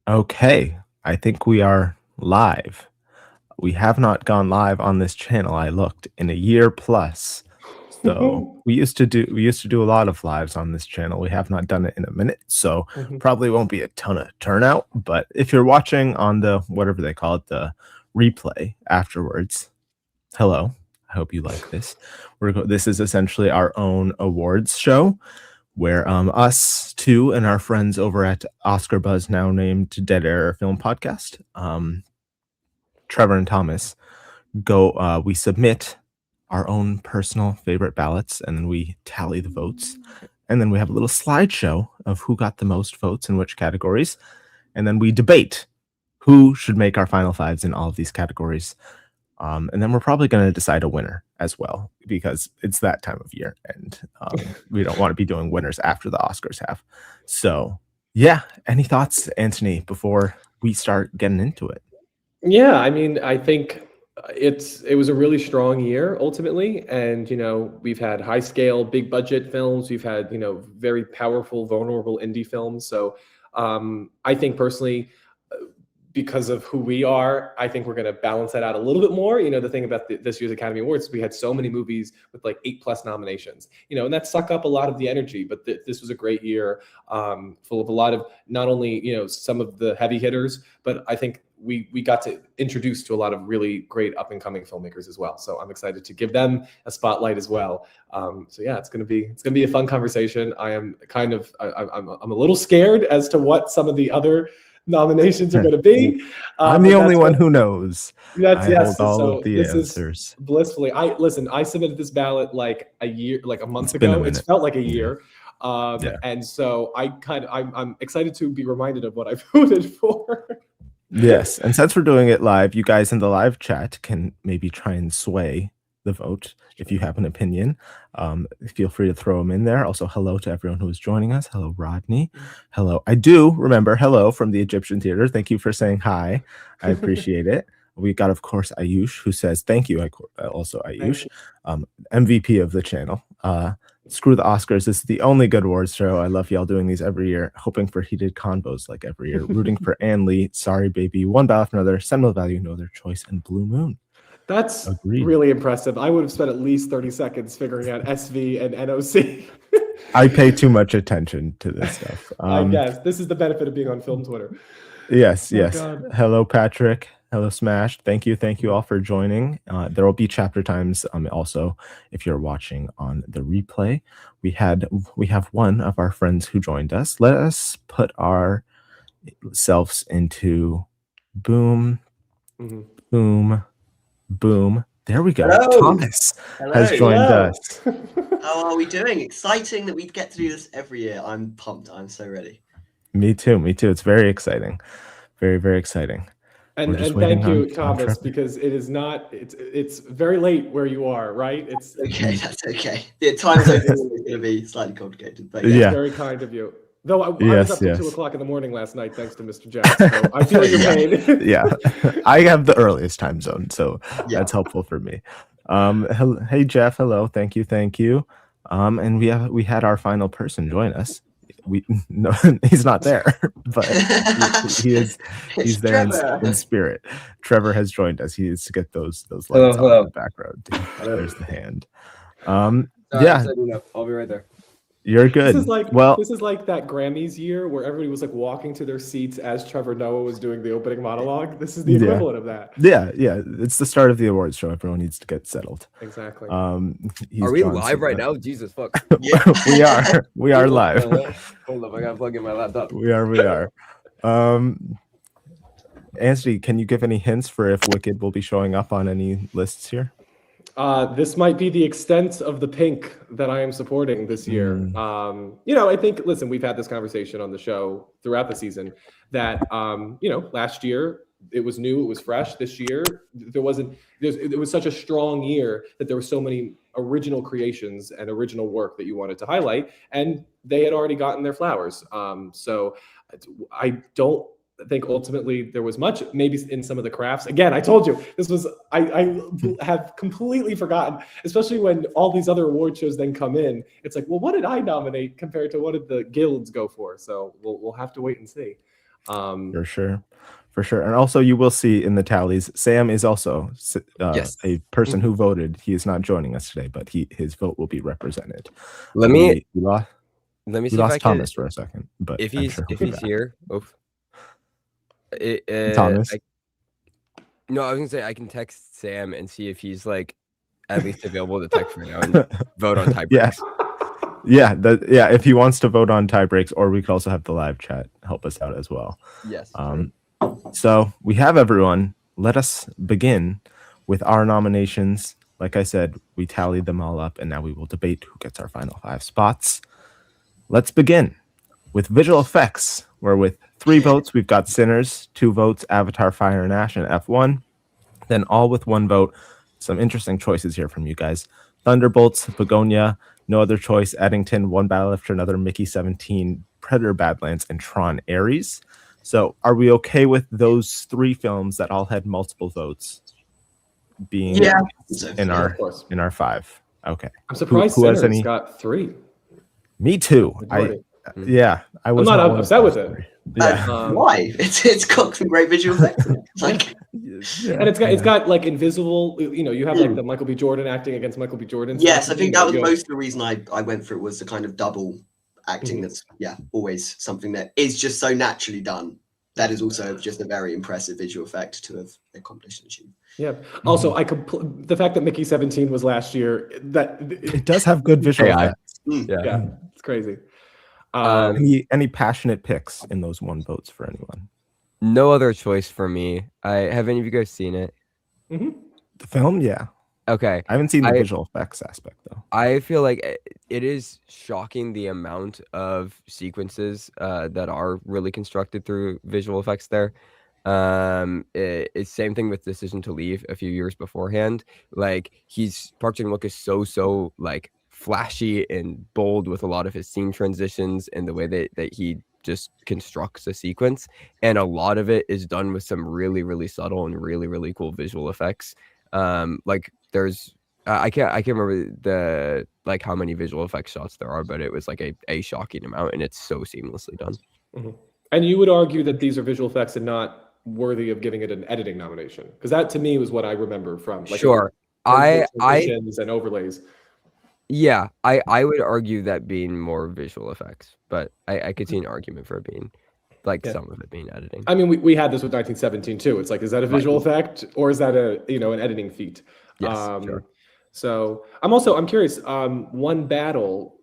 Okay, I think we are live. We have not gone live on this channel, I looked, in a year plus. So, Mhm. we used to do a lot of lives on this channel. We have not done it in a minute, so probably won't be a ton of turnout, but if you're watching on the whatever they call it, the replay afterwards, hello. I hope you like this. This is essentially our own awards show where us two and our friends over at Oscar Buzz, now named Dead Air Film Podcast, Trevor and Thomas, we submit our own personal favorite ballots and then we tally the votes. And then we have a little slideshow of who got the most votes in which categories. And then we debate who should make our final fives in all of these categories. And then we're probably going to decide a winner as well because it's that time of year and we don't want to be doing winners after the Oscars have. So, yeah, any thoughts, Anthony, before we start getting into it? Yeah, I mean, I think it was a really strong year ultimately, and we've had high scale, big budget films. We've had very powerful, vulnerable indie films. So I think personally, because of who we are, I think we're going to balance that out a little bit more. The thing about this year's Academy Awards, we had so many movies with like 8+ nominations, and that suck up a lot of the energy. But this was a great year, full of a lot of not only some of the heavy hitters, but I think we got to introduce to a lot of really great up and coming filmmakers as well. So I'm excited to give them a spotlight as well. So yeah, it's gonna be a fun conversation. I am kind of I'm a little scared as to what some of the other nominations are going to be. I'm the only one who knows. That's I yes. hold all of So the this is answers. blissfully. I submitted this ballot like a month It's been a ago. It's minute. felt like a Yeah. year. Yeah. And so I'm excited to be reminded of what I voted for. Yes, and since we're doing it live, you guys in the live chat can maybe try and sway the vote if you have an opinion. Feel free to throw them in there. Also, hello to everyone who is joining us. Hello, Rodney. Hello. I do remember hello from the Egyptian Theater. Thank you for saying hi. I appreciate it. We got, of course, Ayush, who says thank you. Also, Ayush, MVP of the channel. Screw the Oscars. This is the only good awards show. I love y'all doing these every year, hoping for heated convos like every year. Rooting for Ann Lee, Sorry Baby, One Ballot for Another, Sentimental Value, No Other Choice, and Blue Moon. That's Agreed. really impressive. I would have spent at least 30 seconds figuring out SV and NOC. I pay too much attention to this stuff. I guess this is the benefit of being on film Twitter. Yes, Oh yes. God. Hello, Patrick. Hello, Smash. Thank you all for joining. There will be chapter times. Also, if you're watching on the replay, we have one of our friends who joined us. Let us put ourselves into boom, boom, boom. There we go. Hello. Thomas has Hello. joined us. How are we doing? Exciting that we get to do this every year. I'm pumped. I'm so ready. Me too. It's very exciting. Very, very exciting. And thank you, Thomas, because it is not. It's very late where you are, right? It's okay. That's okay. The time zone is going to be slightly complicated, but yeah. Very kind of you. Though I was up till 2 o'clock in the morning last night, thanks to Mr. Jack. So I feel your pain. Yeah, I have the earliest time zone, so that's helpful for me. Hey Jeff, hello, thank you. And we had our final person join us. No, he's not there, but he's there in spirit. Trevor has joined us. He needs to get those lights on in the background. There's the hand. Yeah, I'll be right there. You're good. This is like that Grammys year where everybody was like walking to their seats as Trevor Noah was doing the opening monologue. This is the equivalent of that. Yeah. It's the start of the awards show. Everyone needs to get settled. Exactly. Are we live right now? Jesus fuck. Yeah. We are live. Hold up, I gotta plug in my laptop. We are. Anthony, can you give any hints for if Wicked will be showing up on any lists here? This might be the extent of the pink that I am supporting this year. I think, listen, we've had this conversation on the show throughout the season that, last year it was new, it was fresh. This year, it was such a strong year that there were so many original creations and original work that you wanted to highlight, and they had already gotten their flowers. So I don't think ultimately there was much, maybe in some of the crafts. Again, I told you this was, I have completely forgotten, especially when all these other award shows then come in. It's like, well, what did I nominate compared to what did the guilds go for? So we'll have to wait and see. For sure. For sure. And also you will see in the tallies, Sam is also Yes. a person who voted. He is not joining us today, but his vote will be represented. Let me we see if I lost can. Thomas for a second, but If I'm he's sure he'll be back. here, Thomas. No, I was gonna say I can text Sam and see if he's like at least available to text right now and vote on tie breaks. Yeah, if he wants to vote on tie breaks, or we could also have the live chat help us out as well. Yes. So we have everyone. Let us begin with our nominations. Like I said, we tallied them all up, and now we will debate who gets our final 5 spots. Let's begin with visual effects, where with 3 votes, we've got Sinners, 2 votes, Avatar, Fire and Ash, and F1. Then all with 1 vote. Some interesting choices here from you guys. Thunderbolts, Begonia, No Other Choice, Eddington, One Battle After Another, Mickey 17, Predator Badlands, and Tron Ares. So are we okay with those 3 films that all had multiple votes being in our 5? Okay. I'm surprised who has Sinners any? got 3. Me too. I was not not upset with it. Why? It's got some great visual effects. Like, and it's got like invisible. You have like the Michael B. Jordan acting against Michael B. Jordan. Yes, I think that was most of the reason I went for it, was the kind of double acting. That's always something that is just so naturally done. That is also just a very impressive visual effect to have accomplished and achieved. Yeah. Also, the fact that Mickey 17 was last year, that it does have good visual effects. Yeah, it's crazy. Any passionate picks in those 1 votes for anyone? No Other Choice for me. Have any of you guys seen it? The film, yeah. Okay. I haven't seen the visual effects aspect though. I feel like it is shocking the amount of sequences that are really constructed through visual effects there. It's same thing with Decision to Leave a few years beforehand. Like Park Chan-wook is so like flashy and bold with a lot of his scene transitions and the way that he just constructs a sequence, and a lot of it is done with some really subtle and really cool visual effects. Like there's I can't remember the like how many visual effects shots there are, but it was like a shocking amount, and it's so seamlessly done. And you would argue that these are visual effects and not worthy of giving it an editing nomination, because that to me was what I remember from like transitions and overlays. Yeah, I would argue that being more visual effects, but I could see an argument for it being like some of it being editing. I mean, we had this with 1917 too. It's like, is that a visual effect or is that an editing feat? Yes, sure. So I'm curious. One Battle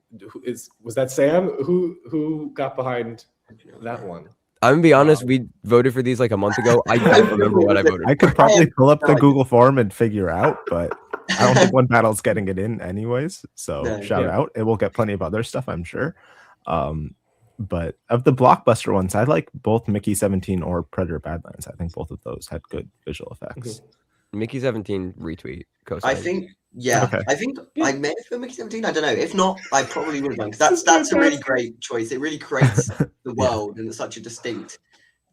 was that Sam who got behind that one? I'm gonna be honest. We voted for these like a month ago. I don't remember what I voted. I could probably pull up the Google form and figure out, but I don't think One Battle's getting it in anyways. So shout out. It will get plenty of other stuff, I'm sure. But of the blockbuster ones, I like both Mickey 17 or Predator Badlands. I think both of those had good visual effects. Mickey 17 retweet. I think I think I may have been Mickey 17. I don't know. If not, I probably would have done, because that's a really great choice. It really creates the world and it's such a distinct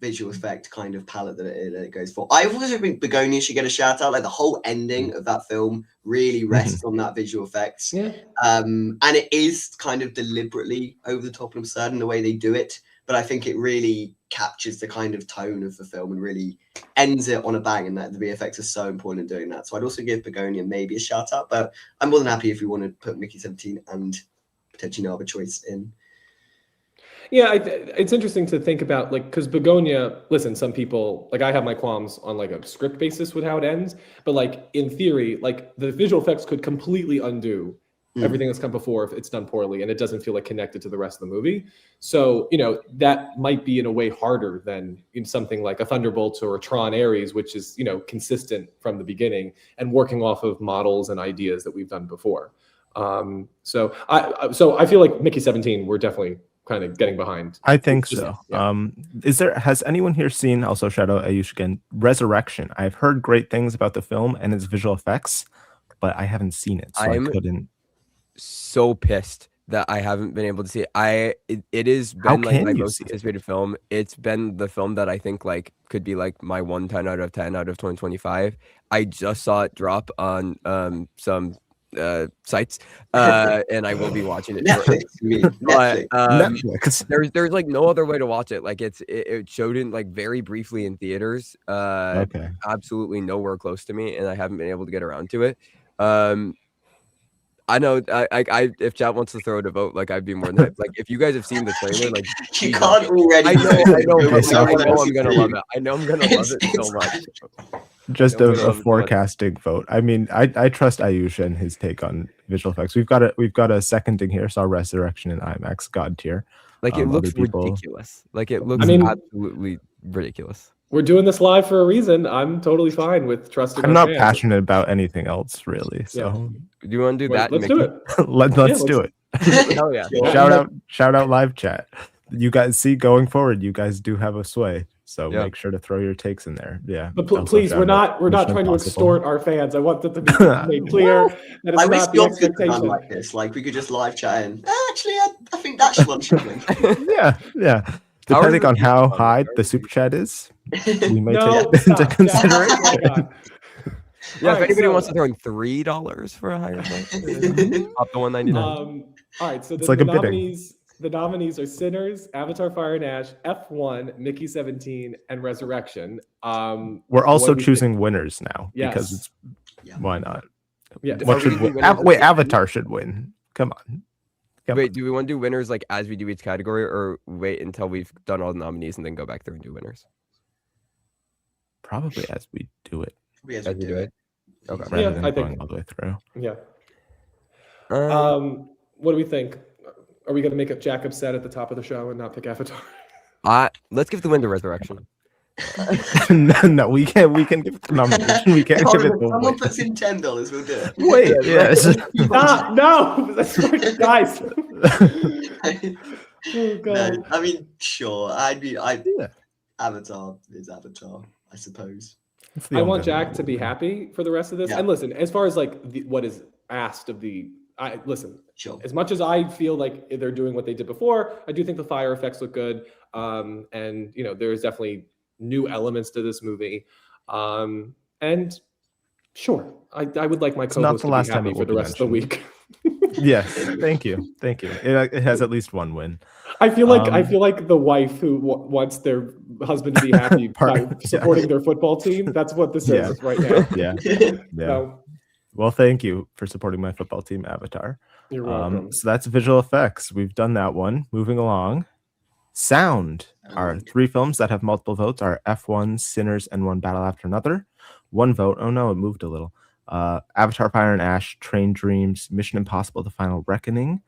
visual effect kind of palette that it goes for. I also think Begonia should get a shout out. Like the whole ending of that film really rests on that visual effects. And it is kind of deliberately over the top and absurd in the way they do it, but I think it really captures the kind of tone of the film and really ends it on a bang, and that the VFX is so important in doing that. So I'd also give Begonia maybe a shout out, but I'm more than happy if you want to put Mickey 17 and potentially No Other Choice in. Yeah, it's interesting to think about, like, because Begonia, listen, some people, like, I have my qualms on like a script basis with how it ends, but like in theory, like the visual effects could completely undo everything that's come before if it's done poorly and it doesn't feel like connected to the rest of the movie. So, that might be in a way harder than in something like a Thunderbolts or a Tron Ares, which is, consistent from the beginning and working off of models and ideas that we've done before. So I feel like Mickey 17, we're definitely kind of getting behind. I think so. Has anyone here seen, also shout out Ayush again, Resurrection? I've heard great things about the film and its visual effects, but I haven't seen it, so I couldn't. So pissed that I haven't been able to see it. It has been like my most anticipated film. It's been the film that I think like could be like my 1 10 out of 10 out of 2025. I just saw it drop on some sites, and I will be watching it. Netflix, you mean? But Netflix. there's like no other way to watch it. Like it showed in like very briefly in theaters. Okay. Absolutely nowhere close to me, and I haven't been able to get around to it. I know. I if chat wants to throw it a vote, like I'd be more than like if you guys have seen the trailer, like You can't already. I know, Okay, so I know I'm gonna love it. I know I'm gonna love it so much. Just Yeah, a we're gonna- forecasting vote. I mean, I trust Ayush and his take on visual effects. We've got a seconding here. Saw Resurrection in IMAX, God tier. Like it looks other people- ridiculous. Like it looks I mean- absolutely ridiculous. We're doing this live for a reason. I'm totally fine with trusting. I'm our not fans. passionate about anything else really. So Do you want to do that? Let's Mickey? do it. let's do it. Hell yeah. Shout out live chat. You guys see going forward, you guys do have a sway. So Yeah. make sure to throw your takes in there. Yeah. But Also please, shout we're out not Mission trying to Impossible. extort our fans. I want that to be made clear that it's I wish not the the opposite was done expectation. like this. Like we could just live chat in. Actually, I think that one should win. Yeah. Depending on how high the super chat is, we may No, take it into stop. consideration. Oh my God. Yeah, if Alright, anybody so- wants to throw in $3 for a higher vote, up to $1.99. All right, so It's the like a bidding. nominees are Sinners, Avatar: Fire and Ash, F1, Mickey 17, and Resurrection. We're also what do you choosing winners now because Yes. it's why not? Yeah. What Are should we win? doing winners Wait, at the end? Avatar should win. Come on. Wait, do we want to do winners like as we do each category, or wait until we've done all the nominees and then go back through and do winners? Probably as we do it. As As we do it. Okay. Rather Yeah, than I going think- all the way through. Yeah. What do we think? Are we going to make Jack upset at the top of the show and not pick Avatar? Let's give the win to Resurrection. No, we can give it the nomination. We can't give it the Someone win. puts in $10, we'll do it. Wait, yes. Stop! No, that's right, guys. Oh God. No, I mean, sure. Yeah. Avatar is Avatar, I suppose. It's the I only want other Jack one to be we'll do. happy for the rest of this. Yeah. And listen, as far as like what is asked of listen, Sure. as much as I feel like they're doing what they did before, I do think the fire effects look good. And there's definitely new elements to this movie. And sure, I would like my It's not co-host the to last be time happy it for will the be rest of the week. Yes, thank you. It has at least one win. I feel like the wife who wants their husband to be happy by supporting their football team. That's what this Yeah. is right now. Yeah. So, Well, thank you for supporting my football team, Avatar. you're welcome. So that's visual effects. We've done that one. Moving along. Sound. Our 3 films that have multiple votes are F1, Sinners, and One Battle After Another. 1 vote. Oh no, it moved a little. Avatar: Fire and Ash, Train Dreams, Mission Impossible: The Final Reckoning,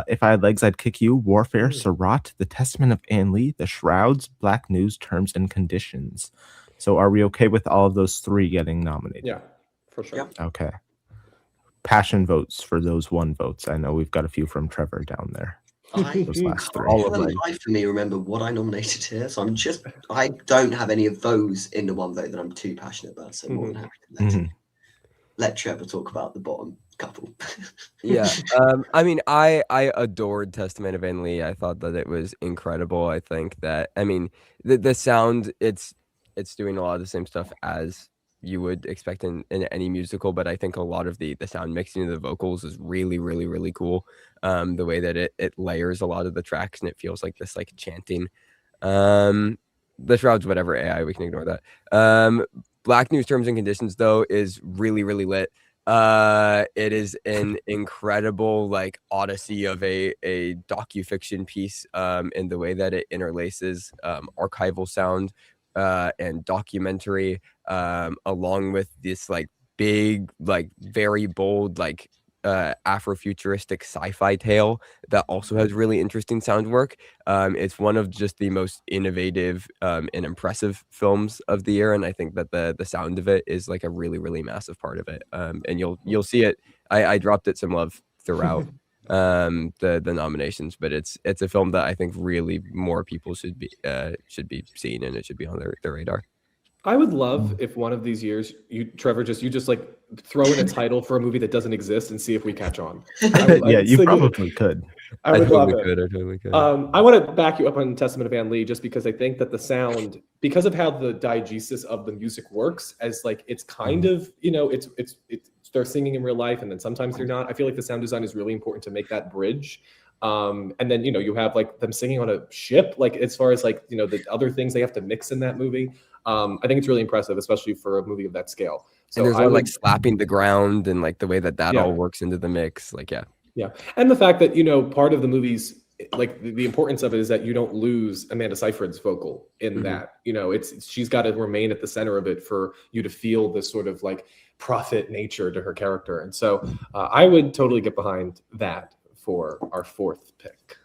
If I Had Legs, I'd Kick You, Warfare, Surratt, The Testament of Anne Lee, The Shrouds, Black News, Terms and Conditions. So are we okay with all of those 3 getting nominated? Yeah, for sure. Yep. Okay. Passion votes for those 1 votes. I know we've got a few from Trevor down there. Those last 3. All of them. them. I for me remember what I nominated here, so I don't have any of those in the 1 vote that I'm too passionate about. So more than happy to let Trevor talk about the bottom couple. Yeah. I mean, I adored Testament of Anne Lee. I thought that it was incredible. I think that the sound, it's doing a lot of the same stuff as you would expect in any musical, but I think a lot of the sound mixing of the vocals is really, really, really cool. The way that it layers a lot of the tracks and it feels like this like chanting. The Shrouds, whatever, AI, we can ignore that. Black News Terms and Conditions though is really, really lit. It is an incredible like odyssey of a docufiction piece in the way that it interlaces archival sound and documentary along with this like big, like very bold, like Afrofuturistic sci-fi tale that also has really interesting sound work. It's one of just the most innovative and impressive films of the year, and I think that the sound of it is like a really, really massive part of it. And you'll see it. I dropped it some love throughout the nominations, but it's a film that I think really more people should be seeing, and it should be on their radar. I would love if one of these years Trevor, you just like throw in a title for a movie that doesn't exist and see if we catch on. Yeah, you probably could. I would love it. I totally could. I want to back you up on Testament of Anne Lee just because I think that the sound, because of how the diegesis of the music works, as like it's kind of it's they're singing in real life, and then sometimes they're not. I feel like the sound design is really important to make that bridge. And then, you know, you have like them singing on a ship, like as far as like, you know, the other things they have to mix in that movie. I think it's really impressive, especially for a movie of that scale. So and there's like slapping the ground and like the way that all works into the mix. Like, yeah. And the fact that, you know, part of the movie's like the importance of it is that you don't lose Amanda Seyfried's vocal in that, you know, she's got to remain at the center of it for you to feel this sort of like prophet nature to her character. And so I would totally get behind that for our fourth pick.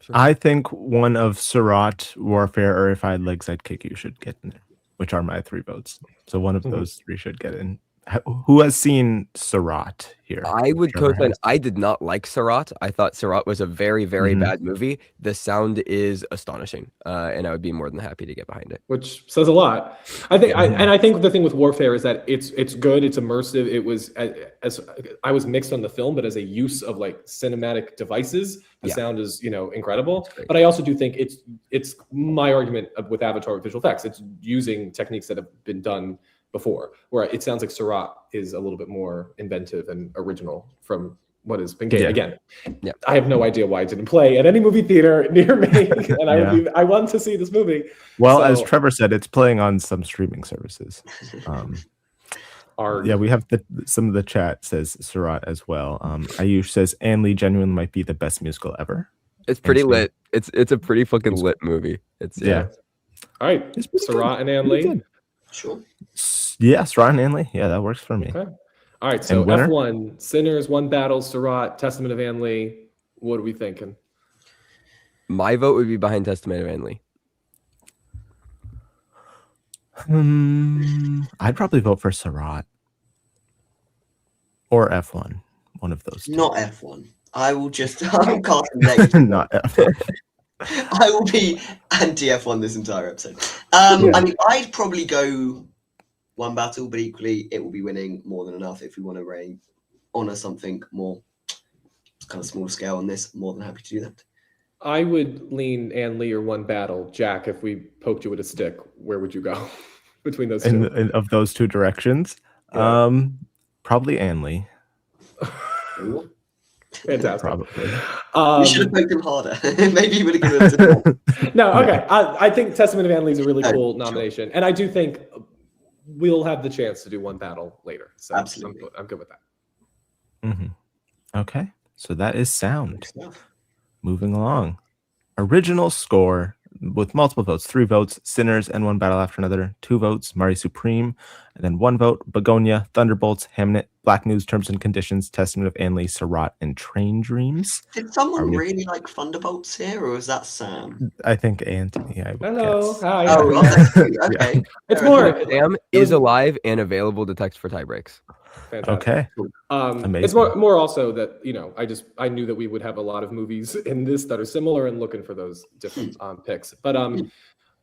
Sure. I think one of Surratt, Warfare, or If I Had Legs, I'd Kick You should get in there, which are my 3 votes. So one of those 3 should get in. Who has seen Surratt here? I would co-sign. I did not like Surratt. I thought Surratt was a very, very bad movie. The sound is astonishing, and I would be more than happy to get behind it. Which says a lot. I think, and I think the thing with Warfare is that it's good, it's immersive. It was as I was mixed on the film, but as a use of like cinematic devices, the sound is, you know, incredible. But I also do think it's my argument with Avatar with visual effects. It's using techniques that have been done before, where it sounds like Surratt is a little bit more inventive and original from what has been gained. Again, I have no idea why it didn't play at any movie theater near me, and I want to see this movie. Well, as Trevor said, it's playing on some streaming services. We have some of the chat says Surratt as well. Ayush says Anne Lee genuinely might be the best musical ever. It's pretty lit. It's a pretty fucking lit movie. It's All right, Surratt and Anne Lee. Sure. Yeah, Surratt and Anne Lee. Yeah, that works for me. Okay. All right, so F1, Sinners, One Battle, Surratt, Testament of Anne Lee. What are we thinking? My vote would be behind Testament of Anne Lee. I'd probably vote for Surratt or F1. One of those 2. Not F1. I will just I'm casting negative. Not F1. I will be anti F1 this entire episode. I mean, I'd probably go One Battle, but equally it will be winning more than enough if we want to honor something more kind of small scale on this. More than happy to do that. I would lean Anne Lee or One Battle. Jack, if we poked you with a stick, where would you go between those two? Of those 2 directions? Probably Anne Lee. Fantastic. Probably. You should have poked him harder. Maybe you would have given it. No, okay. I think Testament of Anne Lee is a really cool nomination, and I do think we'll have the chance to do One Battle later. So absolutely, I'm good with that. Okay, so that is sound. Moving along, original score with multiple votes: 3 votes, Sinners and One Battle After Another; 2 votes, Mari Supreme; and then 1 vote, Begonia, Thunderbolts, Hamnet, Black News, Terms and Conditions, Testament of Anne Lee, Surratt, and Train Dreams. Did someone really like Thunderbolts here, or was that Sam? I think Anthony. Hello. Hi. Oh, okay. It's more. Sam is alive and available to text for tie breaks. Fantastic. Okay. Amazing. It's more also that, you know, I knew that we would have a lot of movies in this that are similar and looking for those different picks. But I'm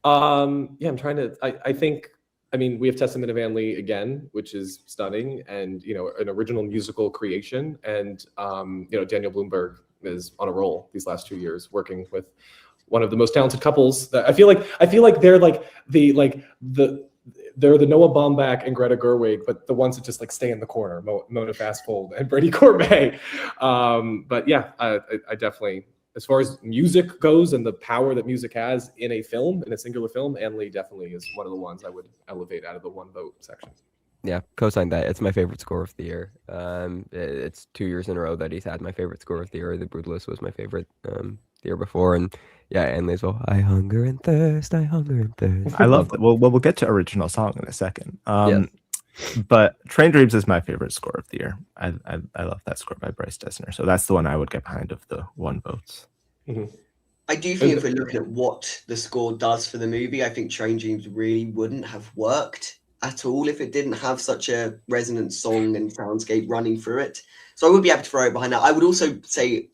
trying to. I think. I mean, we have Testament of Anne Lee again, which is stunning, and, you know, an original musical creation. And you know, Daniel Bloomberg is on a roll these last 2 years, working with one of the most talented couples. That I feel like they're like they're the Noah Baumbach and Greta Gerwig, but the ones that just like stay in the corner, Mona Fastfold and Brady Corbet. But yeah, I definitely, as far as music goes and the power that music has in a film, in a singular film, Anne Lee definitely is one of the ones I would elevate out of the 1 vote section. Yeah, co-sign that. It's my favorite score of the year. It's 2 years in a row that he's had my favorite score of the year. The Brutalist was my favorite the year before, and yeah, Anne Lee as well. I hunger and thirst. I love that. Well, we'll get to original song in a second. But Train Dreams is my favorite score of the year. I love that score by Bryce Dessner. So that's the one I would get behind of the 1 votes. I do think if we're looking at what the score does for the movie, I think Train Dreams really wouldn't have worked at all if it didn't have such a resonant song and soundscape running through it. So I would be happy to throw it behind that. I would also say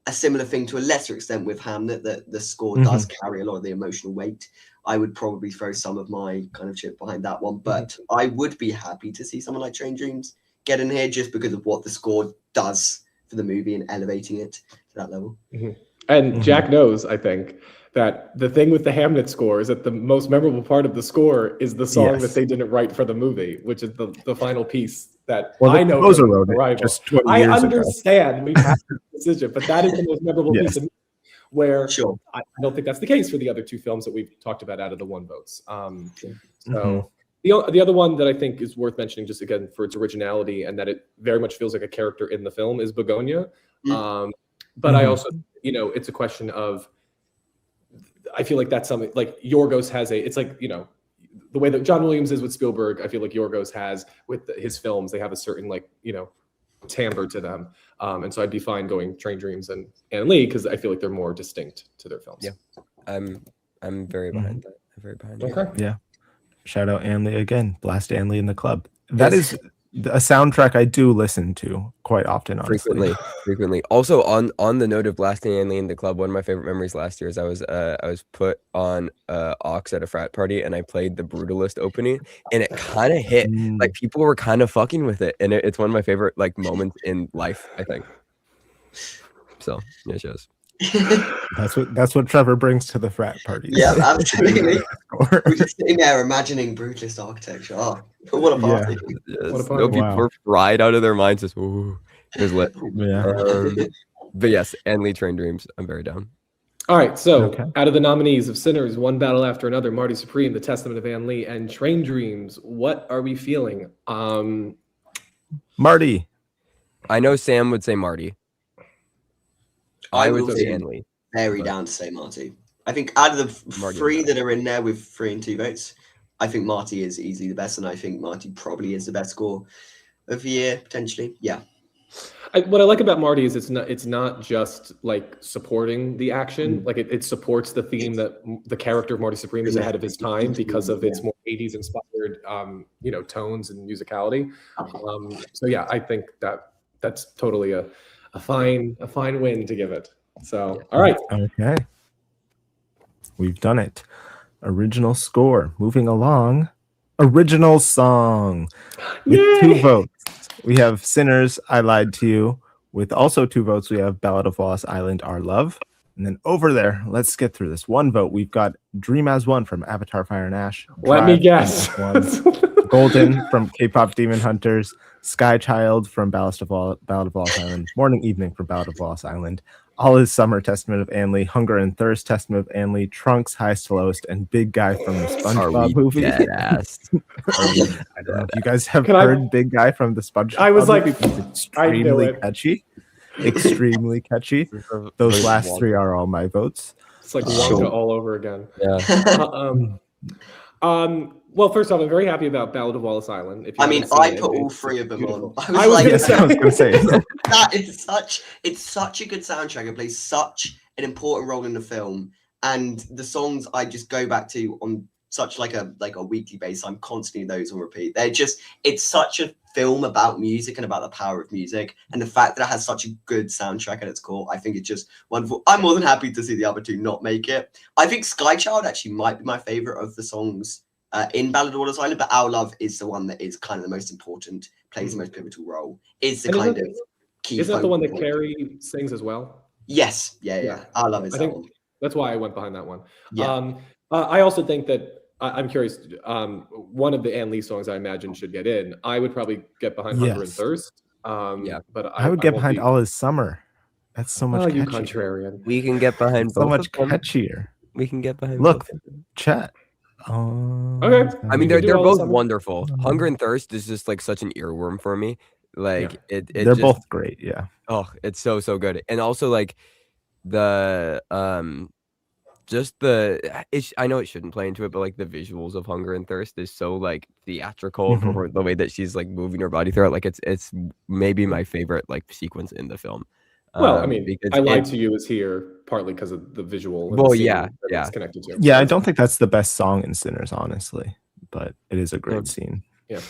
a similar thing to a lesser extent with Hamnet, that the score does carry a lot of the emotional weight. I would probably throw some of my kind of chip behind that one, but I would be happy to see someone like Train Dreams get in here just because of what the score does for the movie and elevating it to that level. And Jack knows, I think, that the thing with the Hamnet score is that the most memorable part of the score is the song that they didn't write for the movie, which is the final piece that Well, I know composer from wrote it Arrival. just 20 I years ago. understand we've had this decision, but that is the most memorable Yes. piece of music, where Sure. I don't think that's the case for the other two films that we've talked about out of the one votes. So the other one that I think is worth mentioning, just again for its originality and that it very much feels like a character in the film, is Begonia. But I also, it's a question of, I feel like that's something like Yorgos has it's like, the way that John Williams is with Spielberg, I feel like Yorgos has with his films, they have a certain timbre to them. And so I'd be fine going Train Dreams and Ann Lee, because I feel like they're more distinct to their films. Yeah, I'm very behind that. I'm very behind that. Okay. Yeah. Shout out Ann Lee again. Blast Ann Lee in the club. That is a soundtrack I do listen to quite often, honestly. Frequently. Also, on the note of blasting Ann Lee in the club, one of my favorite memories last year is I was put on aux at a frat party, and I played the Brutalist opening, and it kind of hit. Like, people were kind of fucking with it, and it's one of my favorite moments in life, I think. So yeah, it shows. That's what Trevor brings to the frat party. Yeah, absolutely. We're just sitting there imagining brutalist architecture. Oh, what a party! Yes. What a party. People were fried out of their minds. Just ooh, it was lit. But yes, Ann Lee, Train Dreams. I'm very down. All right, so out of the nominees of Sinners, One Battle After Another, Marty Supreme, The Testament of Ann Lee, and Train Dreams, what are we feeling? Marty. I know Sam would say Marty. I would will say be Ann Lee. very down to say Marty. I think out of the three that are in there with 3 and 2 votes, I think Marty is easily the best, and I think Marty probably is the best score of the year, potentially. Yeah. What I like about Marty is it's not just like supporting the action, like it supports the theme that the character of Marty Supreme is ahead of his time because of its more 80s inspired tones and musicality. So yeah, I think that's totally a fine win to give it. So all right. Okay. We've done it. Original score. Moving along. Original song. With 2 votes. We have Sinners, I Lied to You. With also 2 votes, we have Ballad of Wallace Island, Our Love. And then over there, let's get through this. 1 vote. We've got Dream as One from Avatar Fire and Ash. Let me guess. Golden from K-Pop Demon Hunters. Sky Child from Ballad of Wallace Island. Morning Evening from Ballad of Wallace Island. All Is Summer, Testament of Ann Lee. Hunger and Thirst, Testament of Ann Lee. Trunks, Highest to Lowest, and Big Guy from the SpongeBob movie. I don't know if you guys have heard Big Guy from the SpongeBob I was like, movie. It's extremely catchy. Extremely catchy. Those last 3 are all my votes. It's like Wonka all over again. Yeah. Well, first off, I'm very happy about Ballad of Wallace Island. I put all 3 of them on. I was gonna say that is it's such a good soundtrack. It plays such an important role in the film, and the songs I just go back to on such like a weekly basis. I'm constantly those on repeat. It's such a film about music and about the power of music, and the fact that it has such a good soundtrack at its core, I think it's just wonderful. I'm more than happy to see the other 2 not make it. I think Sky Child actually might be my favorite of the songs in Ballad of Wallace Island, but Our Love is the one that is kind of the most important, plays the most pivotal role, is the kind of key. Isn't that the one that Carrie sings as well? Yes. Yeah. Our Love is that one. That's why I went behind that one. Yeah. I also think that I'm curious. One of the Ann Lee songs I imagine should get in. I would probably get behind Hunger and Thirst. But I would get behind All Is Summer. That's so much. You contrarian. We can get behind so much catchier. We can get behind. Look, chat. Okay. I mean, they're both wonderful. Hunger and Thirst is just like such an earworm for me. Like they're both great. Yeah. Oh, it's so good. And also like the I know it shouldn't play into it, but like the visuals of Hunger and Thirst is so like theatrical for the way that she's like moving her body through it. Like it's maybe my favorite like sequence in the film. Well, I mean, I Lied to You is here partly because of the visual. Well, yeah. It's connected to. Yeah, I don't think that's the best song in Sinners, honestly, but it is a great scene. Yeah.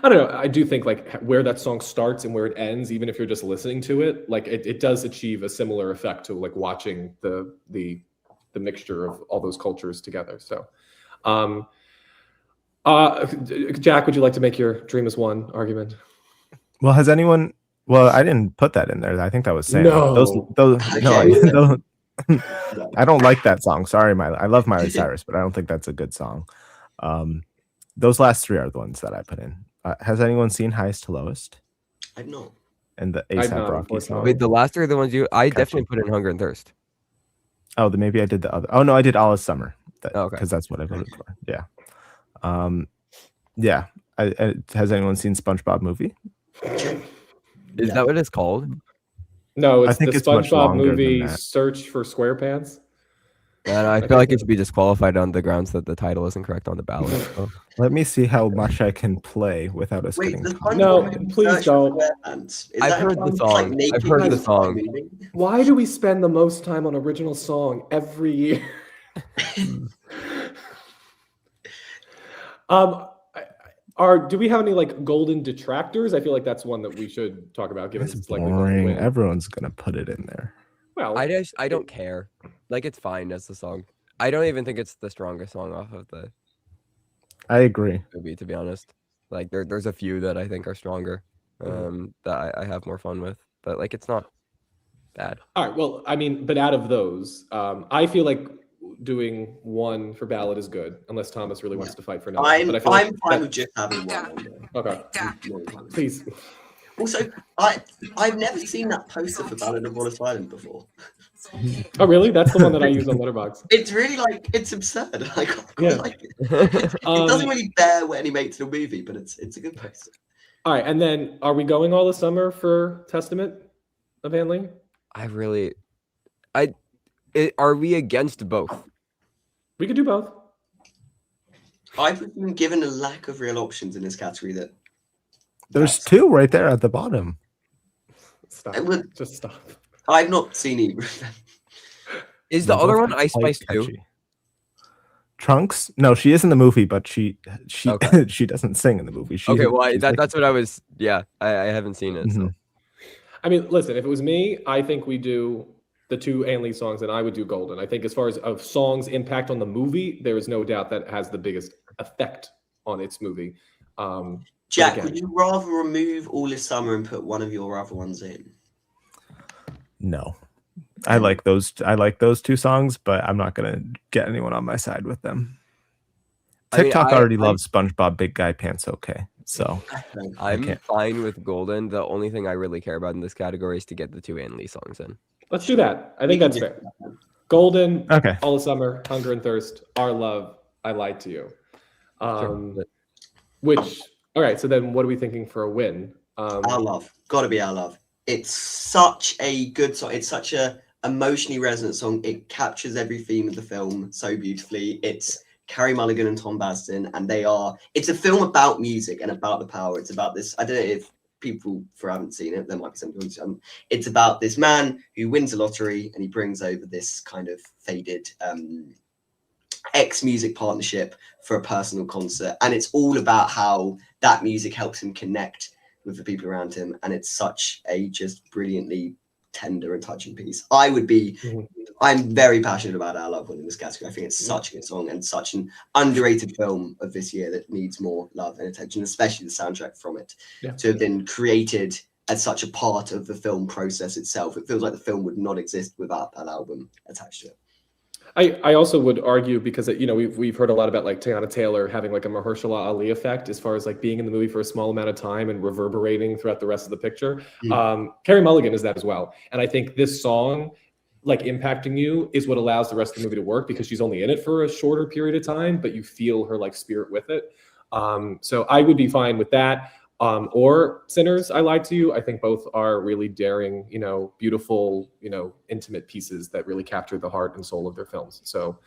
I don't know. I do think like where that song starts and where it ends, even if you're just listening to it, like it does achieve a similar effect to like watching the mixture of all those cultures together. So, Jack, would you like to make your Dream is One argument? Well, has anyone? Well, I didn't put that in there. I think that was Sam. No. I don't like that song. Sorry, I love Miley Cyrus, but I don't think that's a good song. Those last 3 are the ones that I put in. Has anyone seen Highest to Lowest? I've not. And the I've ASAP not, Rocky unfortunately. song? Wait, the last three are the ones I Gotcha. definitely put in Hunger and Thirst. Oh, then maybe I did the other. Oh no, I did All is Summer. Okay. Because that's what I voted for. Yeah. Yeah. Has anyone seen SpongeBob movie? Is that what it's called? No, I it's think the it's much SpongeBob longer than movie that. Search for SquarePants. And I feel like it should be disqualified on the grounds that the title isn't correct on the ballot. So. Let me see how much I can play without us Wait, getting the caught. No, SpongeBob movie please Search for don't. SquarePants. Is I've that heard the implying it's, song. naked I've heard the guys song. moving? Why do we spend the most time on original song every year? Do we have any like golden detractors? I feel like that's one that we should talk about, given That's it's likely going to boring. win. Everyone's gonna put it in there. Well, I don't care. Like, it's fine as the song. I don't even think it's the strongest song off of the I agree. movie, to be honest. Like, there's a few that I think are stronger, that I have more fun with. But like, it's not bad. all right. Well, I mean, but out of those, I feel like doing one for ballot is good, unless Thomas really wants to fight for another. But I feel I'm fine with just having one on there. Okay. Please. Also, I've never seen that poster for Ballad of Wallace Island before. Oh, really? That's the one that I use on Letterboxd. It's really like it's absurd. I quite Yeah. like it. It doesn't really bear any weight to the movie, but it's a good poster. All right, and then are we going all the summer for Testament of Hanley? Are we against both? We could do both. I've been given a lack of real options in this category. There's two right there at the bottom. Stop. Just stop. I've not seen either. Is the other one Ice Spice too? Trunks? No, she is in the movie, but she Okay. she doesn't sing in the movie. Okay, well, that's what I was. Yeah, I haven't seen it. So. I mean, listen, if it was me, I think we do the two Hanley songs, and I would do Golden. I think as far as of songs' impact on the movie, there is no doubt that has the biggest effect on its movie. Jack, would you rather remove All This Summer and put one of your other ones in? No. I like those two songs, but I'm not gonna get anyone on my side with them. TikTok already loves SpongeBob Big Guy Pants okay. So I'm fine with Golden. The only thing I really care about in this category is to get the two Hanley songs in. Let's do that. I think that's fair. Golden, okay. All the Summer, Hunger and Thirst, Our Love, I Lied to You. Which, all right, so then what are we thinking for a win? Our Love. Gotta be Our Love. It's such a good song. It's such a emotionally resonant song. It captures every theme of the film so beautifully. It's Carey Mulligan and Tom Basden, and it's a film about music and about the power. It's about this, I don't know if people haven't seen it, there might be some people. It's about this man who wins a lottery and he brings over this kind of faded ex-music partnership for a personal concert, and it's all about how that music helps him connect with the people around him, and it's such a just brilliantly tender and touching piece. I'm very passionate about Our Love winning this category. I think it's such a good song and such an underrated film of this year that needs more love and attention, especially the soundtrack from it. To have been created as such a part of the film process itself. It feels like the film would not exist without that album attached to it. I also would argue, because we've heard a lot about like Teyana Taylor having like a Mahershala Ali effect as far as like being in the movie for a small amount of time and reverberating throughout the rest of the picture. Carey Mulligan is that as well, and I think this song, like Impacting You, is what allows the rest of the movie to work, because she's only in it for a shorter period of time, but you feel her like spirit with it. So I would be fine with that. Or Sinners, I Lied to You. I think both are really daring, beautiful, intimate pieces that really capture the heart and soul of their films. So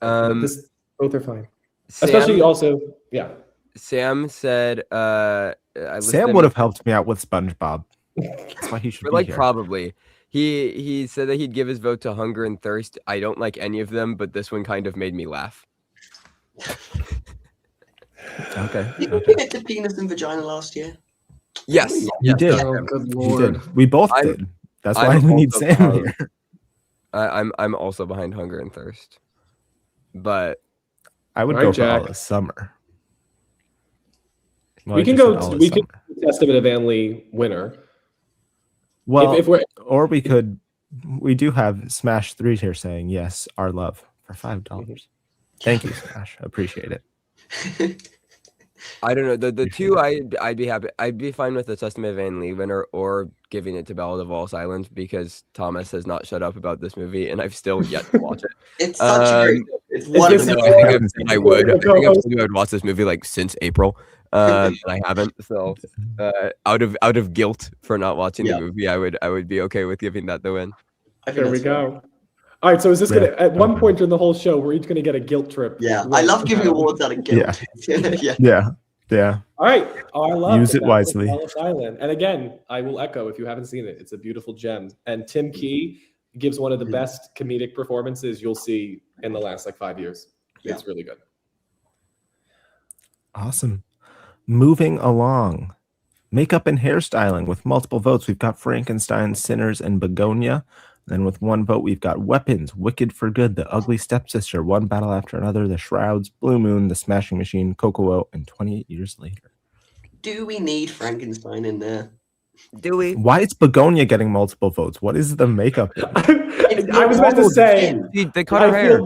both are fine. Especially also, yeah. Sam said, Sam would have helped me out with SpongeBob. That's why he should be here. Probably. He said that he'd give his vote to Hunger and Thirst. I don't like any of them, but this one kind of made me laugh. Okay. Did you get to Penis and Vagina last year? Yes. You did. Oh, good Lord. Did. We both did. That's why we need Sam here. I'm also behind Hunger and Thirst. But I would go for All This Summer. Well, we can go Testament of Hanley winner. Well, we do have Smash 3 here saying yes, Our Love for $5. Thank you, Smash. Appreciate it. I don't know. The two I'd be happy. I'd be fine with the Sesame Van Lee winner or giving it to Ballad of All Island because Thomas has not shut up about this movie and I've still yet to watch it. It's such a great. It's one of Even though the. I think I've said I would. I think I've said I would watch this movie like since April, and I haven't. So, out of guilt for not watching the movie, I would be okay with giving that the win. There we go. All right, so is this gonna at one point during the whole show we're each gonna get a guilt trip? Yeah, I love giving awards out of guilt. Yeah. All right, I love use it wisely. Ellis Island, and again, I will echo if you haven't seen it, it's a beautiful gem. And Tim Key gives one of the best comedic performances you'll see in the last like 5 years. It's really good. Awesome. Moving along. Makeup and hairstyling with multiple votes. We've got Frankenstein, Sinners, and Begonia. Then with one vote, we've got Weapons, Wicked for Good, The Ugly Stepsister, One Battle After Another, The Shrouds, Blue Moon, The Smashing Machine, Kokomo, and 28 Years Later. Do we need Frankenstein in there? Do we? Why is Begonia getting multiple votes? What is the makeup? I was about to say, they cut her hair.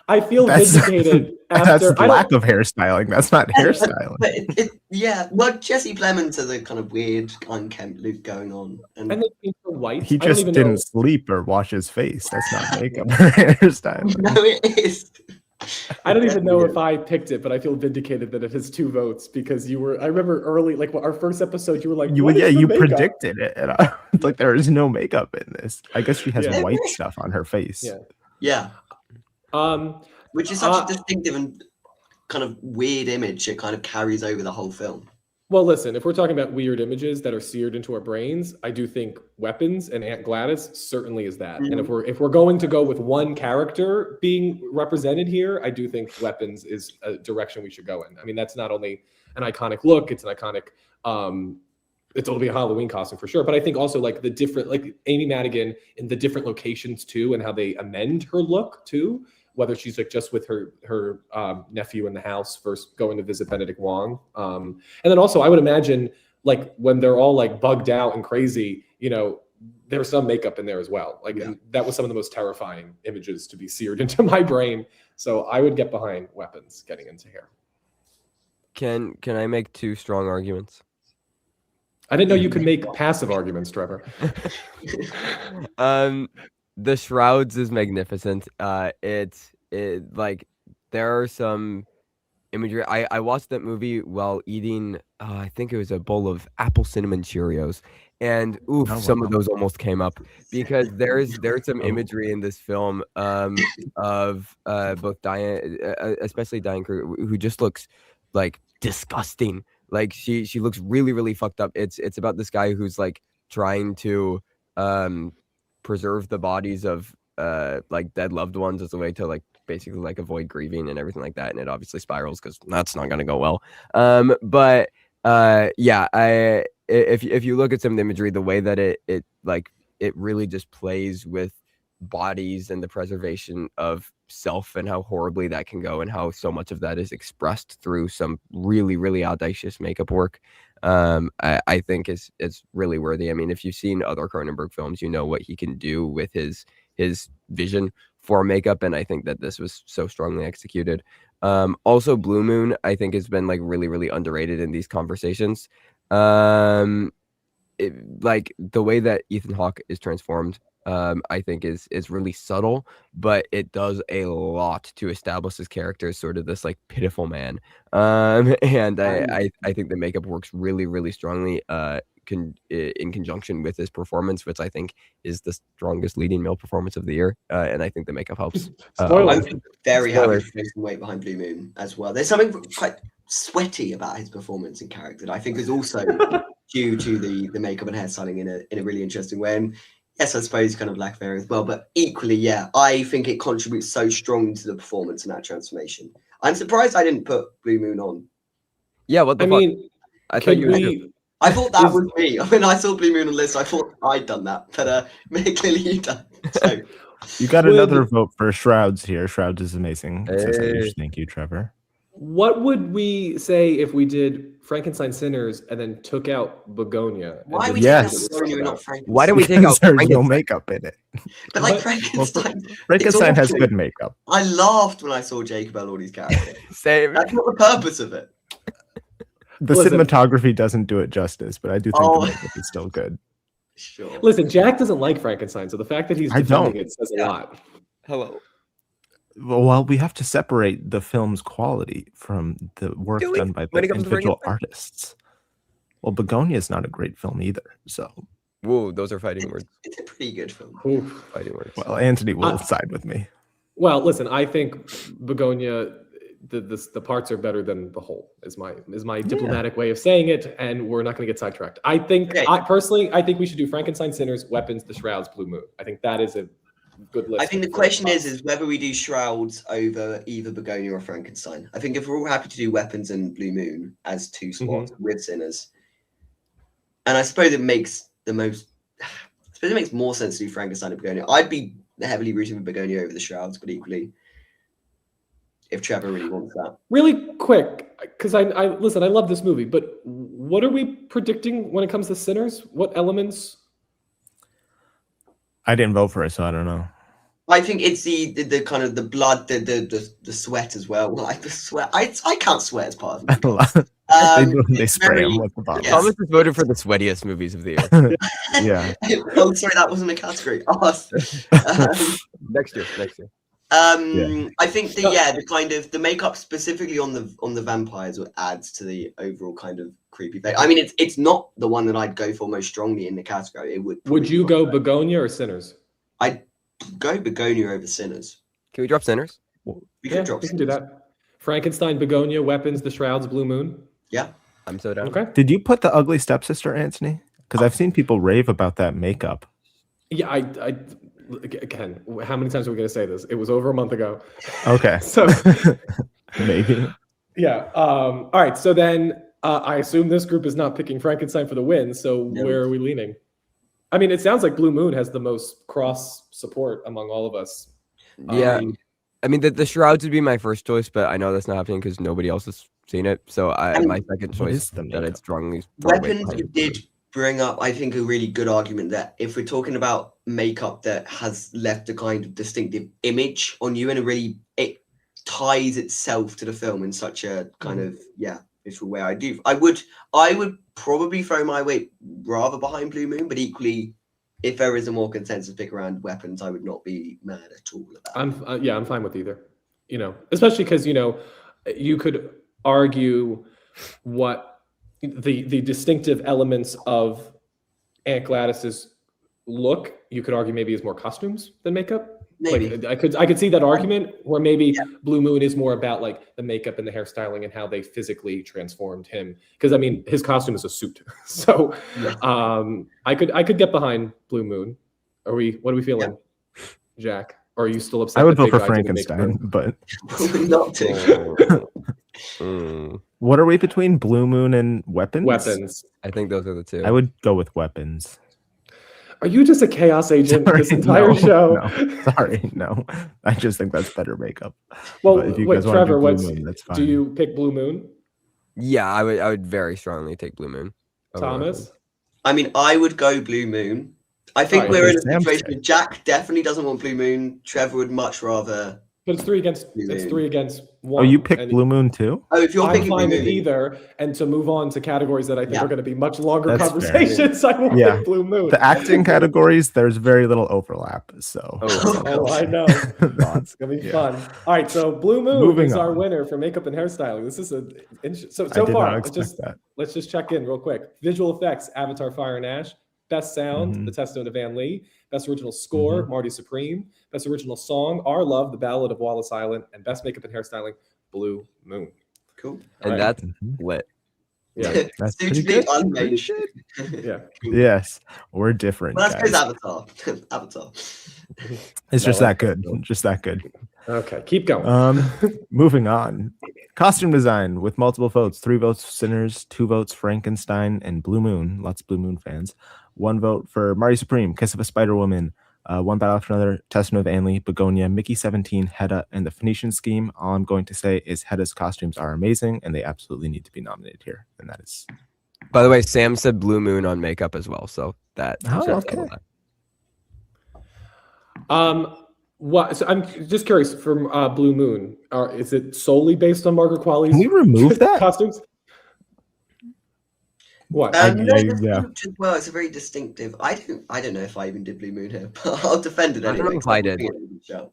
I feel vindicated after. That's lack of hairstyling. That's not hairstyling. But well, Jesse Plemons has a kind of weird unkempt look going on, and they paint her white. He just didn't sleep or wash his face. That's not makeup or hairstyling. No, it is. I don't even know if I picked it, but I feel vindicated that it has 2 votes because you were. I remember early, like our first episode, you were like, you predicted it, and I was like, there is no makeup in this. I guess she has white stuff on her face. Yeah. Which is such a distinctive and kind of weird image. It kind of carries over the whole film. Well, listen, if we're talking about weird images that are seared into our brains, I do think Weapons and Aunt Gladys certainly is that. And if we're going to go with one character being represented here, I do think Weapons is a direction we should go in. I mean, that's not only an iconic look, it's an iconic it'll be a Halloween costume for sure. But I think also like the different, like Amy Madigan in the different locations too, and how they amend her look too. Whether she's like just with her nephew in the house first going to visit Benedict Wong. And then also I would imagine like when they're all like bugged out and crazy, you know, there's some makeup in there as well. Like and that was some of the most terrifying images to be seared into my brain. So I would get behind Weapons getting into here. Can I make 2 strong arguments? I didn't know you could make passive arguments, Trevor. The Shrouds is magnificent. It's like there are some imagery. I watched that movie while eating. I think it was a bowl of apple cinnamon Cheerios, and some of those almost came up because there's some imagery in this film of both Diane, especially Diane Kruger, who just looks like disgusting. Like she looks really, really fucked up. It's about this guy who's like trying to preserve the bodies of like dead loved ones as a way to like basically like avoid grieving and everything like that, and it obviously spirals because that's not going to go well. But if you look at some of the imagery, the way that it really just plays with bodies and the preservation of self and how horribly that can go and how so much of that is expressed through some really, really audacious makeup work, I think is really worthy. I mean, if you've seen other Cronenberg films, you know what he can do with his vision for makeup, and I think that this was so strongly executed. Also, Blue Moon, I think, has been like really, really underrated in these conversations. Like the way that Ethan Hawke is transformed, I think is really subtle, but it does a lot to establish his character as sort of this like pitiful man. And I think the makeup works really, really strongly in conjunction with his performance, which I think is the strongest leading male performance of the year. And I think the makeup helps. I'm very happy to place some weight behind Blue Moon as well. There's something quite sweaty about his performance and character that I think is also due to the makeup and hairstyling in a really interesting way. And yes, I suppose kind of lack of hair as well, but equally, yeah, I think it contributes so strongly to the performance and that transformation. I'm surprised I didn't put Blue Moon on. Yeah, what the fuck? Mean, I thought you I thought that was me. I mean, I saw Blue Moon on the list. I thought I'd done that, but clearly you done. So you got another vote for Shrouds here. Shrouds is amazing. Hey. Thank you, Trevor. What would we say if we did Frankenstein Sinners and then took out Begonia? Why would Why don't we take out There's no makeup in it. But like Frankenstein, Frankenstein has good makeup. I laughed when I saw Jacob Elordi's character. Same. That's not the purpose of it. The cinematography doesn't do it justice, but I do think the makeup is still good. Sure. Listen, Jack doesn't like Frankenstein, so the fact that he's defending it says a lot. Hello. Well, we have to separate the film's quality from the work done by the individual artists. Well, Begonia is not a great film either, so. Whoa, those are fighting words. It's a pretty good film. Fighting words. Well, Anthony will side with me. Well, listen, I think Begonia, the parts are better than the whole. Is my diplomatic way of saying it, and we're not going to get sidetracked. I think, personally, I think we should do Frankenstein, Sinners, Weapons, The Shrouds, Blue Moon. I think that is a good list. I think the question is whether we do Shrouds over either Begonia or Frankenstein. I think if we're all happy to do Weapons and Blue Moon as 2 spots with Sinners, and I suppose it makes more sense to do Frankenstein and Begonia. I'd be heavily rooting for Begonia over the Shrouds, but equally, if Trevor really wants that. Really quick, because I listen, I love this movie, but what are we predicting when it comes to Sinners? What elements? I didn't vote for it, so I don't know. I think it's the kind of the blood, the sweat as well. Like the sweat, I can't sweat as part of it. They spray them with the bottle. Thomas has voted for the sweatiest movies of the year. Yeah. Oh, sorry, that wasn't a category. Next year. I think the kind of the makeup specifically on the vampires adds to the overall kind of creepy effect. I mean, it's not the one that I'd go for most strongly in the category. It would you go Begonia or Sinners? I'd go Begonia over Sinners. Can we drop Sinners? We can do that. Frankenstein, Begonia, Weapons, The Shrouds, Blue Moon. Yeah, I'm so down. Okay. Did you put The Ugly Stepsister, Anthony? Because I've seen people rave about that makeup. Yeah, I again, how many times are we going to say this? It was over a month ago. Okay. So maybe. Yeah. All right. So then I assume this group is not picking Frankenstein for the win. So where are we leaning? I mean, it sounds like Blue Moon has the most cross support among all of us. Yeah. I mean, the Shrouds would be my first choice, but I know that's not happening because nobody else has seen it. So my second choice that I'd strongly. Weapons did bring up, I think, a really good argument that if we're talking about makeup that has left a kind of distinctive image on you and it ties itself to the film in such a kind of visual way. I would probably throw my weight rather behind Blue Moon, but equally, if there is a more consensus pick around Weapons, I would not be mad at all about that. I'm fine with either. Especially because you could argue what the distinctive elements of Aunt Gladys's look. You could argue maybe is more costumes than makeup. Maybe. Like I could see that argument where maybe Blue Moon is more about like the makeup and the hairstyling and how they physically transformed him. Because I mean, his costume is a suit. So I could get behind Blue Moon. What are we feeling, Jack? Or are you still upset? I would vote for Frankenstein, but not to. What are we between Blue Moon and Weapons? Weapons. I think those are the two. I would go with Weapons. Are you just a chaos agent this entire show? No, sorry, no. I just think that's better makeup. Well, if you wait, guys Trevor, want to do Blue Moon, that's fine. Do you pick Blue Moon? Yeah, I would very strongly take Blue Moon. Thomas? I mean, I would go Blue Moon. I think we're in a situation where Jack definitely doesn't want Blue Moon. Trevor would much rather. But it's 3 against 1. Oh, you picked Blue Moon too? Oh, if you're I'm picking fine Blue with Moon. either. And to move on to categories that I think are going to be much longer conversations, I will pick Blue Moon. The acting categories, there's very little overlap. So I know. It's gonna be fun. All right, so Blue Moon is our winner for makeup and hairstyling. This is so far. Let's just check in real quick. Visual effects: Avatar: Fire and Ash. Best sound: The Testament of Van Lee. Best original score: Marty Supreme. Best original song: Our Love, The Ballad of Wallace Island. And best makeup and hairstyling: Blue Moon. Cool. And that's lit. Yeah, that's pretty good. Yeah. Yes, we're different. Well, that's Avatar. Avatar. It's just that good. Just that good. Okay, keep going. Moving on. Costume design with multiple votes: 3 votes Sinners, 2 votes Frankenstein and Blue Moon. Lots of Blue Moon fans. 1 vote for Marty Supreme, Kiss of a Spider Woman. 1 Battle After Another, Testament of Anley, Begonia, Mickey 17, Hedda, and the Phoenician Scheme. All I'm going to say is Hedda's costumes are amazing, and they absolutely need to be nominated here. And that is. By the way, Sam said Blue Moon on makeup as well, so that. Okay. What? So I'm just curious. From Blue Moon, is it solely based on Margaret Qualley's? Can we remove that costumes? What? No, the yeah. suit as well. It's a very distinctive. I don't know if I even did Blue Moon here, but I'll defend it I don't anyway. know if 'cause I did. think it was a shout.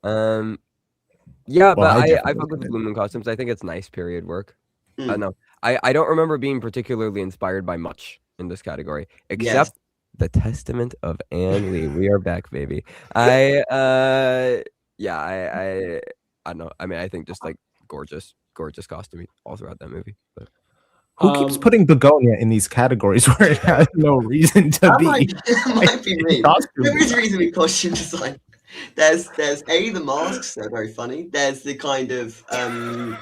Yeah, Well, but I I definitely fuck with the did. Blue Moon costumes. I think it's nice period work. Mm. No, I don't remember being particularly inspired by much in this category, Yes. except the Testament of Anne Lee. We are back, baby. I don't know. I mean, I think just like gorgeous costuming all throughout that movie. But Who keeps putting begonia in these categories where it has no reason to That be? might be me. Costume There is design. reason in costume design. There's the masks, they're very funny. There's the kind of the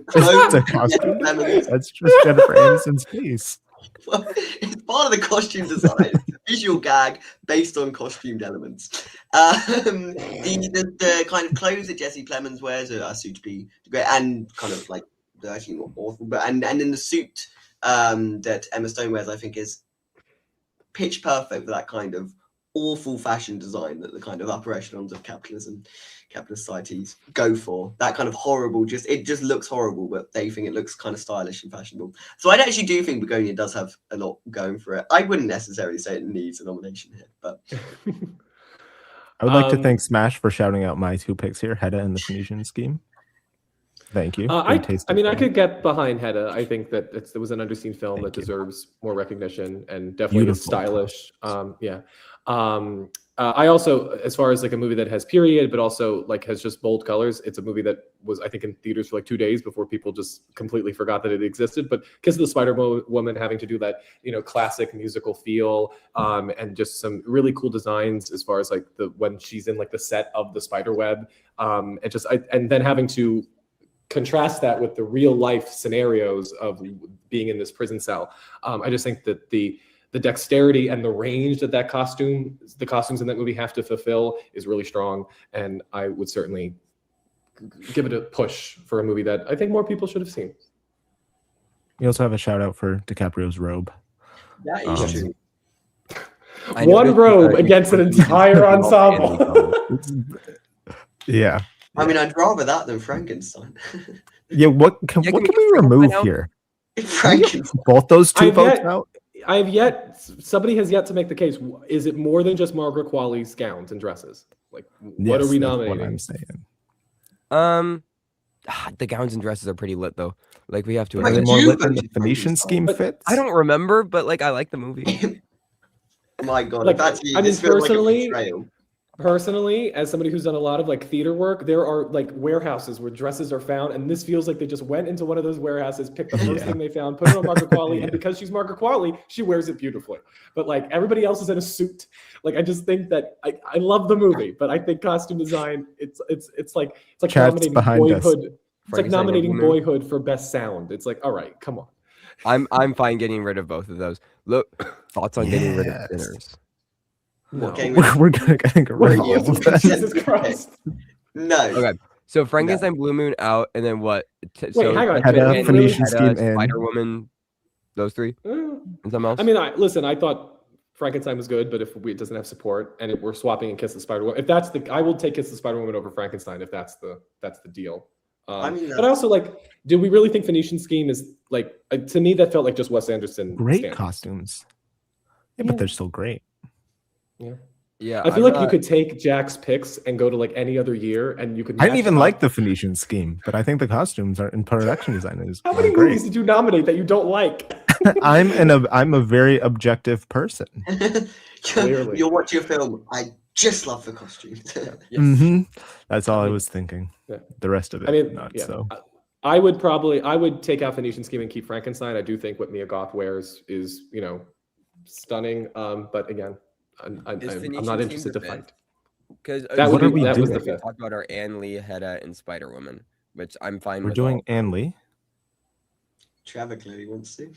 clothes. It's a costume design. Lemons. That's just Jennifer Aniston's face. Well, it's part of the costume design. It's a visual gag based on costumed elements. The kind of clothes that Jesse Plemons wears are suit to be great and kind of like they're actually not awful, but and then the suit that Emma Stone wears, I think, is pitch perfect for that kind of awful fashion design that the kind of upper echelons of capitalist societies go for. That kind of horrible, it just looks horrible, but they think it looks kind of stylish and fashionable. So I actually do think Begonia does have a lot going for it. I wouldn't necessarily say it needs a nomination here, but I would like to thank Smash for shouting out my 2 picks here, Hedda and the Phoenician Scheme. Thank you. I could get behind Hedda. I think that it was an underseen film that deserves more recognition and definitely is stylish. I also, as far as like a movie that has period, but also like has just bold colors, it's a movie that was, I think, in theaters for like 2 days before people just completely forgot that it existed. But because of the Spider-Woman having to do that, classic musical feel, and just some really cool designs as far as like when she's in like the set of the spider web, and then having to contrast that with the real life scenarios of being in this prison cell. I just think that the dexterity and the range that the costumes in that movie have to fulfill is really strong. And I would certainly give it a push for a movie that I think more people should have seen. We also have a shout out for DiCaprio's robe. That is true. One robe against an entire ensemble. Yeah. I mean, I'd rather that than Frankenstein. Yeah, what can we remove here? Frankenstein. Both those two votes out? Somebody has yet to make the case. Is it more than just Margaret Qualley's gowns and dresses? Like, what are we nominating? What I'm saying. The gowns and dresses are pretty lit though. Like we have to. Are they more lit than the Phoenician Scheme fits? I don't remember, but like I like the movie. My God, like, I mean, personally, as somebody who's done a lot of like theater work, there are like warehouses where dresses are found, and this feels like they just went into one of those warehouses, picked the first thing they found, put it on Margaret Qualley, and because she's Margaret Qualley, she wears it beautifully. But like everybody else is in a suit. Like I just think that I love the movie, but I think costume design it's like nominating Boyhood. It's like nominating Boyhood for best sound. It's like, all right, come on. I'm fine getting rid of both of those. Look, thoughts on getting rid of Sinners? No. We're gonna get rid of all of that. Jesus Christ. No. Okay. So Frankenstein, Blue Moon out, and then what? Wait, hang on. Hedda, Phoenician Scheme, Spider-Woman, those three, and something else. I mean, I thought Frankenstein was good, but if it doesn't have support and we're swapping and Kiss the Spider-Woman, if that's I will take Kiss the Spider-Woman over Frankenstein if that's the deal. I mean, but also like, do we really think Phoenician Scheme is like? To me, that felt like just Wes Anderson. Great costumes. Yeah, but they're still great. Yeah. I feel like you could take Jack's picks and go to like any other year, and you could. I didn't even like the Phoenician Scheme, but I think the costumes are in production design is. How many movies did you nominate that you don't like? I'm a very objective person. Clearly, you'll watch your film. I just love the costumes. That's all I was thinking. Yeah. The rest of it, I mean, not so. I would take out Phoenician Scheme and keep Frankenstein. I do think what Mia Goth wears is stunning. But again, I'm not interested to fight. Because that was the fifth. Talk about our Anne Lee, Hedda, and Spider-Woman, which I'm fine with. We're doing Anne Lee. Trevor clearly wants to.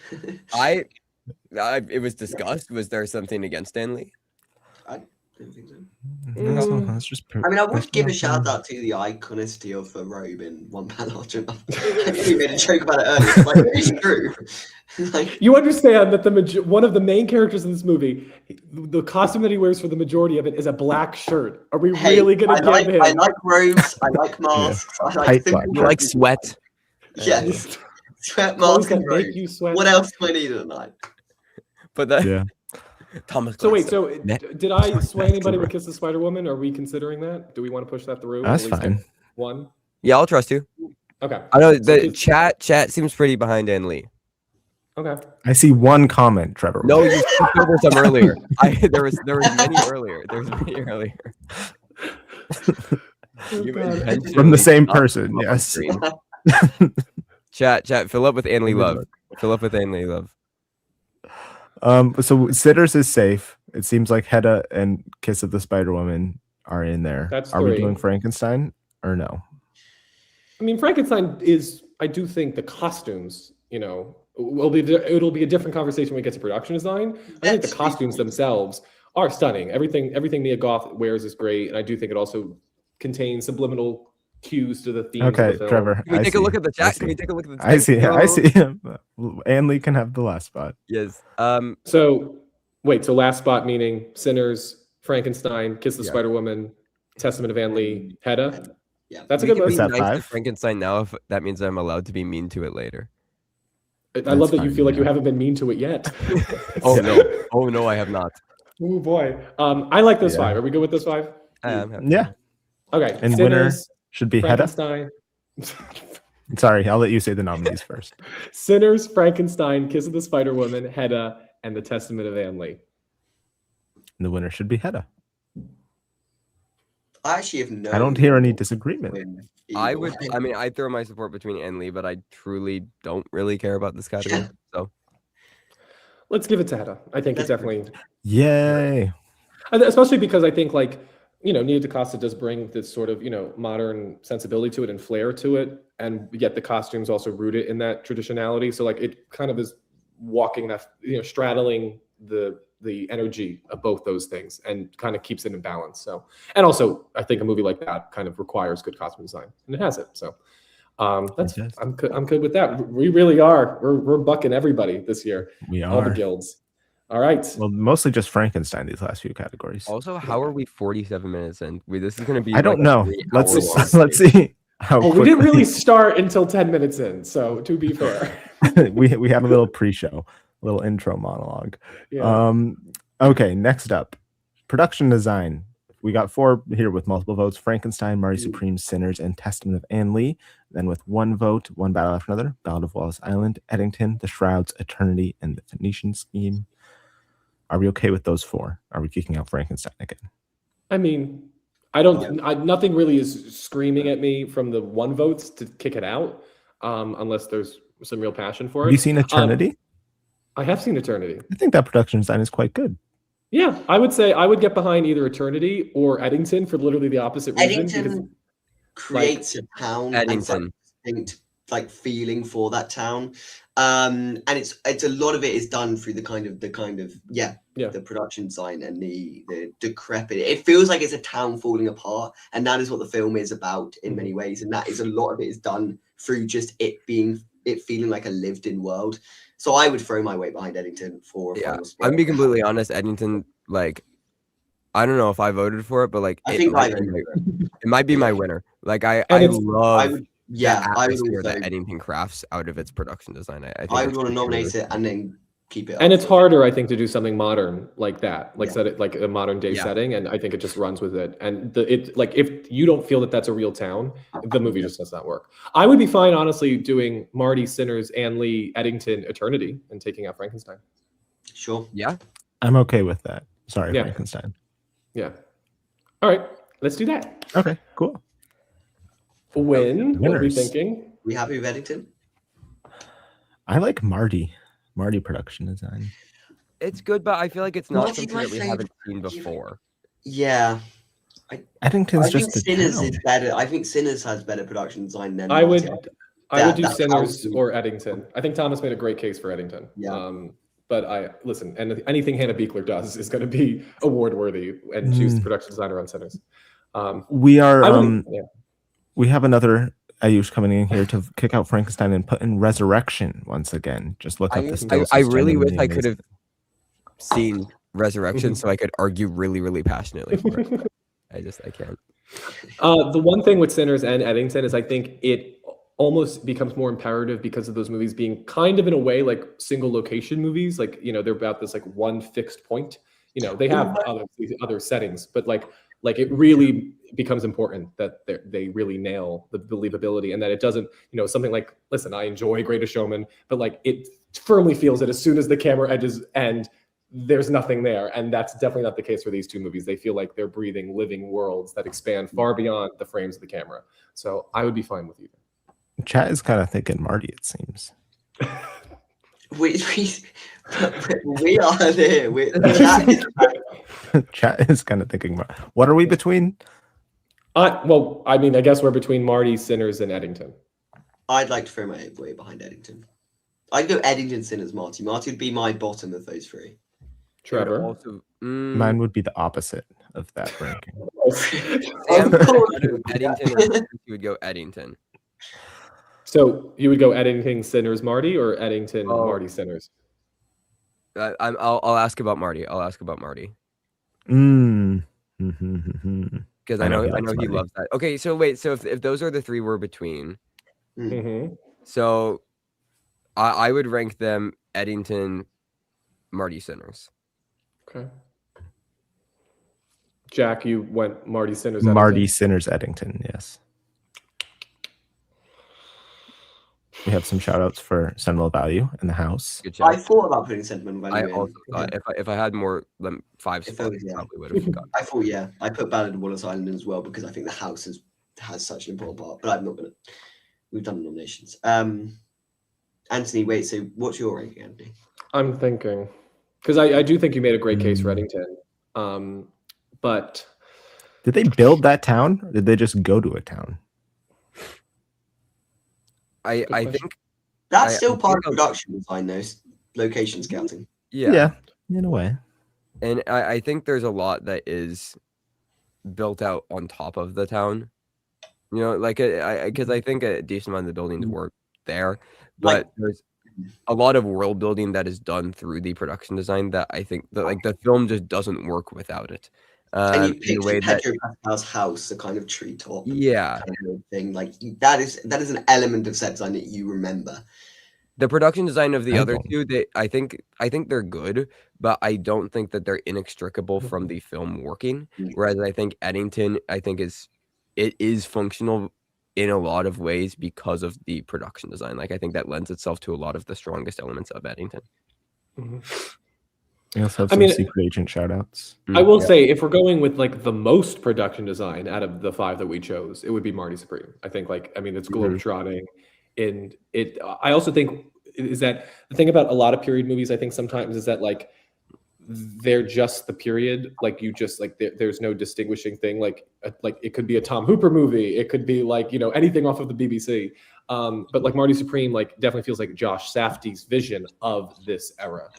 It was discussed. Was there something against Anne Lee? I don't think so. That's just I mean, I would give a shout out to the iconicity of the robe in One Bad Archer. I think we made a joke about it earlier. Like, it's true. Like, you understand that one of the main characters in this movie, the costume that he wears for the majority of it is a black shirt. Are we really going to give him? I like robes. I like masks. I like you like sweat. Yes. Sweat, mask, and robe. What else do I need at night? But that Yeah. Thomas. So wait, so Gladstone. did I sway anybody true. with Kiss the Spider Woman? Are we considering that? Do we want to push that through? That's At least fine. get one. Yeah, I'll trust you. Okay. I know So the chat seems pretty behind Ann Lee. Okay. I see one comment, Trevor. No, you skipped over some earlier. There was many earlier. There was many earlier. You God. From the intentionally same not put person, them up on yes. screen. Chat, fill up with Ann Lee love. Fill up with Ann Lee love. So Sitters is safe. It seems like Hedda and Kiss of the Spider Woman are in there. That's Are we 3. doing Frankenstein or no? I mean, Frankenstein is. I do think the costumes, it'll be a different conversation when we get to production design. I think the costumes themselves are stunning. Everything Mia Goth wears is great, and I do think it also contains subliminal cues to the themes of Okay, the film. Trevor. Can we take a look at the chat? see. Can we take a look at the I text? see. I see. Ann Lee can have the last spot. Yes. So wait, so last spot meaning Sinners, Frankenstein, Kiss the Yeah. Spider Woman, Testament of Ann Lee, Hedda. Yeah. That's a we good can be Is list. that nice to 5? Frankenstein now if that means I'm allowed to be mean to it later. I love that you fine, feel like yeah. you haven't been mean to it yet. Oh no. Oh no, I have not. Oh boy. I like this Yeah. 5. Are we good with this 5? I am happy. Yeah. Okay. And winner Sinners, should be Hedda. Frankenstein. Sorry, I'll let you say the nominees first. Sinners, Frankenstein, Kiss of the Spider Woman, Hedda, and the Testament of Ann Lee. And the winner should be Hedda. I actually have no. I don't hear any disagreement. I mean, I throw my support between Ann Lee, but I truly don't really care about this category. So Let's give it to Hedda. I think it's definitely, Yay. especially because I think Nia DaCosta does bring this sort of, modern sensibility to it and flair to it. And yet the costumes also root it in that traditionality. So it kind of is walking that, straddling the energy of both those things and kind of keeps it in balance. So, and also I think a movie like that kind of requires good costume design, and it has it. So I'm good with that. We really are. We're bucking everybody this year. We All the are. guilds. All right. Well, mostly just Frankenstein these last few categories. also, how are we 47 minutes in? This is gonna be. I don't know. Let's hour-long see how Well, we didn't quickly- really start until 10 minutes in. So to be fair, we have a little pre-show, a little intro monologue. yeah. Okay, next up, production design. We got 4 here with multiple votes: Frankenstein, Marty Supreme, Sinners, and Testament of Ann Lee. Then with 1 vote, one battle after another: Ballad of Wallace Island, Eddington, The Shrouds, Eternity, and The Phoenician Scheme. Are we okay with those 4? Are we kicking out Frankenstein again? I mean, nothing really is screaming at me from the 1 votes to kick it out, unless there's some real passion for it. Have you seen Eternity? I have seen Eternity. I think that production design is quite good. Yeah, I would say I would get behind either Eternity or Eddington for literally the opposite reason. Eddington creates a town Eddington. and feeling for that town, and it's a lot of it is done through the kind of the production design and the decrepit. It feels like it's a town falling apart, and that is what the film is about in many ways. And that is a lot of it is done through just it feeling like a lived-in world. So I would throw my weight behind Eddington for a final spot. I'm being completely honest. Eddington, I don't know if I voted for it, but it might be my winner. I love the atmosphere that Eddington crafts out of its production design. I would want to nominate it and then keep it. And it's harder, I think, to do something modern like that, set it like a modern day setting, and I think it just runs with it. And if you don't feel that that's a real town, the movie just does not work. I would be fine, honestly, doing Marty, Sinners, Ann Lee, Eddington, Eternity, and taking out Frankenstein. Sure. Yeah, I'm okay with that. Sorry, Yeah. Frankenstein. Yeah. All right, let's do that. Okay, cool. What are we Winners. thinking? We happy with Eddington? I like Marty production design. it's good, but I feel like it's not Marty's something my that we haven't favorite. seen before. Yeah. Eddington's I think just a Sinners town. is better. I think Sinners has better production design than I would Marty. do That Sinners sounds- or Eddington. I think Thomas made a great case for Eddington. Yeah. But and anything Hannah Beekler does is going to be award worthy, and she's the production designer on Sinners. We are I would- yeah. we have another Ayush coming in here to kick out Frankenstein and put in Resurrection once again. Just look up the stills. I It's really wish genuinely I could have amazing. seen Resurrection so I could argue really, really passionately for it. I can't. The one thing with Sinners and Eddington is I think it almost becomes more imperative because of those movies being kind of in a way like single location movies. Like, you know, they're about this like one fixed point. You know, they have other settings, but like it really becomes important that they really nail the believability, and that it doesn't, you know, something like, listen, I enjoy Greatest Showman, but like it firmly feels that as soon as the camera edges end, there's nothing there. And that's definitely not the case for these two movies. They feel like they're breathing living worlds that expand far beyond the frames of the camera. So I would be fine with either. Chat is kind of thinking Marty, it seems. We are there. Chat is kind of thinking, what are we between? Well, I mean, I guess we're between Marty, Sinners, and Eddington. I'd like to throw my weight behind Eddington. I'd go Eddington, Sinners, Marty. Marty would be my bottom of those three. Trevor? Also, Mine would be the opposite of that ranking. Eddington, you would go Eddington. So you would go Eddington, Sinners, Marty, or Eddington, Marty, Sinners? I'll ask about Marty. I'll ask about Marty. Because I know he loves that. Okay, so wait. So if those are the three we're between, so I would rank them Eddington, Marty, Sinners. Okay. Jack, you went Marty, Sinners, Eddington? Marty, Sinners, Eddington, yes. We have some shout outs for sentimental value in the house. Good job. I thought about putting sentimental value I also thought if I had more than 5 spots, I probably would have gone. I thought, yeah. I put Ballad of Wallace Island in as well because I think the house has such an important part, but I'm not going to. We've done the nominations. Anthony, wait, so what's your ranking, Anthony? I'm thinking, because I do think you made a great case for Eddington. But did they build that town? Or did they just go to a town? I think that's still part of production design, though. Location scouting. Yeah, in a way. And I think there's a lot that is built out on top of the town. You know, like because I think a decent amount of the buildings were there, but there's a lot of world building that is done through the production design that I think that like the film just doesn't work without it. And you picked Pedro Pascal's house, a kind of treetop, kind of thing. Like that is an element of set design that you remember. The production design of the other two, I think they're good, but I don't think that they're inextricable from the film working. Whereas I think Eddington, it is functional in a lot of ways because of the production design. Like I think that lends itself to a lot of the strongest elements of Eddington. We also have some secret agent shout outs. I will say, if we're going with like the most production design out of the 5 that we chose, it would be Marty Supreme. I think it's globetrotting. And I also think is that the thing about a lot of period movies, I think sometimes is that like they're just the period. Like you just like there's no distinguishing thing. Like it could be a Tom Hooper movie. It could be like, you know, anything off of the BBC. But like Marty Supreme, like definitely feels like Josh Safdie's vision of this era.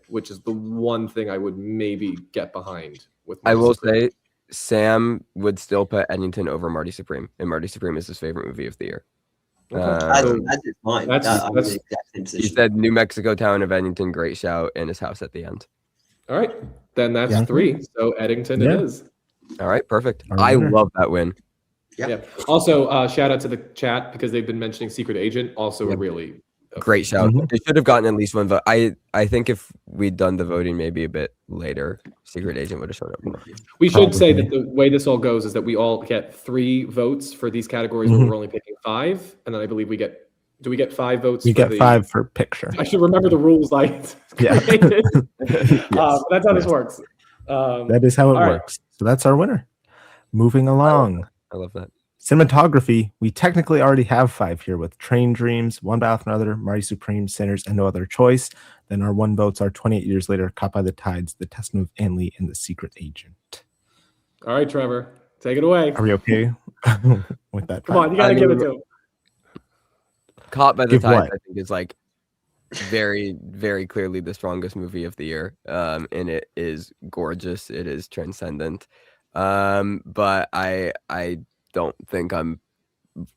Which is the one thing I would maybe get behind with Marty Supreme. Say Sam would still put Eddington over Marty Supreme, and Marty Supreme is his favorite movie of the year. That's mine. He said New Mexico town of Eddington, great shout, and his house at the end. All right, then that's 3. So Eddington it is. All right, perfect. I love that win. Yeah. Also, shout out to the chat because they've been mentioning Secret Agent. Also, really great shout. They should have gotten at least one vote. I think if we'd done the voting maybe a bit later, Secret Agent would have shown up more. We should say that the way this all goes is that we all get 3 votes for these categories where we're only picking 5, and then I believe we get 5 votes. We get 5 for picture. I should remember the rules. Created. That's how this works. That is how it works. So that's our winner. Moving along. I love that. Cinematography, we technically already have 5 here with Train Dreams, One Battle for Another, Marty Supreme, Sinners, and No Other Choice. Then our 1 votes are 28 Years Later, Caught by the Tides, The Testament of Anne Lee, and The Secret Agent. All right, Trevor, take it away. Are we okay with that? Come on, you gotta give it to him. Caught by the Tides, I think, is like very, very clearly the strongest movie of the year. And it is gorgeous. It is transcendent. But I don't think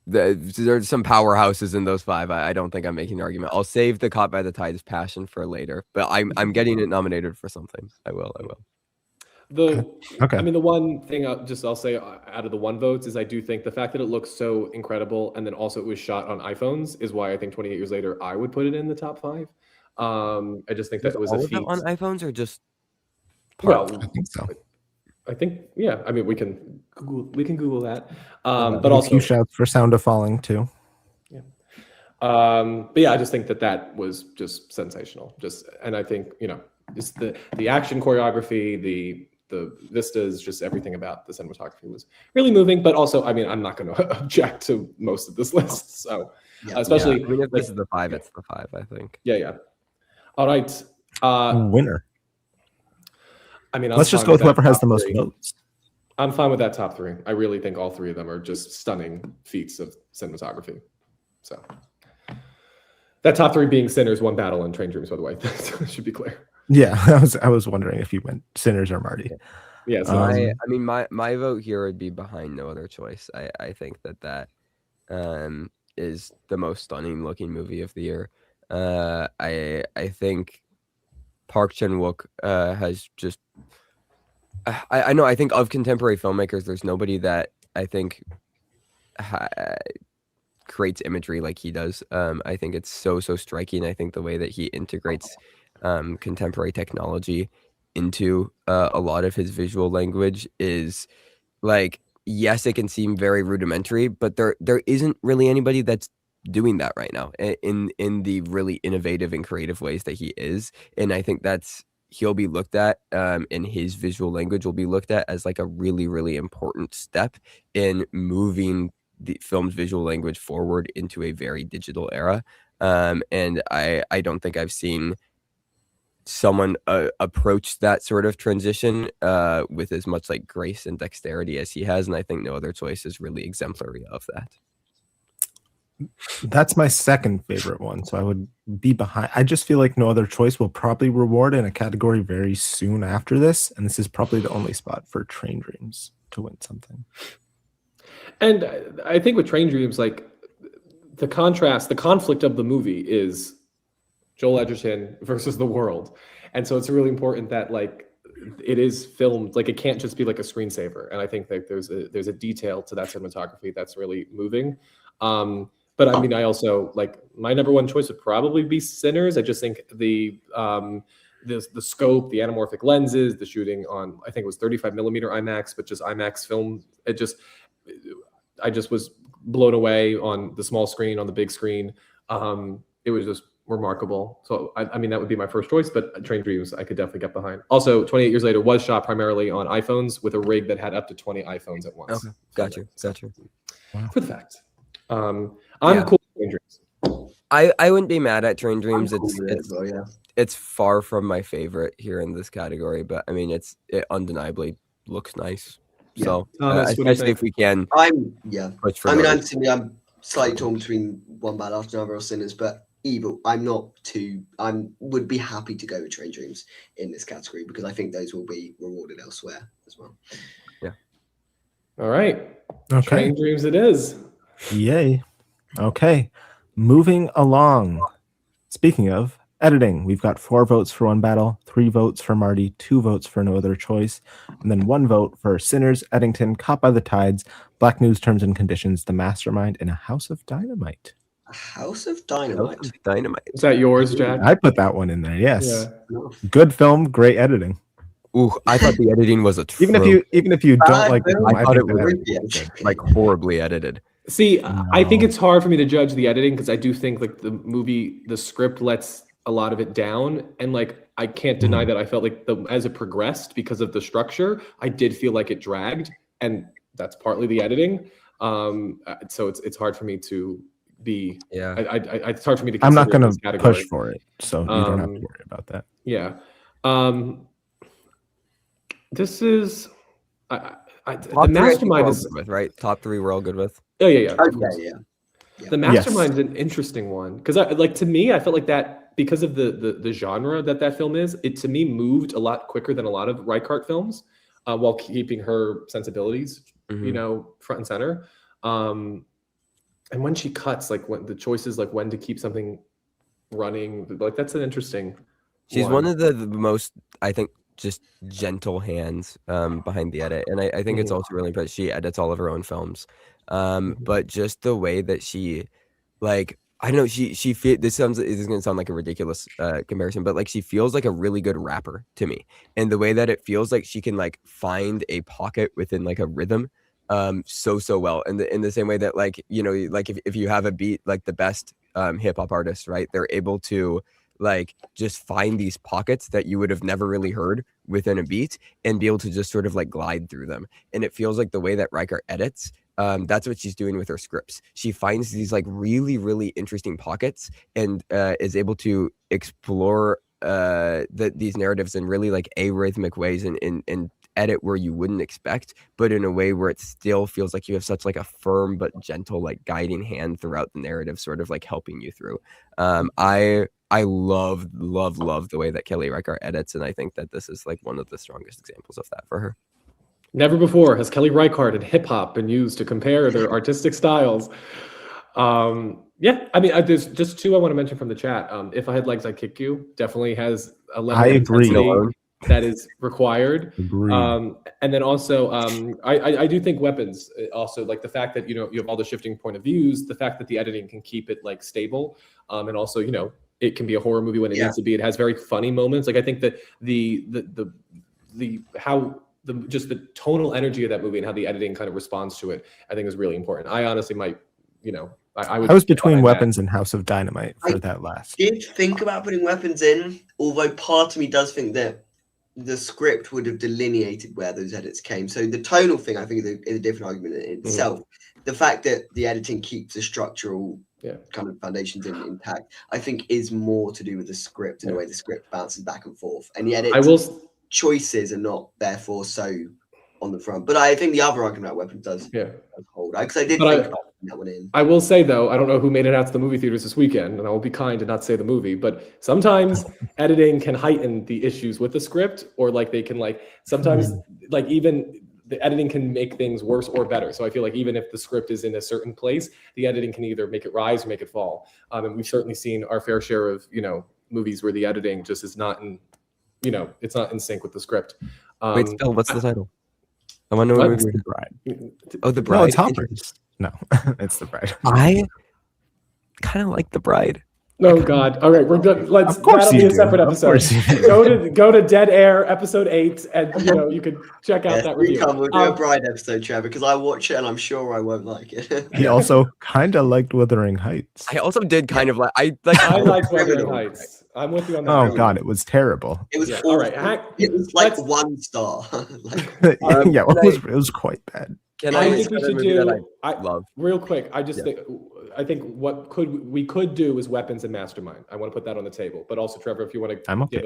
there's some powerhouses in those 5. I don't think I'm making an argument. I'll save the Caught by the Tides passion for later, but I'm getting it nominated for something. I will. Okay. I mean, the one thing I'll say out of the 1 votes is I do think the fact that it looks so incredible and then also it was shot on iPhones is why I think 28 Years Later I would put it in the top 5. I just think that it was a feat. On iPhones or just well, I think so. I think yeah. I mean, we can Google that. But also a few shouts for Sound of Falling too. Yeah. But yeah, I just think that was just sensational. And I think just the action choreography, the vistas, just everything about the cinematography was really moving. But also, I mean, I'm not going to object to most of this list. So especially, I mean, if this is the 5, it's the 5. I think. Yeah. All right. Winner. I mean, let's just go with whoever has the most votes. I'm fine with that top 3. I really think all 3 of them are just stunning feats of cinematography. So that top 3 being Sinners, One Battle, and Train Dreams, by the way. That should be clear. Yeah, I was wondering if you went Sinners or Marty. Yeah. So I mean, my vote here would be behind No Other Choice. I think that is the most stunning looking movie of the year. I think Park Chan-wook has just. I know. I think of contemporary filmmakers, there's nobody that I think creates imagery like he does. I think it's so striking. I think the way that he integrates contemporary technology into a lot of his visual language is like, yes, it can seem very rudimentary, but there isn't really anybody that's doing that right now in the really innovative and creative ways that he is. And I think he'll be looked at and his visual language will be looked at as like a really, really important step in moving the film's visual language forward into a very digital era. And I don't think I've seen someone approach that sort of transition with as much like grace and dexterity as he has. And I think No Other Choice is really exemplary of that. That's my second favorite one, so I would be behind. I just feel like No Other Choice will probably reward in a category very soon after this, and this is probably the only spot for Train Dreams to win something. And I think with Train Dreams, like the conflict of the movie is Joel Edgerton versus the world, and so it's really important that like it is filmed, like it can't just be like a screensaver. And I think that there's a detail to that cinematography that's really moving. But I mean, I also like my number 1 choice would probably be Sinners. I just think the scope, the anamorphic lenses, the shooting on, I think it was 35 millimeter IMAX, but just IMAX film. I just was blown away on the small screen, on the big screen. It was just remarkable. So I mean, that would be my first choice, but Train Dreams I could definitely get behind. Also, 28 Years Later was shot primarily on iPhones with a rig that had up to 20 iPhones at once. Okay, gotcha. Wow. For the fact. I'm cool with Train Dreams. I wouldn't be mad at Train Dreams. It's far from my favorite here in this category, but I mean, it undeniably looks nice. Yeah. So especially if we can. I'm slightly torn between One Bad After Another or Sinners, but would be happy to go with Train Dreams in this category because I think those will be rewarded elsewhere as well. Yeah. All right. Okay. Train Dreams it is. Yay. Okay. Moving along. Speaking of editing, we've got 4 votes for One Battle, 3 votes for Marty, 2 votes for No Other Choice, and then 1 vote for Sinners, Eddington, Caught by the Tides, Black News Terms and Conditions, The Mastermind, and A House of Dynamite. A House of Dynamite. Is that yours, Jack? I put that one in there. Yes. Yeah. Good film, great editing. Ooh, I thought the editing was a even if you don't like the film, I thought it was like horribly edited. See, I think it's hard for me to judge the editing because I do think like the script lets a lot of it down, and like I can't deny that I felt like as it progressed because of the structure, I did feel like it dragged, and that's partly the editing. So it's hard for me to be. Yeah, it's hard for me to. I'm not going to push for it, so you don't have to worry about that. Yeah. This is the Mastermind is with, right. Top 3 we're all good with. Oh yeah. Okay, yeah. The Mastermind's an interesting one because to me, I felt like that because of the genre that film is. It to me moved a lot quicker than a lot of Reichardt films, while keeping her sensibilities, front and center. And when she cuts, like when the choices, like when to keep something running, like that's an interesting. She's one of the most, I think, just gentle hands behind the edit, and I think it's also really impressive. She edits all of her own films, but just the way that she, like, I don't know, this is gonna sound like a ridiculous comparison, but like she feels like a really good rapper to me, and the way that it feels like she can like find a pocket within like a rhythm so well, and in the same way that, like, you know, like if you have a beat, like the best hip-hop artists, right, they're able to like just find these pockets that you would have never really heard within a beat and be able to just sort of like glide through them. And it feels like the way that Riker edits, that's what she's doing with her scripts. She finds these like really interesting pockets and is able to explore these narratives in really like arrhythmic ways and edit where you wouldn't expect, but in a way where it still feels like you have such like a firm but gentle like guiding hand throughout the narrative, sort of like helping you through. I love the way that Kelly Reichardt edits, and I think that this is like one of the strongest examples of that for her. Never before has Kelly Reichardt and hip hop been used to compare their artistic styles. Yeah, I mean, there's just two I want to mention from the chat. If I Had Legs, I'd Kick You definitely has a level of intensity that is required. And then also, I do think Weapons also, like the fact that, you know, you have all the shifting point of views, the fact that the editing can keep it like stable, and also, you know, it can be a horror movie when it needs to be. It has very funny moments. Like I think that just the tonal energy of that movie and how the editing kind of responds to it, I think is really important. I honestly might, you know, I was between Weapons and House of Dynamite for that last. I did think about putting Weapons in, although part of me does think that the script would have delineated where those edits came. So the tonal thing, I think, is a different argument in itself. The fact that the editing keeps the structural kind of foundations intact, I think, is more to do with the script and the way the script bounces back and forth. And yet choices are not therefore so on the front. But I think the other argument about Weapons does hold. Because I did think about that one in. I will say, though, I don't know who made it out to the movie theaters this weekend, and I will be kind and not say the movie, but sometimes editing can heighten the issues with the script, or like they can like sometimes like even the editing can make things worse or better. So I feel like even if the script is in a certain place, the editing can either make it rise or make it fall. And we've certainly seen our fair share of, you know, movies where the editing just is not in, you know, it's not in sync with the script. Wait, Phil, what's the title? I want to know. The Bride. Oh, The Bride. No, it's Hoppers. No, it's The Bride. I kind of like The Bride. Oh God! All right, we're good. Let's. Of course that'll you be a separate episode. Go to Dead Air episode 8, and you know you could check out that review. We'll do a Bride episode, Trevor, because I watch it and I'm sure I won't like it. He also kind of liked Wuthering Heights. I also did kind of like. I like Wuthering Heights. I'm with you on that. Oh God, it was terrible. It was all right. It was like 1 star. It was quite bad. I think we should do. I love real quick. I think what we could do is Weapons and Mastermind. I want to put that on the table. But also, Trevor, if you want to give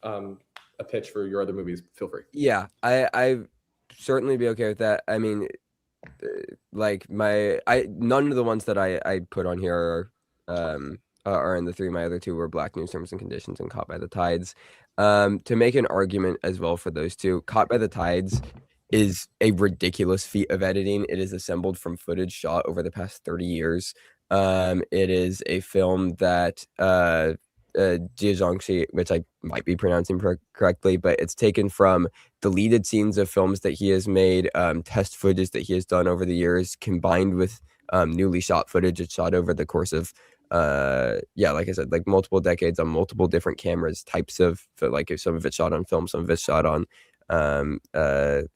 a pitch for your other movies, feel free. Yeah, I certainly be okay with that. I mean, like none of the ones that I put on here are in the 3. My other 2 were Black News, Terms and Conditions, and Caught by the Tides. To make an argument as well for those 2, Caught by the Tides is a ridiculous feat of editing. It is assembled from footage shot over the past 30 years. It is a film that Jia Zhangxi, which I might be pronouncing correctly, but it's taken from deleted scenes of films that he has made, test footage that he has done over the years, combined with newly shot footage. It's shot over the course of like I said, like multiple decades on multiple different cameras, types of, like some of it's shot on film, some of it's shot on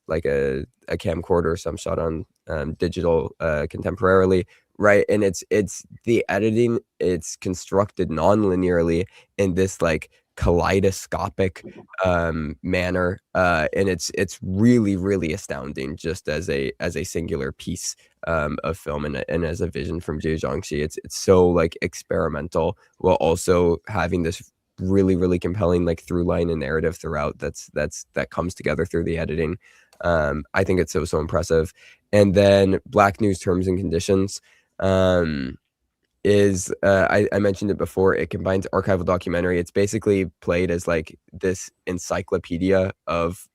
like a camcorder, some shot on digital contemporarily, right? And it's the editing, it's constructed non-linearly in this like kaleidoscopic manner, and it's really astounding just as a singular piece of film and as a vision from Jia Zhangxi. It's so like experimental while also having this really compelling like through line and narrative throughout that comes together through the editing. I think it's so impressive. And then Black News, Terms and Conditions is I mentioned it before. It combines archival documentary. It's basically played as like this encyclopedia of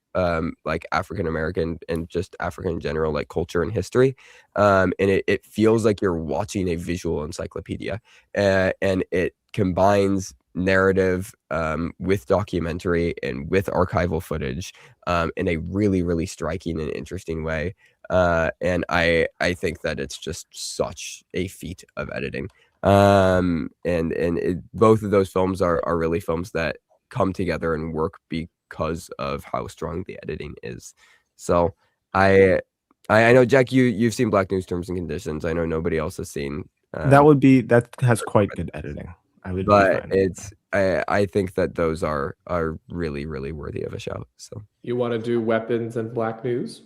like African American and just African in general, like culture and history, and it feels like you're watching a visual encyclopedia, and it combines narrative, with documentary and with archival footage, in a really, really striking and interesting way. And I think that it's just such a feat of editing. Both of those films are really films that come together and work because of how strong the editing is. So I know, Jack, you've seen Black News Terms and Conditions. I know nobody else has seen. That has quite good editing. I would, but I think that those are really, really worthy of a shout. So you want to do Weapons and Black News?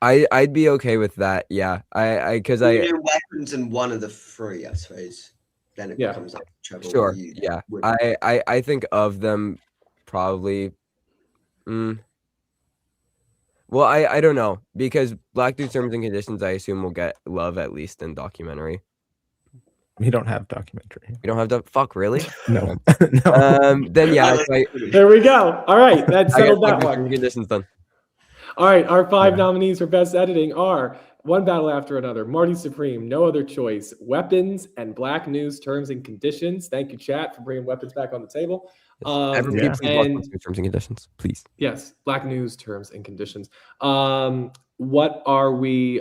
I'd be okay with that. Yeah, because I do Weapons and one of the three, I suppose. Then it comes up. Sure. Yeah, I think of them probably. Well, I don't know, because Black News Terms and Conditions, I assume, will get love at least in documentary. We don't have documentary. We don't have fuck, really? No. No. Then yeah. There we go. All right, that settled that one. Conditions done. All right, our 5 nominees for best editing are One Battle After Another, Marty Supreme, No Other Choice, Weapons, and Black News Terms and Conditions. Thank you, chat, for bringing Weapons back on the table. Everybody, please watch Black News Terms and Conditions, please. Yes, Black News Terms and Conditions. What are we?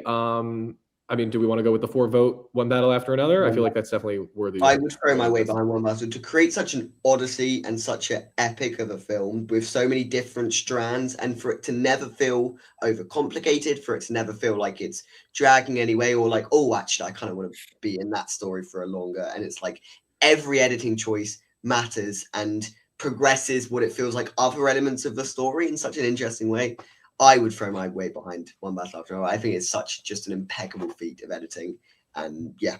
I mean, do we want to go with the 4-vote One Battle After Another? I feel like that's definitely worthy. I would throw my weight behind One Battle. To create such an odyssey and such an epic of a film with so many different strands, and for it to never feel overcomplicated, for it to never feel like it's dragging anyway, or like, oh, actually, I kind of want to be in that story for a longer. And it's like every editing choice matters and progresses what it feels like other elements of the story in such an interesting way. I would throw my weight behind One Battle After Another. I think it's just an impeccable feat of editing, and yeah,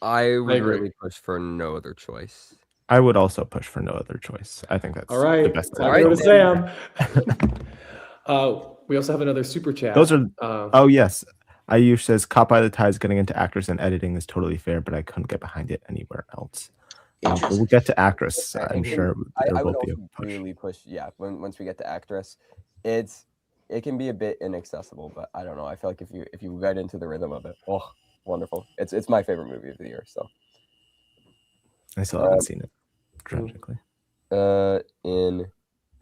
I would really push for No Other Choice. I would also push for No Other Choice. I think that's all right. the best. All right, go to Sam. We also have another super chat. Those are. Oh yes, Ayush says Caught by the Tides getting into actress and editing is totally fair, but I couldn't get behind it anywhere else. We'll get to actress. I'm sure I would also really push. Yeah, once we get to actress, it can be a bit inaccessible, but I don't know. I feel like if you get into the rhythm of it, oh, wonderful! It's my favorite movie of the year. So I still haven't seen it, tragically. In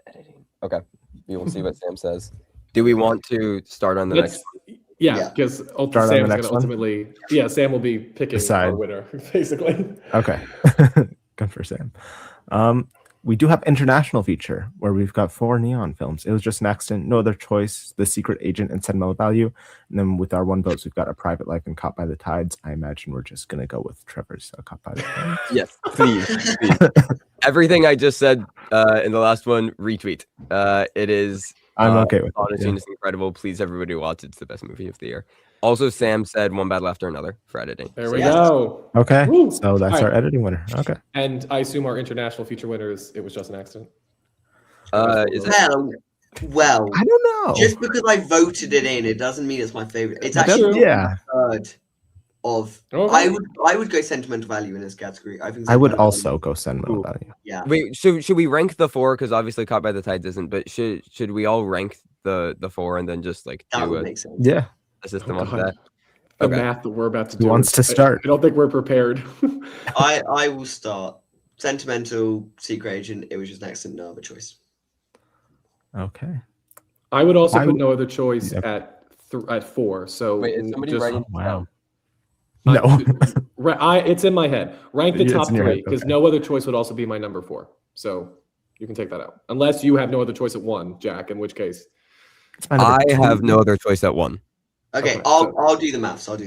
editing, okay. We will see what Sam says. Do we want to start on the next one? Yeah, because Sam's going to ultimately. Yeah, Sam will be picking our winner, basically. Okay, good for Sam. We do have international feature where we've got 4 neon films. It Was Just an Accident, No Other Choice, The Secret Agent, and Sentimental Value. And then with our 1 votes, we've got A Private Life and Caught by the Tides. I imagine we're just going to go with Trevor's Caught by the Tides. Yes, please. Everything I just said in the last one, retweet. It is. I'm okay with it. It's incredible. Please, everybody watch it. It's the best movie of the year. Also, Sam said One Battle After Another for editing. There we go. Okay. Woo. So that's our editing winner. Okay. And I assume our international feature winner is It Was Just an Accident. Well, I don't know. Just because I voted it in, it doesn't mean it's my favorite. It's actually third of. Okay. I would go Sentimental Value in this category. I would also go Sentimental Value. Yeah. Wait, should we rank the 4? Because obviously Caught by the Tides isn't. But should we all rank the 4 and then just like that would make sense? Yeah. A system of that. The math that we're about to do. Who wants to start? I don't think we're prepared. I will start. Sentimental, Secret Agent, It Was Just an Accident, No Other Choice. Okay. I would also put No Other Choice at 4. So wait, is somebody writing? Wow. No. It's in my head. Rank the top 3 because No Other Choice would also be my number 4. So you can take that out. Unless you have No Other Choice at 1, Jack, in which case. I have No Other Choice at 1. Okay, I'll do the maths. All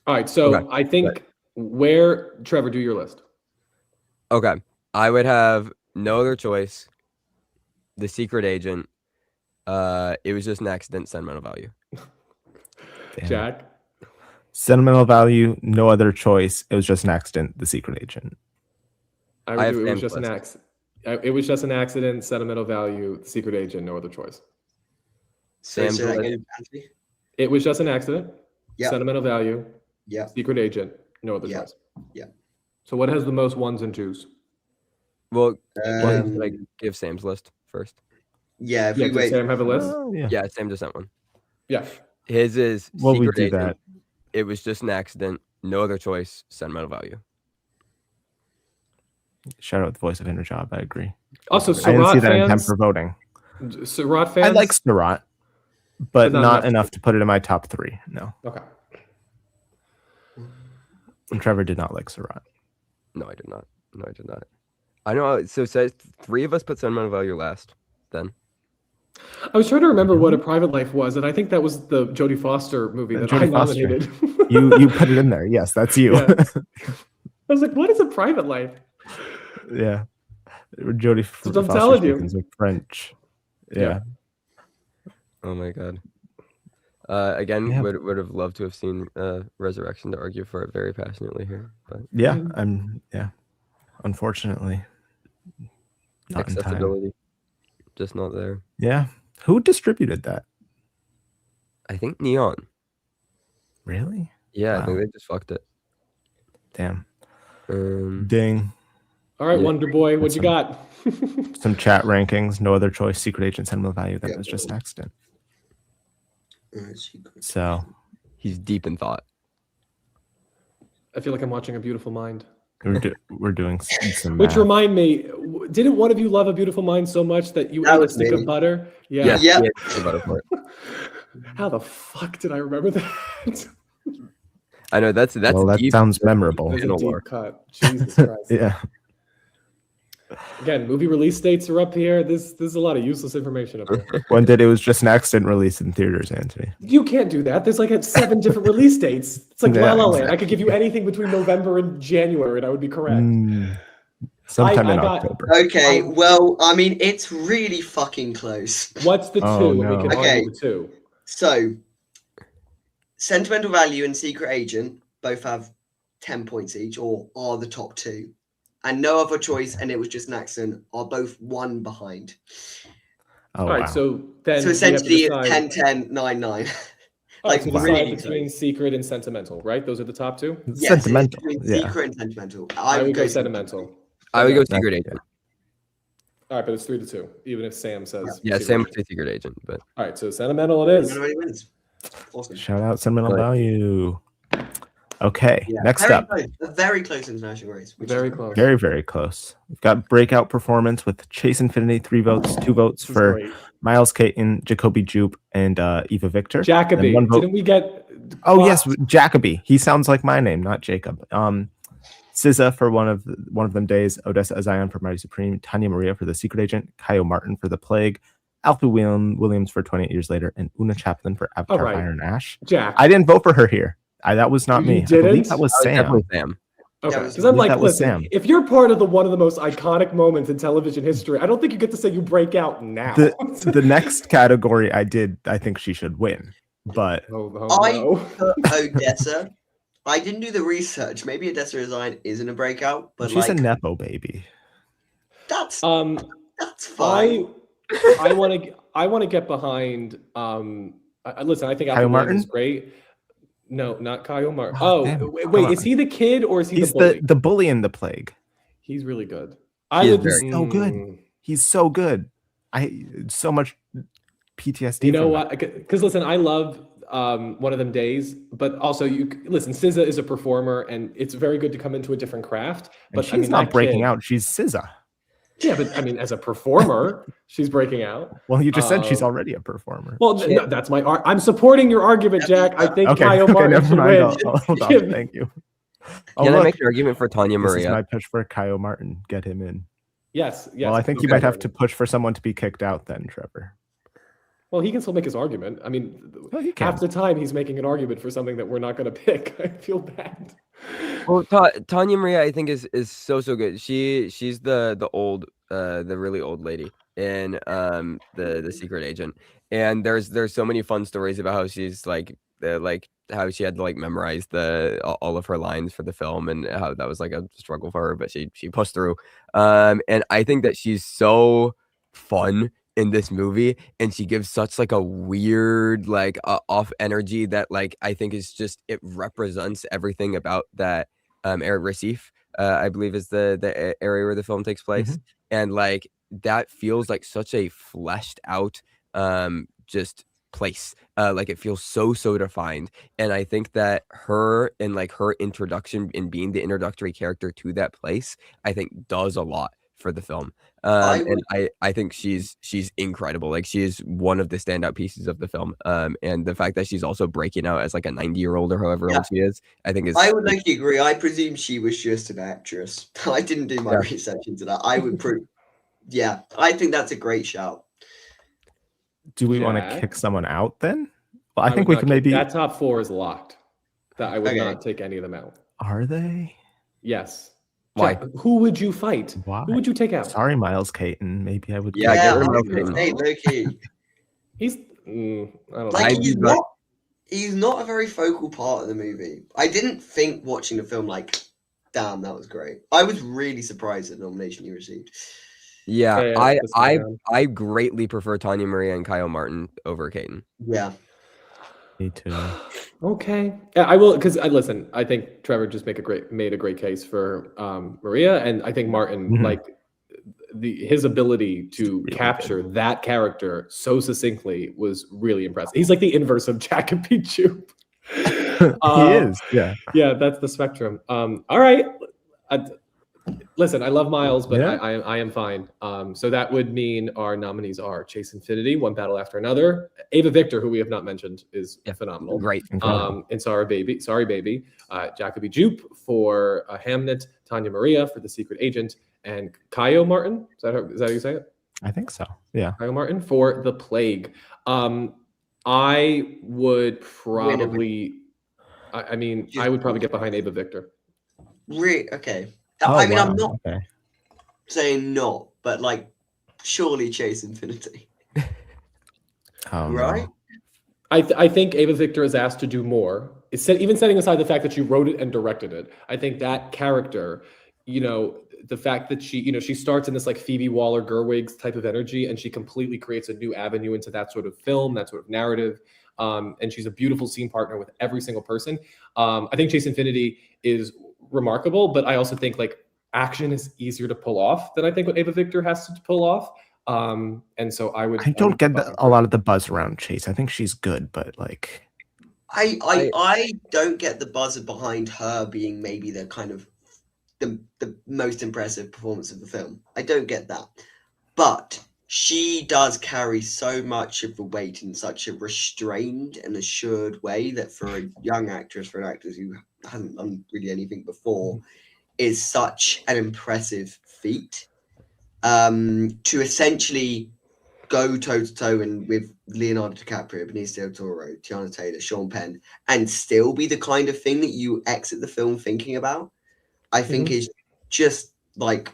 right, so I think Trevor, do your list. Okay, I would have No Other Choice, The Secret Agent, It Was Just an Accident, Sentimental Value. Jack? Sentimental Value, No Other Choice, It Was Just an Accident, The Secret Agent. It was just an accident. It Was Just an Accident, Sentimental Value, The Secret Agent, No Other Choice. Sam's It Was Just an Accident. Yep. Sentimental Value. Yeah. Secret Agent. No Other Choice. Yeah. So what has the most 1s and 2s? Well, can I give Sam's list first? Yeah. Does Sam have a list? Yeah, Sam just sent one. Yeah. His is Well, Secret we do Agent. that. It Was Just an Accident. No Other Choice. Sentimental Value. Shout out the voice of Inner Job. I agree. Also, I didn't see Surat that in time fans. for voting. Surat fans. I like Surat, but not not enough enough to put it in my top 3. No. Okay. And Trevor did not like Surat. No, I did not. No, I did not. I know. So 3 of us put Sentimental Value last. Then I was trying to remember what A Private Life was, and I think that was the Jodie Foster movie that I nominated. You put it in there. Yes, that's you. Yeah. I was like, what is A Private Life? Yeah. Jodie I'm telling you. speaks French. Yeah. Oh my god. Again, would have loved to have seen Resurrection to argue for it very passionately here, but unfortunately not accessibility, in time. Just not there. Yeah. Who distributed that? I think Neon. Really? Yeah, wow. I think they just fucked it. Damn. Ding. All right, Wonder Boy, what you got? Some chat rankings. No Other Choice, Secret Agent, Sentimental Value. That was just an accident. So he's deep in thought. I feel like I'm watching A Beautiful Mind. We're doing some Which remind me, didn't one of you love A Beautiful Mind so much that you ate a stick of butter? Yeah. How the fuck did I remember that? I know that's that sounds memorable. That's a deep cut. Jesus Christ. Yeah. Again, movie release dates are up here. This is a lot of useless information up here. When did it was just an accident release in theaters, Anthony? You can't do that. There's like 7 different release dates. It's like La La Land. I could give you anything between November and January, and I would be correct. Sometime in October. Okay, well, I mean, it's really fucking close. What's the 2? No. We can argue the 2. So, Sentimental Value and Secret Agent both have 10 points each, or are the top 2. And No Other Choice, and It Was Just an Accident, are both 1 behind. All right, so then essentially it's 10, 10, 9, 9. Like so really between Secret and Sentimental, right? Those are the top 2? Yes, Sentimental. Secret and Sentimental. I would go Sentimental. I would go Secret Agent. All right, but it's 3-2, even if Sam says. Yeah, Sam would say Secret Agent, but. All right, so Sentimental it is. Wins. Awesome. Shout out Sentimental Value. Okay, next up. A very close international race. Very close. Very, very close. We've got Breakout Performance with Chase Infinity, 3 votes, 2 votes for Miles Caton, Jacoby Jupe, and Eva Victor. Jacoby. Didn't we get... Oh, yes, Jacoby. He sounds like my name, not Jacob. SZA for one of them days, Odessa Azion for Mighty Supreme, Tanya Maria for The Secret Agent, Kyle Martin for The Plague, Alfie Williams for 28 Years Later, and Una Chaplin for Avatar Iron Ash. Jack. I didn't vote for her here. That was not me. You didn't? I believe that was Sam. Okay, because I'm like, listen, if you're part of one of the most iconic moments in television history, I don't think you get to say you break out now. The next category I think she should win. But I put Odessa. I didn't do the research. Maybe Odessa Azion isn't a breakout, but she's a nepo baby. That's fine. I want to get behind. Listen, I think Alfie Williams is great. No, not Kyle Martin. Wait, is he the kid or is he the bully? The bully in The Plague. He's really good. He's so good. He's so good. So much PTSD. You know what? Because listen, I love One of Them Days, but also listen, SZA is a performer, and it's very good to come into a different craft. But she's not breaking out. She's SZA. Yeah, but I mean, as a performer, she's breaking out. Well, you just said she's already a performer. Well, no, that's my art. I'm supporting your argument, Jack. I think Kyle Martin should win. Hold on. Thank you. Can I make an argument for Tanya Maria? This is my push for Kyle Martin. Get him in. Yes. Well, I think you might have to push for someone to be kicked out then, Trevor. Well, he can still make his argument. I mean, half the time he's making an argument for something that we're not going to pick. I feel bad. Well, Tanya Maria, I think is so good. She's the really old lady in the Secret Agent, and there's so many fun stories about how she's like how she had to memorize all of her lines for the film, and how that was like a struggle for her, but she pushed through. And I think that she's so fun in this movie, and she gives such a weird off energy that I think is just, it represents everything about that Eric Recife, I believe is the area where the film takes place. And that feels like such a fleshed out just place. Like it feels so defined, and I think that her and like her introduction and being the introductory character to that place, I think does a lot for the film. And I think she's incredible. Like she is one of the standout pieces of the film. And the fact that she's also breaking out as like a 90-year-old or however old she is, I think is. I would like to agree. I presume she was just an actress. I didn't do my research into that. I would yeah, I think that's a great shout. Do we want to kick someone out then? Well, I think we could maybe. That top 4 is locked. That I would not take any of them out. Are they? Yes. Why? Yeah. Who would you fight? Why? Who would you take out? Sorry, Miles Caton. Maybe I would. Yeah, get rid of Miles Caton. Hey, low-key. He's. I don't know. He's not a very focal part of the movie. I didn't think watching the film like, damn, that was great. I was really surprised at the nomination he received. Yeah, I greatly prefer Tanya Maria and Kyle Martin over Caton. Yeah. Me too. Okay. Yeah, I will, because listen, I think Trevor just made a great case for Maria, and I think Martin, like his ability to capture that character so succinctly was really impressive. He's like the inverse of Jack and Pete Jupe. He is, yeah. Yeah, that's the spectrum. All right. Listen, I love Miles, but I am fine. So that would mean our nominees are Chase Infinity, One Battle After Another, Ava Victor, who we have not mentioned, is phenomenal. Great. And Sorry Baby, Jacoby Jupe for Hamnet, Tanya Maria for The Secret Agent, and Kyle Martin. Is that how you say it? I think so. Yeah. Kyle Martin for The Plague. I would probably. I would probably get behind Ava Victor. Okay. I'm not saying not, but like, surely Chase Infinity. Right? No. I think Ava Victor is asked to do more. Even setting aside the fact that she wrote it and directed it, I think that character, the fact that she starts in this like Phoebe Waller-Gerwig type of energy, and she completely creates a new avenue into that sort of film, that sort of narrative. And she's a beautiful scene partner with every single person. I think Chase Infinity is remarkable, but I also think like action is easier to pull off than I think what Ava Victor has to pull off. And so I don't get a lot of the buzz around Chase. I think she's good, but like I don't get the buzz behind her being maybe the kind of the most impressive performance of the film. I don't get that. But she does carry so much of the weight in such a restrained and assured way that for a young actress, for an actress who hasn't done really anything before, is such an impressive feat. To essentially go toe-to-toe with Leonardo DiCaprio, Benicio del Toro, Tiana Taylor, Sean Penn, and still be the kind of thing that you exit the film thinking about, I think is just like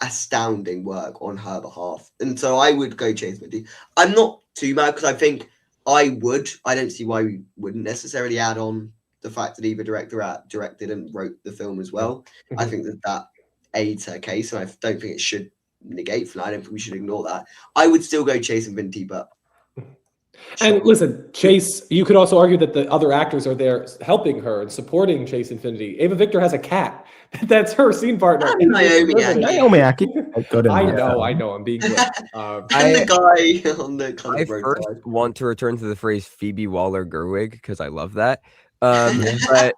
astounding work on her behalf. And so I would go Chase Infinity. I'm not too mad because I think I don't see why we wouldn't necessarily add on the fact that Eva directed and wrote the film as well. I think that aids her case, and I don't think it should negate for that. I don't think we should ignore that. I would still go Chase Infinity, but and listen, Chase, you could also argue that the other actors are there helping her and supporting Chase Infinity. Ava Victor has a cat. That's her scene partner. Naomi Aki. I know. I'm being good. And the guy on the kind of first want to return to the phrase Phoebe Waller-Gerwig because I love that. But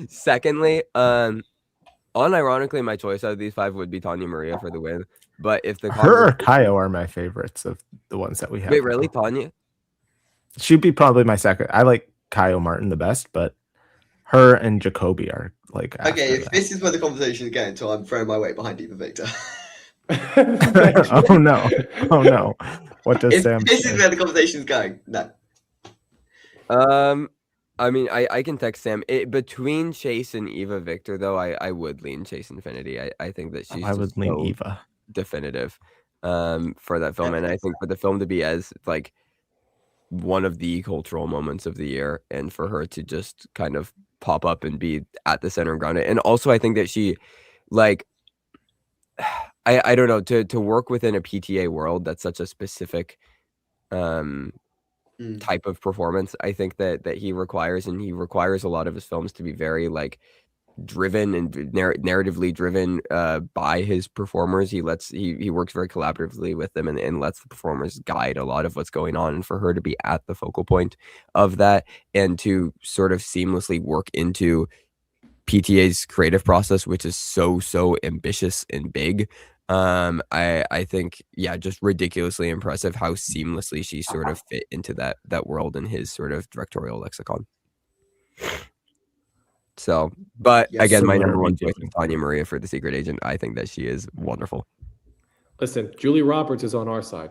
secondly, unironically, my choice out of these 5 would be Tanya Maria for the win. But if her or Kaio are my favorites of the ones that we have. Wait, really, Tanya? She'd be probably my second. I like Kyle Martin the best, but her and Jacoby are like. Okay, if this is where the conversation is going to, I'm throwing my weight behind Eva Victor. Oh no! What does Sam? This is where the conversation is going. No. I mean, I can text Sam. Between Chase and Eva Victor, though, I would lean Chase Infinity. I think that she's. I would lean Eva. Definitive, for that film, and I think for the film to be as like one of the cultural moments of the year, and for her to just kind of pop up and be at the center and grounded, and also I think that she, like, I don't know, to work within a PTA world that's such a specific type of performance. I think that he requires a lot of his films to be very like driven and narratively driven by his performers. He works very collaboratively with them and lets the performers guide a lot of what's going on, and for her to be at the focal point of that and to sort of seamlessly work into PTA's creative process, which is so ambitious and big. I think, yeah, just ridiculously impressive how seamlessly she sort of fit into that world and his sort of directorial lexicon. So, but again, my number one choice is Tanya Maria for The Secret Agent. I think that she is wonderful. Listen, Julia Roberts is on our side.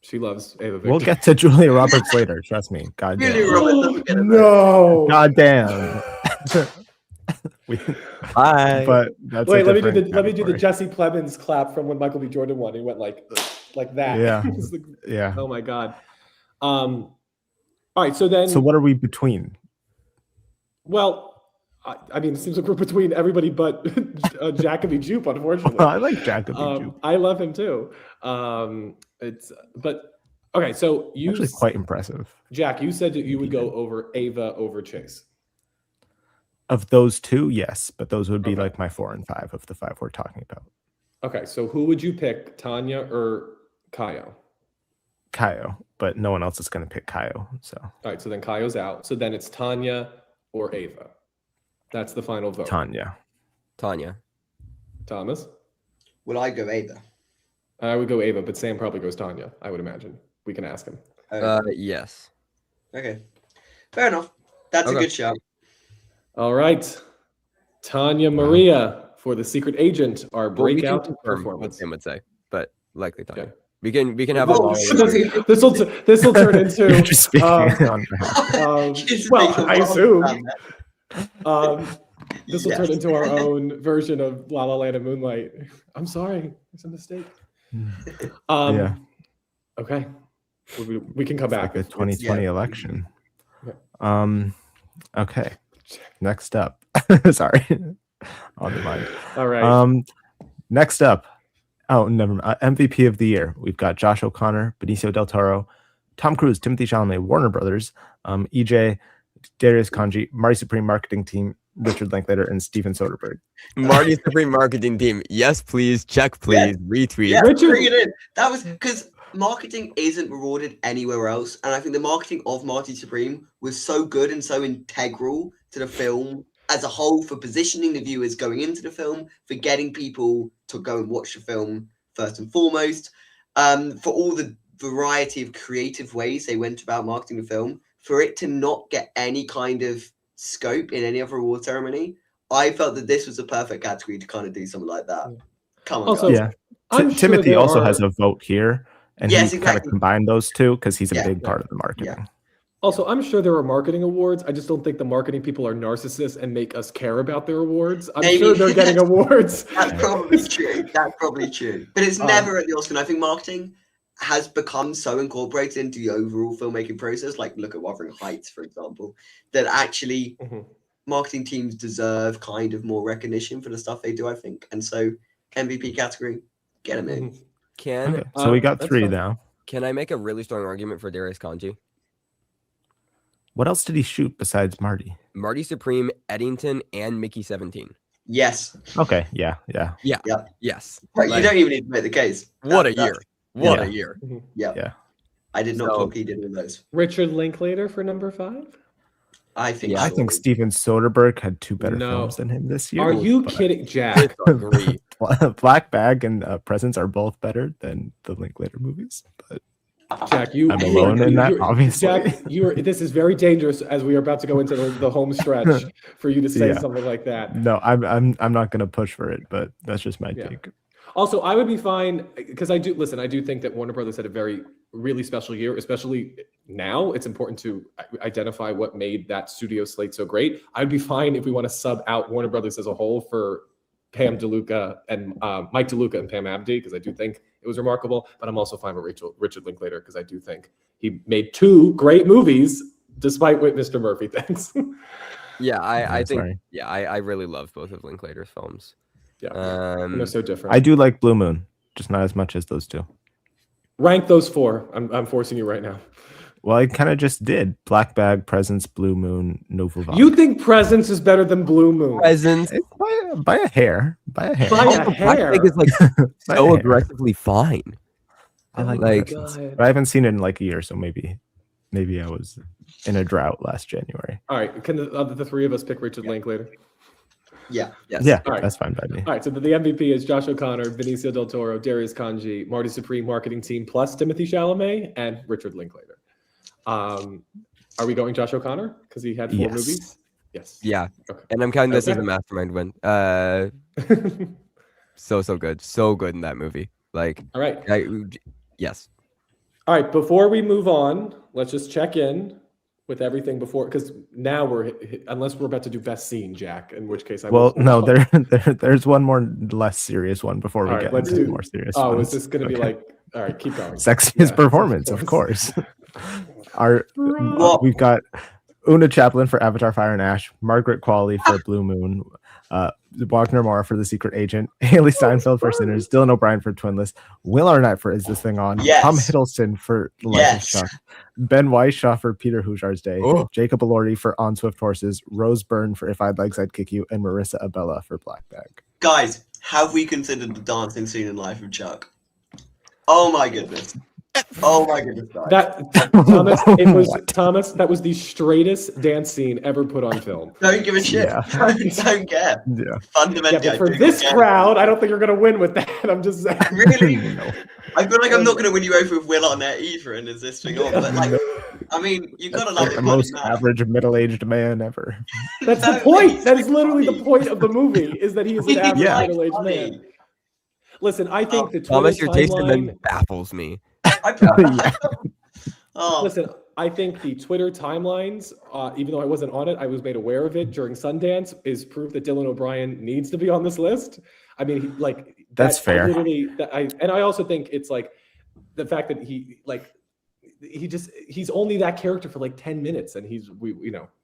She loves Ava Victor. We'll get to Julia Roberts later. Trust me. God damn. No. God damn. Bye. But that's wait. Let me do the Jesse Plemons clap from when Michael B. Jordan won. He went like that. Yeah. Yeah. Oh my god. All right. So what are we between? Well, I mean, it seems like we're between everybody but Jacoby Jupe, unfortunately. I like Jacoby Jupe. I love him too. Okay, so you actually quite impressive. Jack, you said that you would go over Ava over Chase. Of those two, yes, but those would be like my 4 and 5 of the 5 we're talking about. Okay, so who would you pick, Tanya or Kaio? Kaio, but no one else is going to pick Kaio. So all right, so then Kaio's out. So then it's Tanya or Ava. That's the final vote. Tanya. Thomas? Will I go Ava? I would go Ava, but Sam probably goes Tanya, I would imagine. We can ask him. Yes. Okay. Fair enough. That's a good shout. All right. Tanya Maria for The Secret Agent, our breakout performance. Sam would say, but likely Tanya. Okay. We can have a this will turn into You're just speaking on well, I assume this will turn into our own version of La La Land and Moonlight. I'm sorry, it's a mistake. Yeah. Okay, we can come back. Like the 2020 election. Okay. Next up. Sorry. On the mind. All right. Next up. Oh, never mind. MVP of the year. We've got Josh O'Connor, Benicio del Toro, Tom Cruise, Timothy Chalamet, Warner Brothers, EJ, Darius Kanji, Marty Supreme Marketing Team, Richard Linklater, and Steven Soderbergh. Marty Supreme Marketing Team. Yes, please. Check, please. Retweet. Yeah, bring it in. That was because marketing isn't rewarded anywhere else. And I think the marketing of Marty Supreme was so good and so integral to the film as a whole, for positioning the viewers going into the film, for getting people to go and watch the film first and foremost, for all the variety of creative ways they went about marketing the film, for it to not get any kind of scope in any other award ceremony. I felt that this was a perfect category to kind of do something like that. Come on, also, guys. Yeah. Timothy also has a vote here, and he kind of combined those two because he's a big part of the marketing. Yeah. Also, I'm sure there are marketing awards. I just don't think the marketing people are narcissists and make us care about their awards. I'm sure they're getting awards. That's probably true. That's probably true. But it's never at the Oscar. And I think marketing has become so incorporated into the overall filmmaking process. Like, look at Wuthering Heights, for example, that actually marketing teams deserve kind of more recognition for the stuff they do, I think. And so MVP category, get them in. So we got 3 now. Can I make a really strong argument for Darius Kanji? What else did he shoot besides Marty? Marty Supreme, Eddington, and Mickey 17. Yes. Okay. Yeah. Yes. Right, you don't even need to make the case. What a year. What a year. Yeah. I did not clock he did all those. Richard Linklater for number 5? I think I think Steven Soderbergh had 2 better films than him this year. Are you kidding, Jack? Black Bag and Presents are both better than the Linklater movies, but Jack, I'm alone in that, obviously. Jack, this is very dangerous as we are about to go into the home stretch for you to say something like that. No, I'm not going to push for it, but that's just my take. Also, I would be fine because I do think that Warner Brothers had a really special year, especially now. It's important to identify what made that studio slate so great. I'd be fine if we want to sub out Warner Brothers as a whole for Pam DeLuca and Mike DeLuca and Pam Abdi, because I do think it was remarkable. But I'm also fine with Richard Linklater because I do think he made 2 great movies, despite what Mr. Murphy thinks. I think. Yeah, I really love both of Linklater's films. Yeah, they're so different. I do like Blue Moon, just not as much as those 2. Rank those 4. I'm forcing you right now. Well, I kind of just did. Black Bag, Presents, Blue Moon, Nouveau Vague. You think Presence is better than Blue Moon? Presence by a hair. By a hair. By a Also, Black hair. Bag is like By a so hair. aggressively fine. I like Presents, but I haven't seen it in like a year, so maybe I was in a drought last January. All right, can the three of us pick Richard Linklater? Yeah. Yes. Yeah, All right. that's fine by me. All right, so the MVP is Josh O'Connor, Benicio del Toro, Darius Kanji, Marty Supreme marketing team, plus Timothée Chalamet and Richard Linklater. Are we going Josh O'Connor because he had 4 Yes. movies? Yes. Yeah. Okay. And I'm counting this as Okay. a mastermind win. So good. So good in that movie. Like, All right. Yes. All right, before we move on, let's just check in with everything before, because now unless we're about to do best scene, Jack, in which case I will. Well, no, there's one more less serious one before we All right, get let's into do the more serious Oh, ones. is this going to be like? All right, keep going. Sexiest Performance, of course. We've got Una Chaplin for Avatar: Fire and Ash, Margaret Qualley for Blue Moon, Wagner Moore for The Secret Agent, Haley Steinfeld for Sinners, Dylan O'Brien for Twinless, Will Arnett for Is This Thing On, Yes. Tom Hiddleston for Life of Chuck, Ben Weisshaw for Peter Hujar's Day, Jacob Elordi for On Swift Horses, Rose Byrne for If I Had Legs I'd Kick You, and Marissa Abella for Black Bag. Guys, have we considered the dancing scene in Life of Chuck? Oh my goodness. Oh my goodness, guys. Thomas, Thomas, that was the straightest dance scene ever put on film. Don't give a shit. Yeah. Don't care. Yeah. Fundamentally, Yeah, but for I this don't care. crowd, I don't think you're going to win with that. I'm just saying. Really? No. I feel like I'm not going to win you over with Will Arnett either, and Is This Thing On? But like, I mean, you got to love Like it. the most average middle-aged man ever. That's the No, point. he's That is literally funny. the point of the movie, is that he is an average Yeah. middle-aged Funny. man. Listen, I think the Twitter Thomas, your taste in timeline. them baffles me. Oh, Listen, I think the Twitter timelines, even though I wasn't on it, I was made aware of it during Sundance, is proof that Dylan O'Brien needs to be on this list. I mean, That's fair. And I also think it's like the fact that he's only that character for like 10 minutes, and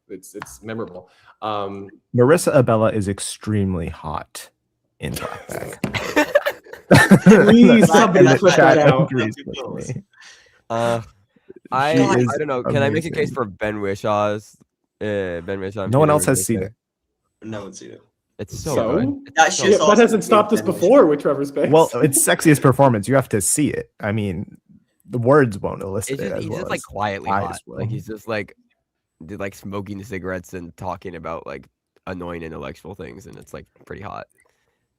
it's memorable. Marissa Abella is extremely hot in Black Bag. Please, somebody The put chat that out. agrees with me. I is don't know. Can I make a case amazing. for Ben Wishaw's? Ben Whishaw. No one else has seen it. no one's seen it. It's so So? good. That's Yeah, just that hasn't stopped us before with Trevor's face. Well, it's Sexiest Performance. You have to see it. I mean, the words won't elicit It's it just, as he's well just like as quietly eyes hot. will. Like he's just like smoking cigarettes and talking about like annoying intellectual things, and it's like pretty hot.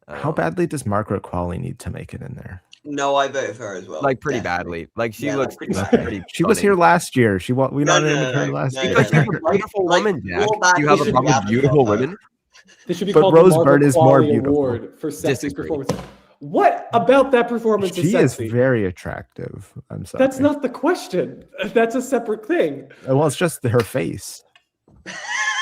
How badly does Margaret Qualley need to make it in there? No, I voted for her as well. Like pretty Definitely. badly. Like she Yeah, looks pretty pretty. She was here last year. We nominated her last year. Because she's a beautiful Like, woman, Jack. more bad You have a than problem with the beautiful Avatar. women? This should be But called Rose the Byrne Margaret is more Qualley beautiful. Award for sexiest Disagree. performance. What about that performance She is is sexy? very attractive. I'm sorry. That's not the question. That's a separate thing. Well, it's just her face,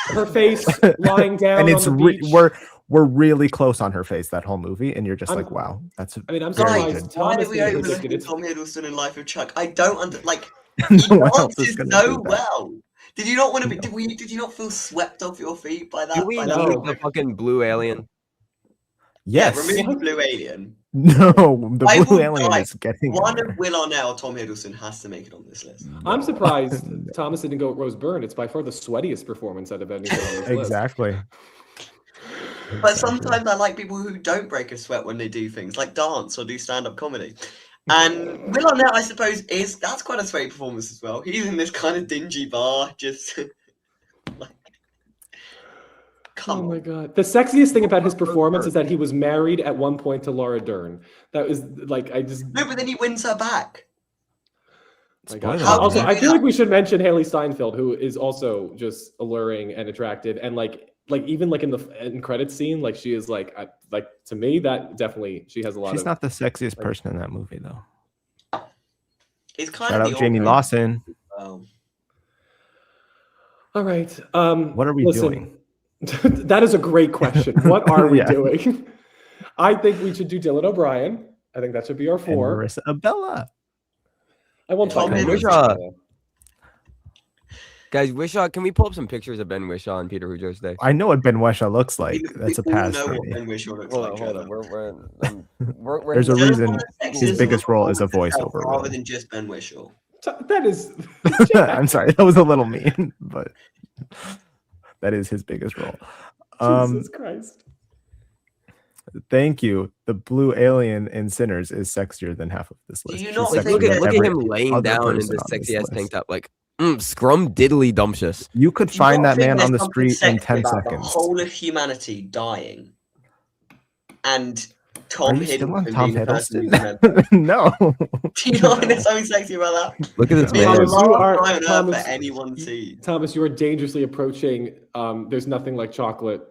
Her face lying down and it's on the beach. we're really close on her face that whole movie, and you're just I'm- like, wow, that's. I mean, I'm very surprised good. Why Thomas did we didn't overlook predict it. Tom Hiddleston in Life of Chuck? I don't like. He No one else is dances gonna so do that. well. Did you not want to be? Did you not feel swept off your feet by that? Do we by need that? the fucking blue alien? Yes. Yeah, remove the blue alien. No, the I blue will alien die. is getting in One there. of Will Arnett or Tom Hiddleston has to make it on this list. I'm surprised Thomas didn't go with Rose Byrne. It's by far the sweatiest performance out of anything on this list. Exactly. But sometimes I like people who don't break a sweat when they do things like dance or do stand-up comedy. And Will Arnett, I suppose, that's quite a sweaty performance as well. He's in this kind of dingy bar, just like, come Oh my on. god! The sexiest thing about his performance is that he was married at one point to Laura Dern. That was like No, but then he wins her back. My God. Spoiler Also, alert. I feel like we should mention Haley Steinfeld, who is also just alluring and attractive, and like even like in the end credit scene, like she is like to me that definitely she has a lot She's of. not the sexiest person in that movie, though. It's kind Shout of out the Janie old- Lawson. Oh. All right. What are we doing? That is a great question. What are we Yeah. doing? I think we should do Dylan O'Brien. I think that should be our And 4. Marissa Abella. I won't Tom talk about Hiddleston. Marissa. Guys, Wishaw, can we pull up some pictures of Ben Whishaw and Peter Hujar's Day? I know what Ben Whishaw looks like. We That's a all pass know for what me. Ben Whishaw looks Hold like, on, hold on. Trevor. We're There's a Dylan reason O'Brien's his sexiest biggest role is a performance voiceover rather role. than just Ben Whishaw. That is. I'm sorry, that was a little mean, but that is his biggest role. Jesus Christ. Thank you. The blue alien in Sinners is sexier than half of this list. you She's not sexier think Look than at every him laying other down in person this on this sexy ass list. tank top, like scrum diddly dumptious. You could Do you find not that think man there's on the something street in sexy 10 about seconds. the whole of humanity dying, and Are Tom you still on Hiddleston Tom being the person who's Hiddleston? remembered? No. Do you not think there's something sexy about that? Look at this Being man. the Thomas, you last are guy on earth Thomas. that anyone sees. Thomas, you are dangerously approaching. There's nothing like chocolate,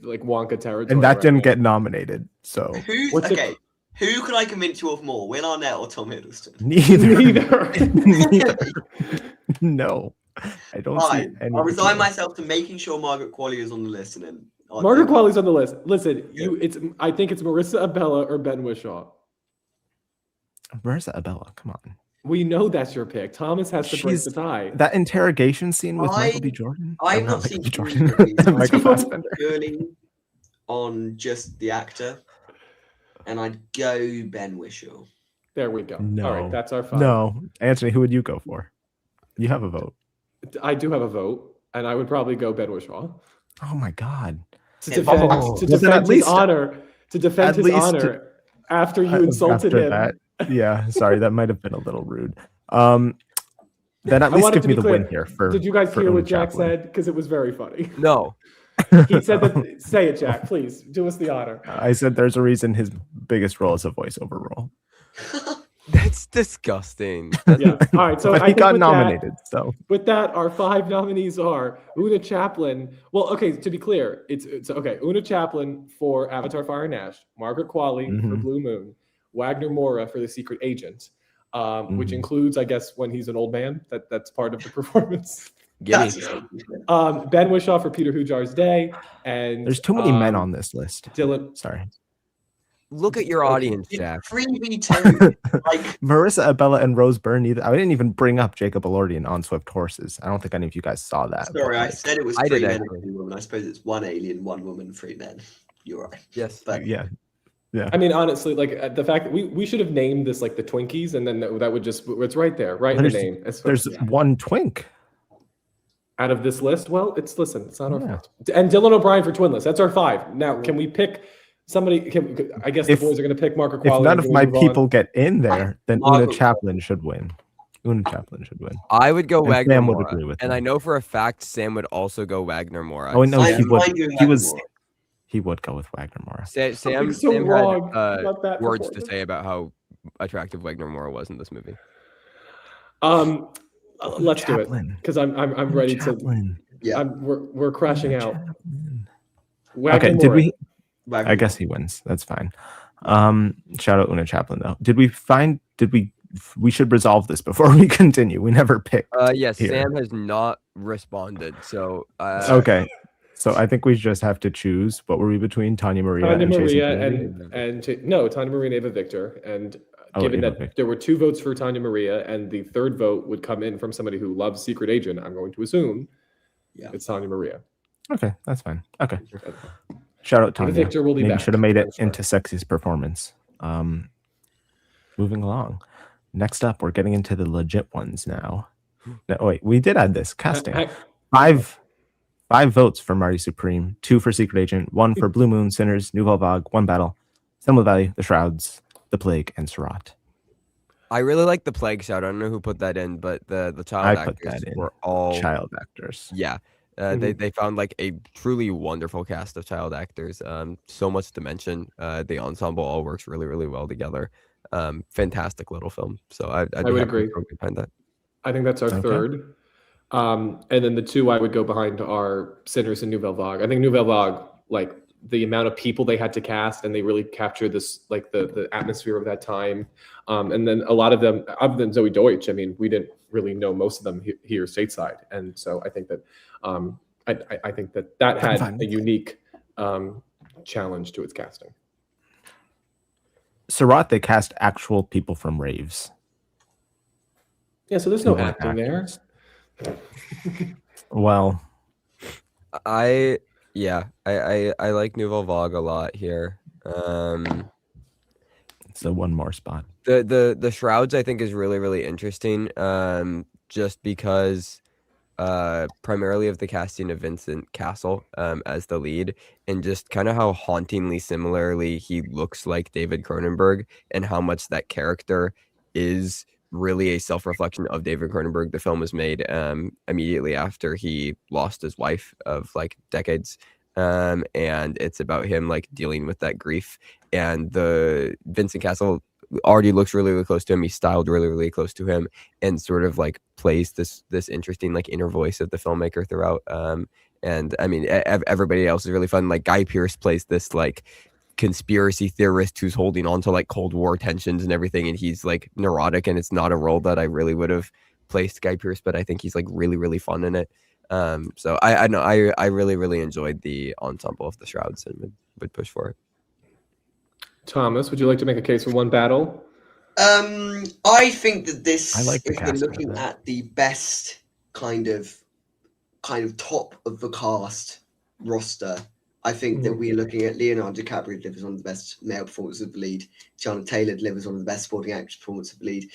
like Wonka territory. And that right didn't now. get nominated. So Who's What's it- okay? Who could I convince you of more, Will Arnett or Tom Hiddleston? neither. Neither. No. I don't see Fine. any. I'll resign myself to making sure Margaret Qualley is on the list, and then Margaret Qualley's on the list. Listen, Yeah. I think it's Marissa Abella or Ben Whishaw. Where's Abella? Come on. We know that's your pick. Thomas has to break She's- the tie. That interrogation scene with Michael B. I- Jordan? I've Or not Michael seen B. Jordan. Jordan. I'm Michael going Fassbender. purely on just the actor, and I'd go Ben Whishaw. There we go. No. All right, that's our five. No. Anthony, who would you go for? You have a vote. I do have a vote, and I would probably go Ben Whishaw Oh my God. to Yeah, defend, oh. to Well, then defend at his least- honor. To defend at his least- honor after you insulted After him. that, yeah, sorry, that might have been a little rude. Then at I least wanted give to me be the clear. win here. For Did you guys for hear what Una Jack Chaplin. said? Because it was very funny. No. He said that. Say it, Jack. Please do us the honor. I said there's a reason his biggest role is a voiceover role. That's disgusting. Yeah. All right. So But I he think got with nominated, so That, with that, our five nominees are Una Chaplin. Well, okay. To be clear, it's okay. Una Chaplin for Avatar: Fire and Ash, Margaret Qualley for Mhm. Blue Moon, Wagner Moura for The Secret Agent, which Mhm. includes, I guess, when he's an old man. That's part of the performance. Gimme. Ben Whishaw for Peter Hujar's Day, and there's too many men on this list. Dylan. Sorry. Look at your audience, Jack. 3v2. Like, Marissa Abella and Rose Byrne. I didn't even bring up Jacob Elordi on Swift Horses. I don't think any of you guys saw that. but, sorry, I like, said it was I three did men and actually. 3 women. I suppose it's 1 alien, 1 woman, 3 men. You're right. Yes. But yeah. I mean, honestly, like the fact that we should have named this like the Twinkies, and then that would just it's right there, right in the There's- name. There's one twink. Out of this list, well, it's not our Yeah. fault. And Dylan O'Brien for Twinless. That's our 5. Now, can we pick somebody? I guess If- the boys are going to pick Margaret If Qualley. none and of can we my move on? people get in there, then Una Margaret Chaplin should win. Una Chaplin should win. I would go And Wagner Sam would Moura. agree with And me. I know for a fact Sam would also go Wagner Moura. Oh no, I he don't would. mind doing He was. Wagner Moura. He would go with Wagner Moura. Sam Something's so Sam wrong had about that words to performance. say about how attractive Wagner Moura was in this movie. Let's do it Chaplin. because I'm ready to. Chaplin. Yeah. We're crashing out. Chaplin. Wagner Okay, did Moura. we? Wagner I guess he wins. That's fine. Shout out Una Chaplin though. Did we? We should resolve this before we continue. We never picked. Yes, here. Sam has not responded. So Okay. So I think we just have to choose. What were we between? Tanya Maria Tanya and Chasing Maria Kennedy? no, Tanya Maria and Ava Victor. And Oh, given Ava that Victor. there were 2 votes for Tanya Maria, and the third vote would come in from somebody who loves Secret Agent, I'm going to assume it's Tanya Maria. Okay, that's fine. Okay. Shout out Tanya. Victor will be Maybe back, should have made it I'm sure. into Sexiest Performance. Moving along. Next up, we're getting into the legit ones now. No, wait, we did add this casting. Five votes for Marty Supreme, 2 for Secret Agent, 1 for Blue Moon, Sinners, Nouvelle Vague, 1 Battle, Cinema Valley, The Shrouds, The Plague, and Surat. I really like the Plague shout. I don't know who put that in, but the child I put actors that in. were all Child actors. Yeah. They found like a truly wonderful cast of child actors. So much to mention. The ensemble all works really, really well together. Fantastic little film. So I'd be would happy to agree. go behind that. I think that's our Okay. third. And then the 2 I would go behind are Sinners and Nouvelle Vague. I think Nouvelle Vague, like the amount of people they had to cast, and they really captured this, like the atmosphere of that time. And then a lot of them, other than Zoe Deutsch, I mean, we didn't really know most of them here stateside. And so I think that I think that had a unique challenge to its casting. Surat, they cast actual people from raves. Yeah, so there's no Who were acting there. actors. Well, I like Nouvelle Vague a lot here. So one more spot. The shrouds I think is really interesting. Just because primarily of the casting of Vincent Cassel as the lead, and just kind of how hauntingly similarly he looks like David Cronenberg, and how much that character is really a self-reflection of David Cronenberg. The film was made immediately after he lost his wife of like decades, and it's about him like dealing with that grief. And the Vincent Cassel already looks really close to him. He's styled really close to him, and sort of like plays this interesting like inner voice of the filmmaker throughout. And I mean, everybody else is really fun. Like Guy Pearce plays this like conspiracy theorist who's holding on to like Cold War tensions and everything, and he's like neurotic, and it's not a role that I really would have placed Guy Pearce, but I think he's like really fun in it. So I know I really enjoyed the ensemble of the shrouds, and would push for it. Thomas, would you like to make a case for one battle? I think that this, I like the if we're casting looking of that. at the best kind of top of the cast roster, I think that we're looking at Leonardo DiCaprio delivers one of the best male performances of the lead. Tiana Taylor delivers one of the best supporting actress performances of the lead.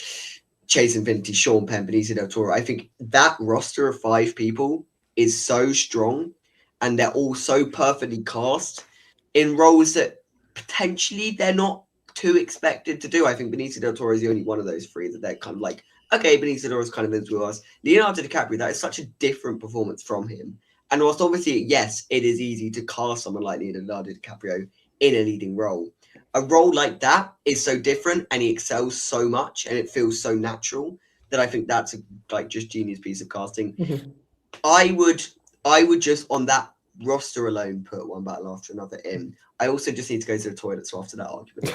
Chase Infinity, Sean Penn, Benicio del Toro. I think that roster of 5 people is so strong, and they're all so perfectly cast in roles that potentially they're not too expected to do. I think Benicio del Toro is the only one of those 3 that they're kind of like, okay, Benicio del Toro is kind of in with us. Leonardo DiCaprio, that is such a different performance from him. And whilst obviously, yes, it is easy to cast someone like Leonardo DiCaprio in a leading role, a role like that is so different, and he excels so much, and it feels so natural, that I think that's a like just genius piece of casting. I would just on that roster alone put one battle after another in. I also just need to go to the toilet, so after that argument.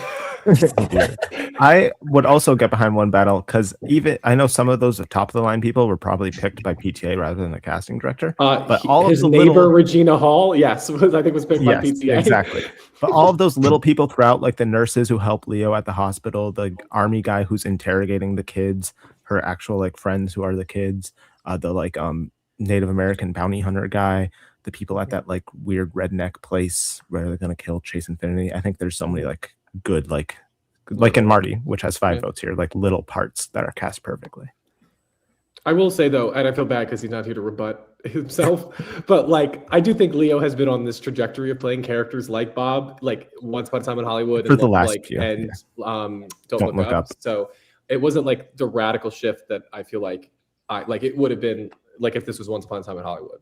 I would also get behind one battle, because even I know some of those top of the line people were probably picked by PTA rather than the casting director. But all his of the neighbor little, Regina Hall, yes, I think was picked by PTA. Exactly. But all of those little people throughout, like the nurses who help Leo at the hospital, the army guy who's interrogating the kids, her actual like friends who are the kids, the like Native American bounty hunter guy, the people at that like weird redneck place where they're gonna kill Chase Infinity. I think there's so many like good like in Marty, which has 5 votes here, like little parts that are cast perfectly. I will say though, and I feel bad because he's not here to rebut himself, but like I do think Leo has been on this trajectory of playing characters like Bob, like Once Upon a Time in Hollywood, for and the last like few, and Don't Look Up. So it wasn't like the radical shift that I feel like it would have been like if this was Once Upon a Time in Hollywood.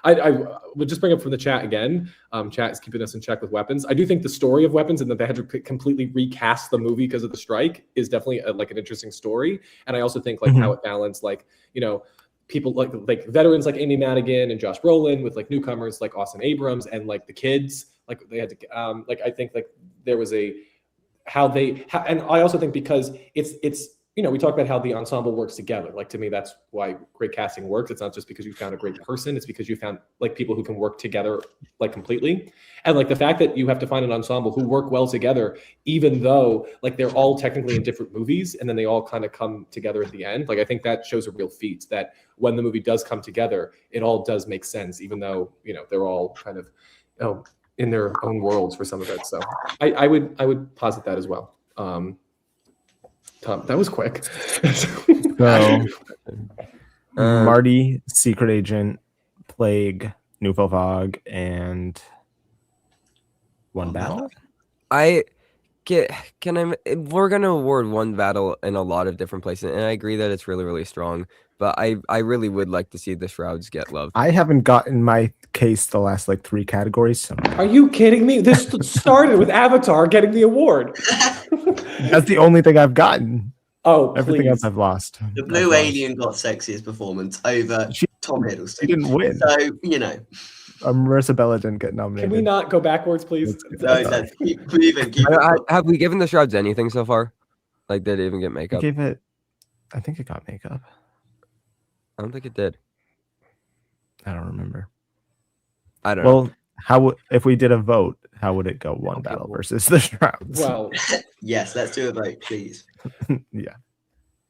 I would just bring up from the chat again. Chat is keeping us in check with Weapons. I do think the story of Weapons and that they had to completely recast the movie because of the strike is definitely like an interesting story. And I also think like how it balanced like, you know, people like veterans like Amy Madigan and Josh Brolin with like newcomers like Austin Abrams and like the kids. Like they had to like I think like there was a and I also think because it's you know, we talk about how the ensemble works together. Like to me, that's why great casting works. It's not just because you found a great person. It's because you found like people who can work together like completely. And like the fact that you have to find an ensemble who work well together, even though like they're all technically in different movies and then they all kind of come together at the end. Like I think that shows a real feat that when the movie does come together, it all does make sense, even though, you know, they're all kind of, you know, in their own worlds for some of it. So I would posit that as well. Tom, that was quick. So Marty, Secret Agent, Plague, Nouveau Vague, and one battle. We're gonna award one battle in a lot of different places, and I agree that it's really strong. But I really would like to see the shrouds get love. I haven't gotten my case the last like 3 categories. So. Are you kidding me? This started with Avatar getting the award. That's the only thing I've gotten. Oh, everything else I've lost. The Blue Alien got Sexiest Performance over Tom Hiddleston. She didn't win. So, you know. Marissa Bella didn't get nominated. Can we not go backwards, please? No, keep moving. Have we given the shrouds anything so far? Like, did it even get makeup? I think it got makeup. I don't think it did. I don't remember. I don't know. Well, if we did a vote, how would it go? One battle versus the shrouds? Well, yes, let's do a vote, please. Yeah.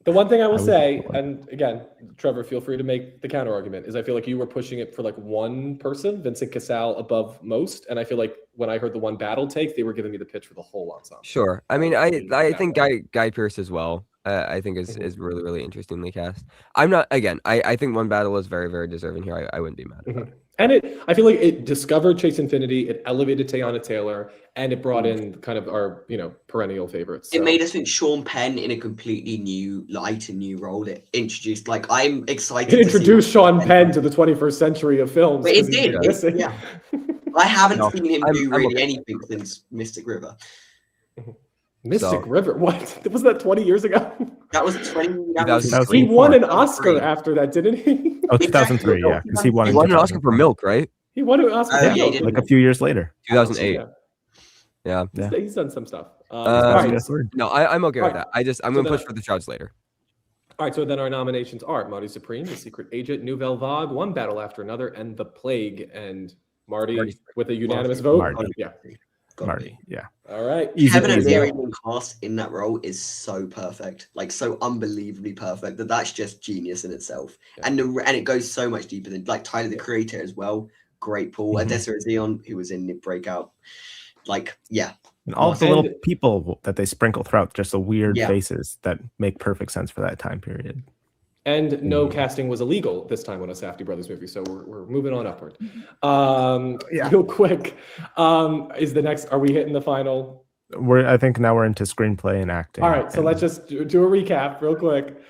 The one thing I will was say, disappointed. and again, Trevor, feel free to make the counter argument, is I feel like you were pushing it for like one person, Vincent Cassel, above most, and I feel like when I heard the one battle take, they were giving me the pitch for the whole ensemble. Sure. I mean, I think Guy Pearce as well. I think Mhm. is really, really interestingly cast. I'm not, again, I think One Battle is very, very deserving here. I wouldn't be mad about it. And I feel like it discovered Chase Infinity, it elevated Teyana Taylor, and it brought in kind of our, perennial favorites. It So. made us think Sean Penn in a completely new light and new role. It introduced, like, I'm excited. It introduced Sean Penn to the 21st century of films. But it did. Yeah. I haven't seen him do really anything since Mystic River. Mystic River? What? Was that 20 years ago? That was 2003. He won an Oscar after that, didn't he? Oh, 2003, yeah, because he won an Oscar for Milk, right? He won an Oscar for Milk. Like a few years later. 2008. Yeah. He's done some stuff. No, I'm okay with that. I'm going to push for the Shrouds later. All right, so then our nominations are Marty Supreme, The Secret Agent, Nouvelle Vague, One Battle After Another, and The Plague. And Marty with a unanimous vote? Marty, yeah. All right. Kevin O'Leary cast in that role is so perfect, like so unbelievably perfect that's just genius in itself. Yeah. And it goes so much deeper than like Tyler the Creator as well. Great Paul, Adessa Zion, who was in the Breakout. Like, yeah. And all the little people that they sprinkle throughout, just the weird faces that make perfect sense for that time period. And no casting was illegal this time on a Safdie Brothers movie, so we're moving on upward. Real quick, is the next? Are we hitting the final? I think now we're into screenplay and acting. All right, so let's just do a recap real quick.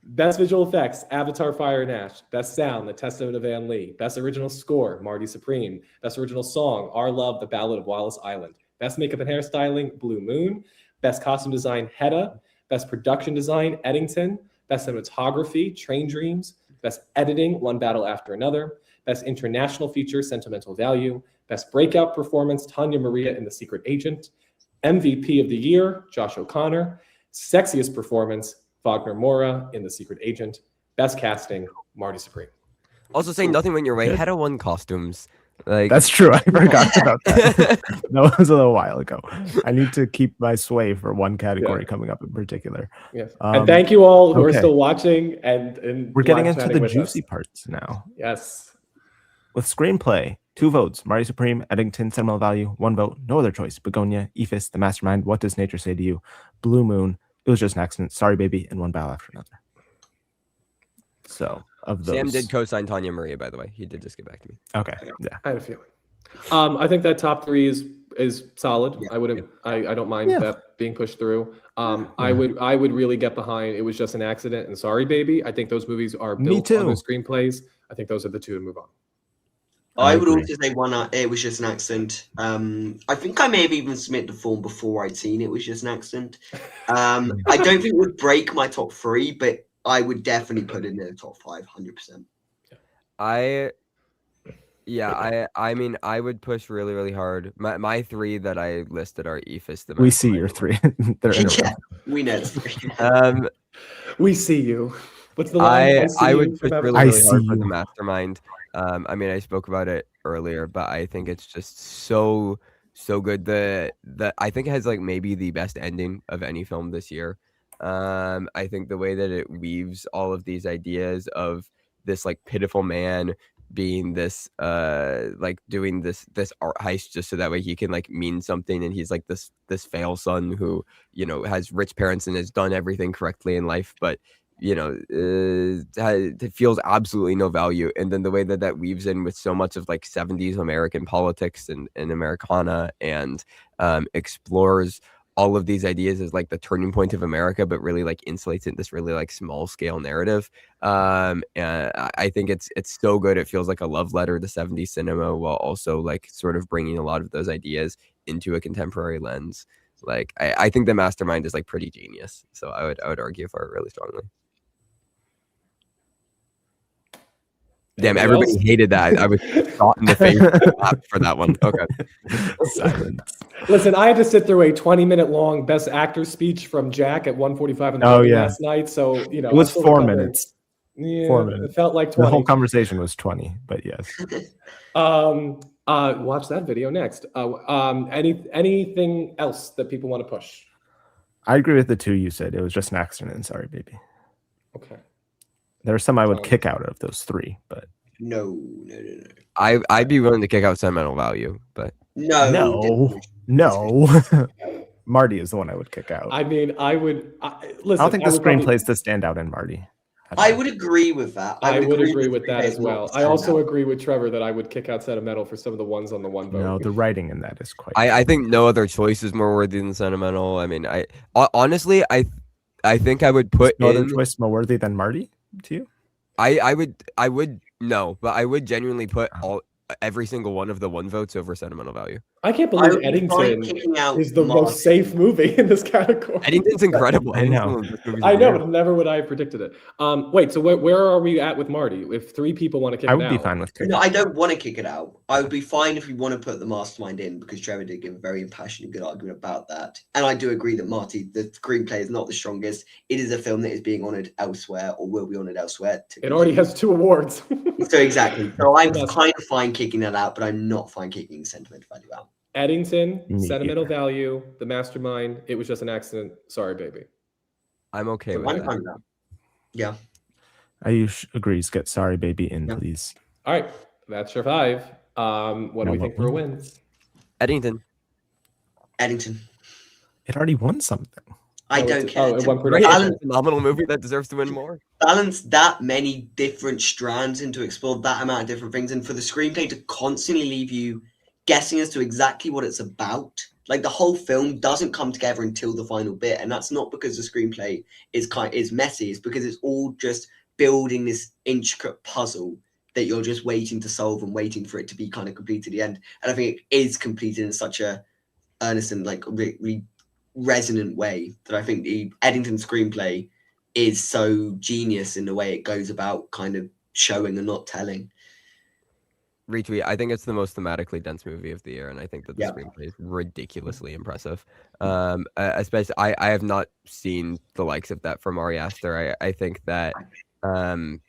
Best visual effects: Avatar: Fire and Ash. Best sound: The Testament of Van Lee. Best original score: Marty Supreme. Best original song: Our Love: The Ballad of Wallace Island. Best makeup and hairstyling: Blue Moon. Best costume design: Hedda. Best production design: Eddington. Best cinematography, Train Dreams. Best editing, One Battle After Another. Best international feature, Sentimental Value. Best breakout performance, Tanya Maria in The Secret Agent. MVP of the year, Josh O'Connor. Sexiest performance, Wagner Moura in The Secret Agent. Best casting, Marty Supreme. Also saying nothing went your way. Hedda won costumes. Like that's true. I forgot about that. That was a little while ago. I need to keep my sway for one category coming up in particular. Yes. And thank you all who are still watching and we're getting into the juicy parts now. Yes. With screenplay, 2 votes, Marty Supreme, Eddington, Sentimental Value, 1 vote, no other choice, Begonia, Ephus, The Mastermind, What Does Nature Say to You, Blue Moon, It Was Just an Accident, Sorry Baby, and One Battle After Another. So of those, Sam did co-sign Tanya Maria, by the way. He did just get back to me. Okay, yeah, I had a feeling. I think that top 3 is solid. Yeah. I don't mind that being pushed through. I would really get behind It Was Just an Accident and Sorry Baby. I think those movies are built on the screenplays. I think those are the 2 to move on. I would also say It Was Just an Accident. I think I may have even submitted the form before I'd seen It Was Just an Accident. I don't think it would break my top 3, but I would definitely put it in the top 5, 100%. I mean, I would push really, really hard. My 3 that I listed are Ephus. We see your 3. We know the 3. We see you. What's the line? I would push really, really hard for The Mastermind. I mean, I spoke about it earlier, but I think it's just so good. I think it has like maybe the best ending of any film this year. I think the way that it weaves all of these ideas of this like pitiful man being this like doing this art heist just so that way he can like mean something, and he's like this fail son who has rich parents and has done everything correctly in life, but it feels absolutely no value. And then the way that weaves in with so much of like 70s American politics and Americana, and explores all of these ideas as like the turning point of America, but really like insulates it in this really like small scale narrative. And I think it's so good. It feels like a love letter to 70s cinema, while also like sort of bringing a lot of those ideas into a contemporary lens. Like I think The Mastermind is like pretty genius. So I would argue for it really strongly. Damn, everybody hated that. I was shot in the face for that one. Okay. Silence. Listen, I had to sit through a 20-minute long Best Actor speech from Jack at 1:45 in the morning last night. So, it was 4 minutes. Yeah, 4 minutes. It felt like 20. The whole conversation was 20, but yes. Watch that video next. Anything else that people want to push? I agree with the 2 you said. It Was Just an Accident and Sorry Baby. Okay. There are some I would kick out of those three, but No. I'd be willing to kick out Sentimental Value, but no. Marty is the one I would kick out. I mean, I would listen. I don't think the would probably- screenplay is the standout in Marty. I would agree with that. I would agree with that Screenplay as is not well. the I also standout. agree with Trevor that I would kick out Sentimental for some of the ones on the one vote. No, the writing in that is quite. I think No Other Choice is more worthy than Sentimental. I mean, honestly, I think I would put No in Other Choice more worthy than Marty to you? I would no, but I would genuinely put every single one of the one votes over Sentimental Value. I can't believe Eddington is the most safe movie in this category. Eddington's incredible. I know. I know, but never would I have predicted it. Wait, so where are we at with Marty? If three people want to kick it out, I would be fine with kicking. No, I don't want to kick it out. I would be fine if we want to put the Mastermind in, because Trevor did give a very impassioned, good argument about that. And I do agree that Marty, the screenplay, is not the strongest. It is a film that is being honoured elsewhere, or will be honoured elsewhere. It already has 2 awards. So exactly. So I'm kind of fine kicking that out, but I'm not fine kicking Sentimental Value out. Eddington, Sentimental Value, The Mastermind, It Was Just an Accident, Sorry Baby. I'm okay So with that. Yeah. Ayush agrees. Get Sorry Baby in, please. All right, that's your 5. What do we think for wins? Eddington. It already won something. I don't care. It won balance, phenomenal movie that deserves to win more. Balance that many different strands and to explore that amount of different things, and for the screenplay to constantly leave you guessing as to exactly what it's about. Like, the whole film doesn't come together until the final bit, and that's not because the screenplay is messy. It's because it's all just building this intricate puzzle that you're just waiting to solve and waiting for it to be kind of complete to the end. And I think it is completed in such a earnest and like really resonant way that I think the Eddington screenplay is so genius in the way it goes about kind of showing and not telling. Retweet. I think it's the most thematically dense movie of the year, and I think that the screenplay is ridiculously impressive. Especially, I have not seen the likes of that from Ari Aster. I think that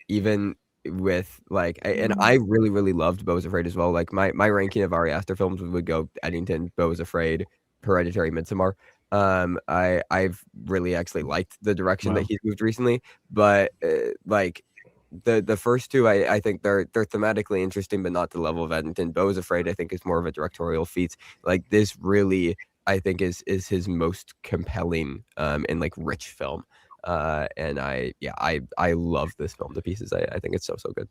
even with like, and I really loved Beau Was Afraid as well. Like my ranking of Ari Aster films would go Eddington, Beau Was Afraid, Hereditary, Midsommar. I've really actually liked the direction that he's moved recently, but like the first two, I think they're thematically interesting, but not to the level of Eddington. Beau Was Afraid, I think, is more of a directorial feat. Like, this really, I think, is his most compelling and like rich film. And I love this film to pieces. I think it's so good.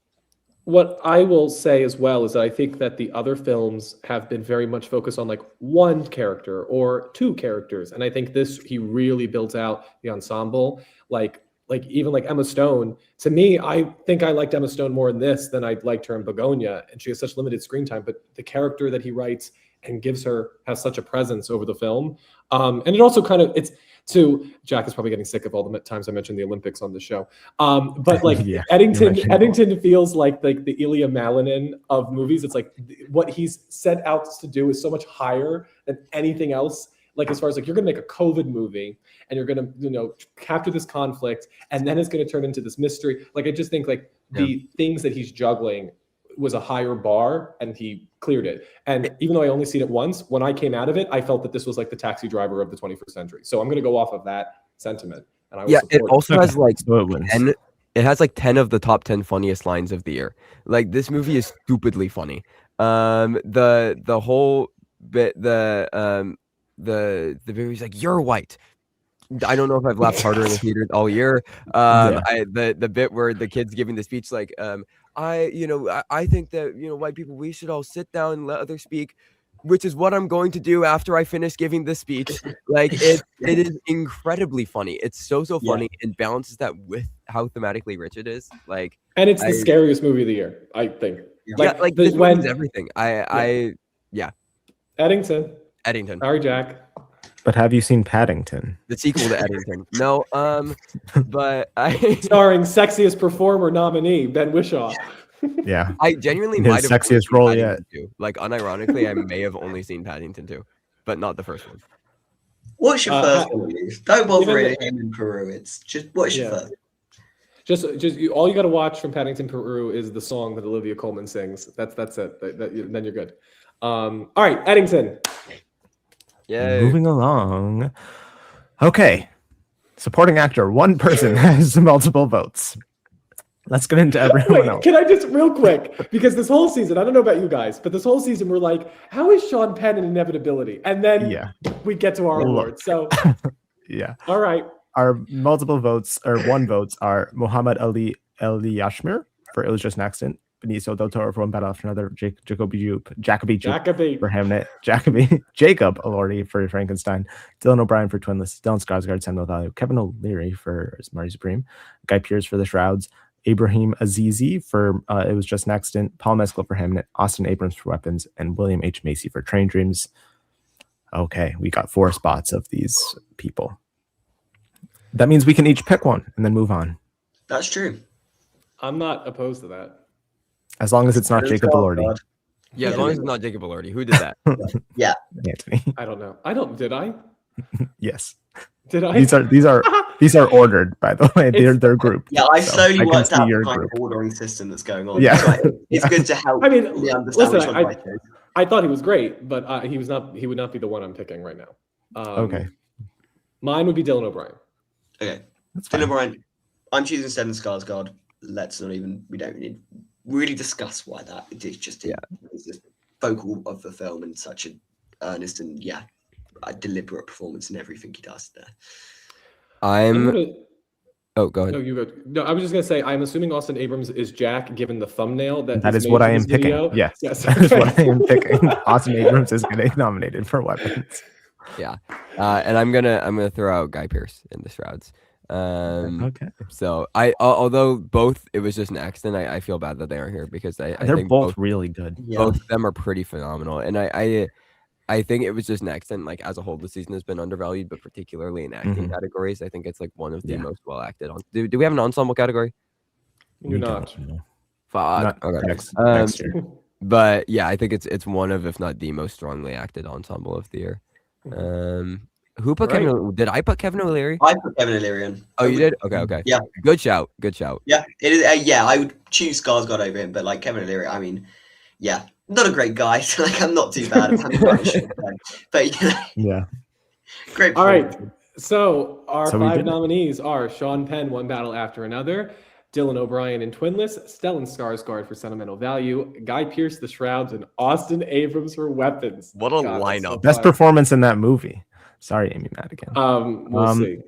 What I will say as well is that I think that the other films have been very much focused on like one character or two characters. And I think this, he really built out the ensemble. Like even like Emma Stone, to me, I think I liked Emma Stone more in this than I liked her in Begonia. And she has such limited screen time, but the character that he writes and gives her has such a presence over the film. And it also kind of, Jack is probably getting sick of all the times I mentioned the Olympics on the show. But like Eddington feels like the Ilya Malinin of movies. It's like what he's set out to do is so much higher than anything else. Like, as far as like, you're going to make a COVID movie and you're going to, capture this conflict, and then it's going to turn into this mystery. Like, I just think like the things that he's juggling was a higher bar, and he cleared it. And even though I only seen it once, when I came out of it, I felt that this was like the Taxi Driver of the 21st century. So I'm going to go off of that sentiment. And I will it also has like it has like 10 of the top 10 funniest lines of the year. Like, this movie is stupidly funny. The whole bit, the movie's like, you're white. I don't know if I've laughed harder in the theater all year. The bit where the kid's giving the speech, like, I think that, white people, we should all sit down and let others speak, which is what I'm going to do after I finish giving this speech. Like, it is incredibly funny. It's so funny, and balances that with how thematically rich it is. Like, and it's the scariest movie of the year, I think. This movie's everything. Eddington. Sorry, Jack. But have you seen Paddington? The sequel to Eddington. No, but starring Sexiest Performer nominee Ben Whishaw. Yeah, I genuinely might have sexiest role yet. Like, unironically, I may have only seen Paddington 2, but not the first one. What's your first one? Don't bother him in Peru. It's just what's your first? Just all you got to watch from Paddington, Peru is the song that Olivia Colman sings. That's it. Then you're good. All right, Eddington. Yeah. Moving along. Okay. Supporting actor, one person has multiple votes. Let's get into everyone else. Can I just real quick, because this whole season, I don't know about you guys, but this whole season we're like, how is Sean Penn an inevitability? And then we get to our awards. So yeah. All right. Our multiple votes or one votes are Muhammad Ali Yashmir for It Was Just an Accident, Benicio del Toro for One Battle After Another, Jacoby for Hamnet, Jacob Elordi for Frankenstein, Dylan O'Brien for Twinless, Dylan Skarsgård, Samuel Value, Kevin O'Leary for Marty Supreme, Guy Pearce for The Shrouds, Ibrahim Azizi for It Was Just an Accident, Paul Mescal for Hamnet, Austin Abrams for Weapons, and William H. Macy for Train Dreams. Okay, we got 4 spots of these people. That means we can each pick one and then move on. That's true. I'm not opposed to that. As long as it's not Jacob Elordi. Yeah, as long as it's not Jacob Elordi. Who did that? Yeah. Anthony. I don't know. Did I? Yes. Did I? These are ordered, by the way. They're grouped. Yeah, I slowly worked out the kind group. of ordering system that's going on. Yeah. So it's good to help. I mean, me understand listen, which one is. I thought he was great, but he would not be the one I'm picking right now. Okay. Mine would be Dylan O'Brien. Okay. Dylan O'Brien. I'm choosing Stellan Skarsgård. We don't need really discuss why that. It's just it's the focal of the film and such an earnest and a deliberate performance in everything he does there. Oh, go ahead. No, you go. No, I was just gonna say I'm assuming Austin Abrams is Jack, given the thumbnail that is what I am picking. Yes, that is what I am picking. Austin Abrams is getting nominated for Weapons. Yeah, and I'm gonna throw out Guy Pearce in The Shrouds. Okay. So although both It Was Just an Accident, I feel bad that they aren't here because I they're think both really good. Yeah. Both of them are pretty phenomenal, and I think It Was Just an Accident, like as a whole, the season has been undervalued, but particularly in acting categories, I think it's like one of the most well acted on. Do we have an ensemble category? You're not. Fuck. Okay. Next year. But yeah, I think it's one of, if not the most strongly acted ensemble of the year. Who put Kevin? Did I put Kevin O'Leary? I put Kevin O'Leary in. Oh, you did? Okay. Yeah. Good shout. Yeah, it is. I would choose Skarsgård over him, but like Kevin O'Leary, I mean, not a great guy. So like, I'm not too bad. But yeah, great. All right. So our 5 nominees are Sean Penn, One Battle After Another, Dylan O'Brien in Twinless, Stellan Skarsgård for Sentimental Value, Guy Pearce, The Shrouds, and Austin Abrams for Weapons. What a lineup! Best performance in that movie. Sorry, Amy Madigan. We'll see.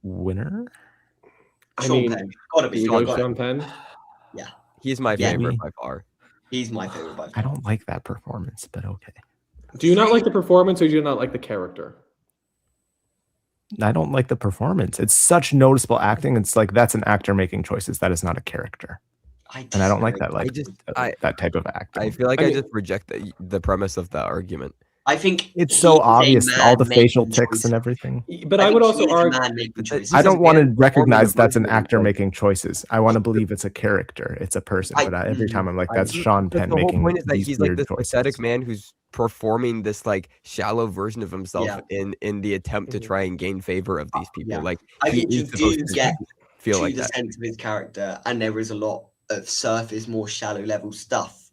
Winner? Sean Penn. Gotta be Sean Penn. Yeah, he's my favorite by far. He's my favorite by far. I don't like that performance, but okay. Do you not like the performance, or do you not like the character? I don't like the performance. It's such noticeable acting. It's like that's an actor making choices. That is not a character. And I don't like that. Like that type of acting. I feel like I just reject the premise of that argument. I think it's so obvious, all the facial tics and everything. But I would also argue, I don't want to recognize that's an actor making choices. I want to believe it's a character, it's a person. But every time I'm like, that's Sean Penn making. The whole point is that he's like this pathetic man who's performing this like shallow version of himself in the attempt to try and gain favor of these people. Like I think you do get feel like the that sense of his character, and there is a lot of surface, more shallow level stuff.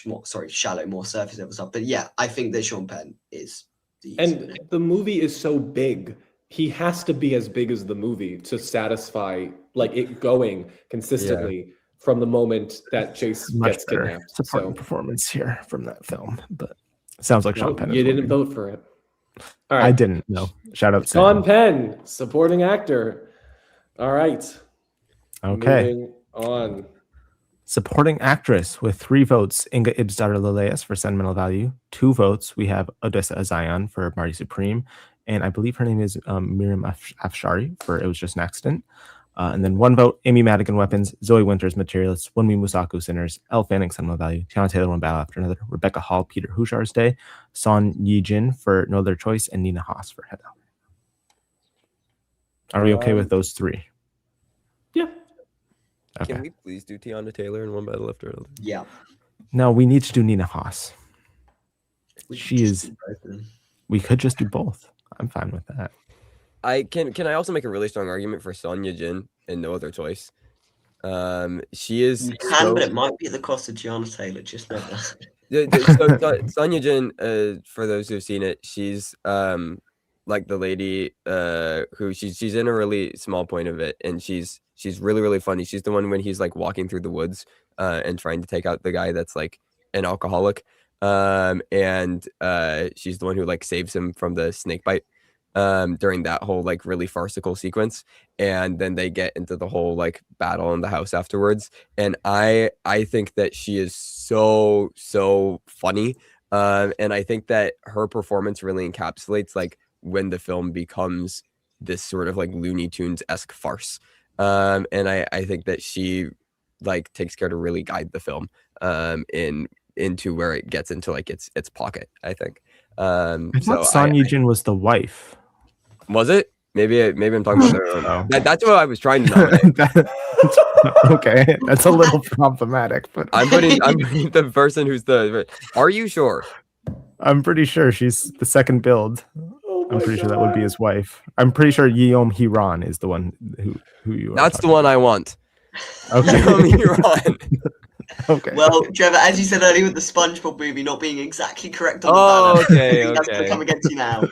More surface level stuff. But yeah, I think that Sean Penn is the movie is so big. He has to be as big as the movie to satisfy like it going consistently from the moment that Chase gets kidnapped. Supporting performance here from that film, but it sounds like Sean Penn. You didn't vote for it. All right. I didn't. No. Shout out Sean Penn, supporting actor. All right. Okay. Moving on. Supporting actress with 3 votes, Inga Ibsdar Leleas for Sentimental Value. 2 votes, we have Odessa Azayan for Marty Supreme. And I believe her name is Miriam Afshari for It Was Just an Accident. And then 1 vote, Amy Madigan Weapons, Zoe Winters Materialists, Wunmi Musaku Sinners, Elle Fanning Sentimental Value, Tiana Taylor One Battle After Another, Rebecca Hall, Peter Hushar's Day, Son Yi-jin for No Other Choice, and Nina Haas for Hedda. Are we okay with those 3? Yeah. Okay. Can we please do Tiana Taylor in One Battle After Another? Yeah. No, we need to do Nina Haas. She is. We could just do both. I'm fine with that. Can I also make a really strong argument for Son Ye-jin in No Other Choice? She is. You can, but it might be at the cost of Tiana Taylor. Just know that. So Son Ye-jin, for those who've seen it, she's like the lady who she's in a really small point of it, and she's really, really funny. She's the one when he's like walking through the woods and trying to take out the guy that's like an alcoholic. And she's the one who like saves him from the snake bite during that whole like really farcical sequence. And then they get into the whole like battle in the house afterwards. And I think that she is so funny. And I think that her performance really encapsulates like when the film becomes this sort of like Looney Tunes-esque farce. And I think that she like takes care to really guide the film into where it gets into like its pocket, I think. I thought Son Ye-jin was the wife. Was it? Maybe I'm talking about that's what I was trying to nominate. Okay, that's a little problematic, but I'm putting the person who's the. Are you sure? I'm pretty sure she's the second build. Oh I'm pretty sure that would be his wife. I'm pretty sure Yeom Hee-ran is the one who you are. That's the one I want. Okay. Yeom Hee-ran. Okay. Well, Trevor, as you said earlier with the SpongeBob movie not being exactly correct on the banner, okay, that's going to come against you now.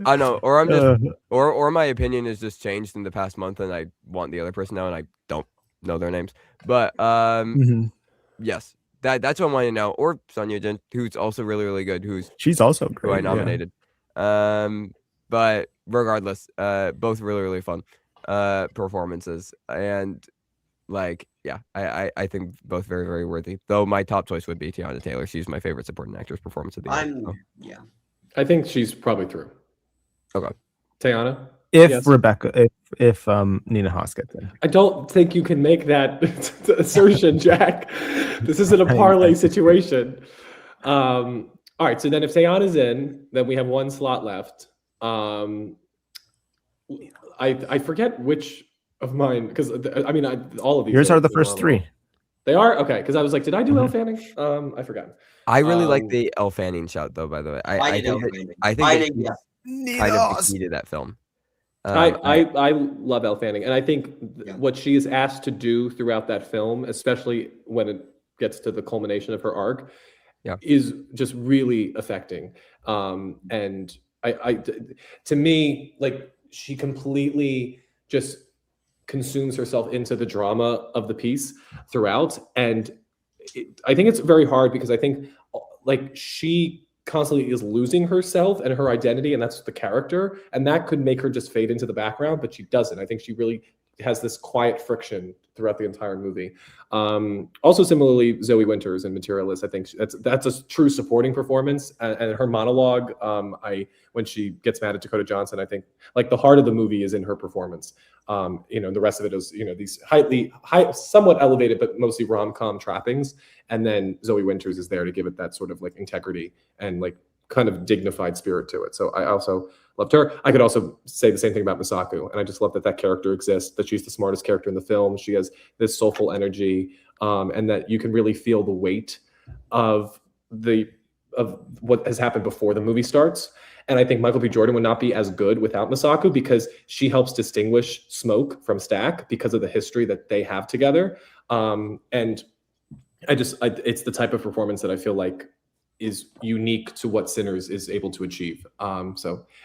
I know, or I'm just, or my opinion has just changed in the past month, and I want the other person now, and I don't know their names. But yes, that's what I'm wanting now. Or Son Ye-jin, who's also really, really good. She's also great. Who I nominated. Yeah. But regardless, both really, really fun performances, and like, yeah, I think both very, very worthy. Though my top choice would be Teyana Taylor. She's my favorite supporting actress performance of the year. Yeah. I think she's probably through. Okay. Teyana? If yes. Rebecca, if Nina Haas gets in. I don't think you can make that assertion, Jack. This isn't a parlay situation. All right, so then if Teyana's in, then we have one slot left. I forget which of mine, because I mean, all of these. Yours are the first three. They are? Okay, because I was like, did I do Elle Fanning? I forgot. I really like the Elle Fanning shout, though, by the way. I think yeah. Kind of the key to that film. I love Elle Fanning, and I think what she is asked to do throughout that film, especially when it gets to the culmination of her arc, is just really affecting. And to me, like, she completely just consumes herself into the drama of the piece throughout, and I think it's very hard because I think like she constantly is losing herself and her identity, and that's the character, and that could make her just fade into the background, but she doesn't. I think she really has this quiet friction throughout the entire movie. Also, similarly, Zoe Winters in Materialist, I think that's a true supporting performance, and her monologue, when she gets mad at Dakota Johnson, I think like the heart of the movie is in her performance. The rest of it is, these somewhat elevated, but mostly rom-com trappings. And then Zoe Winters is there to give it that sort of like integrity and like kind of dignified spirit to it. So I also loved her. I could also say the same thing about Misako. And I just love that character exists, that she's the smartest character in the film. She has this soulful energy, and that you can really feel the weight of what has happened before the movie starts. And I think Michael B. Jordan would not be as good without Misako, because she helps distinguish Smoke from Stack because of the history that they have together. And it's the type of performance that I feel like is unique to what Sinners is able to achieve. And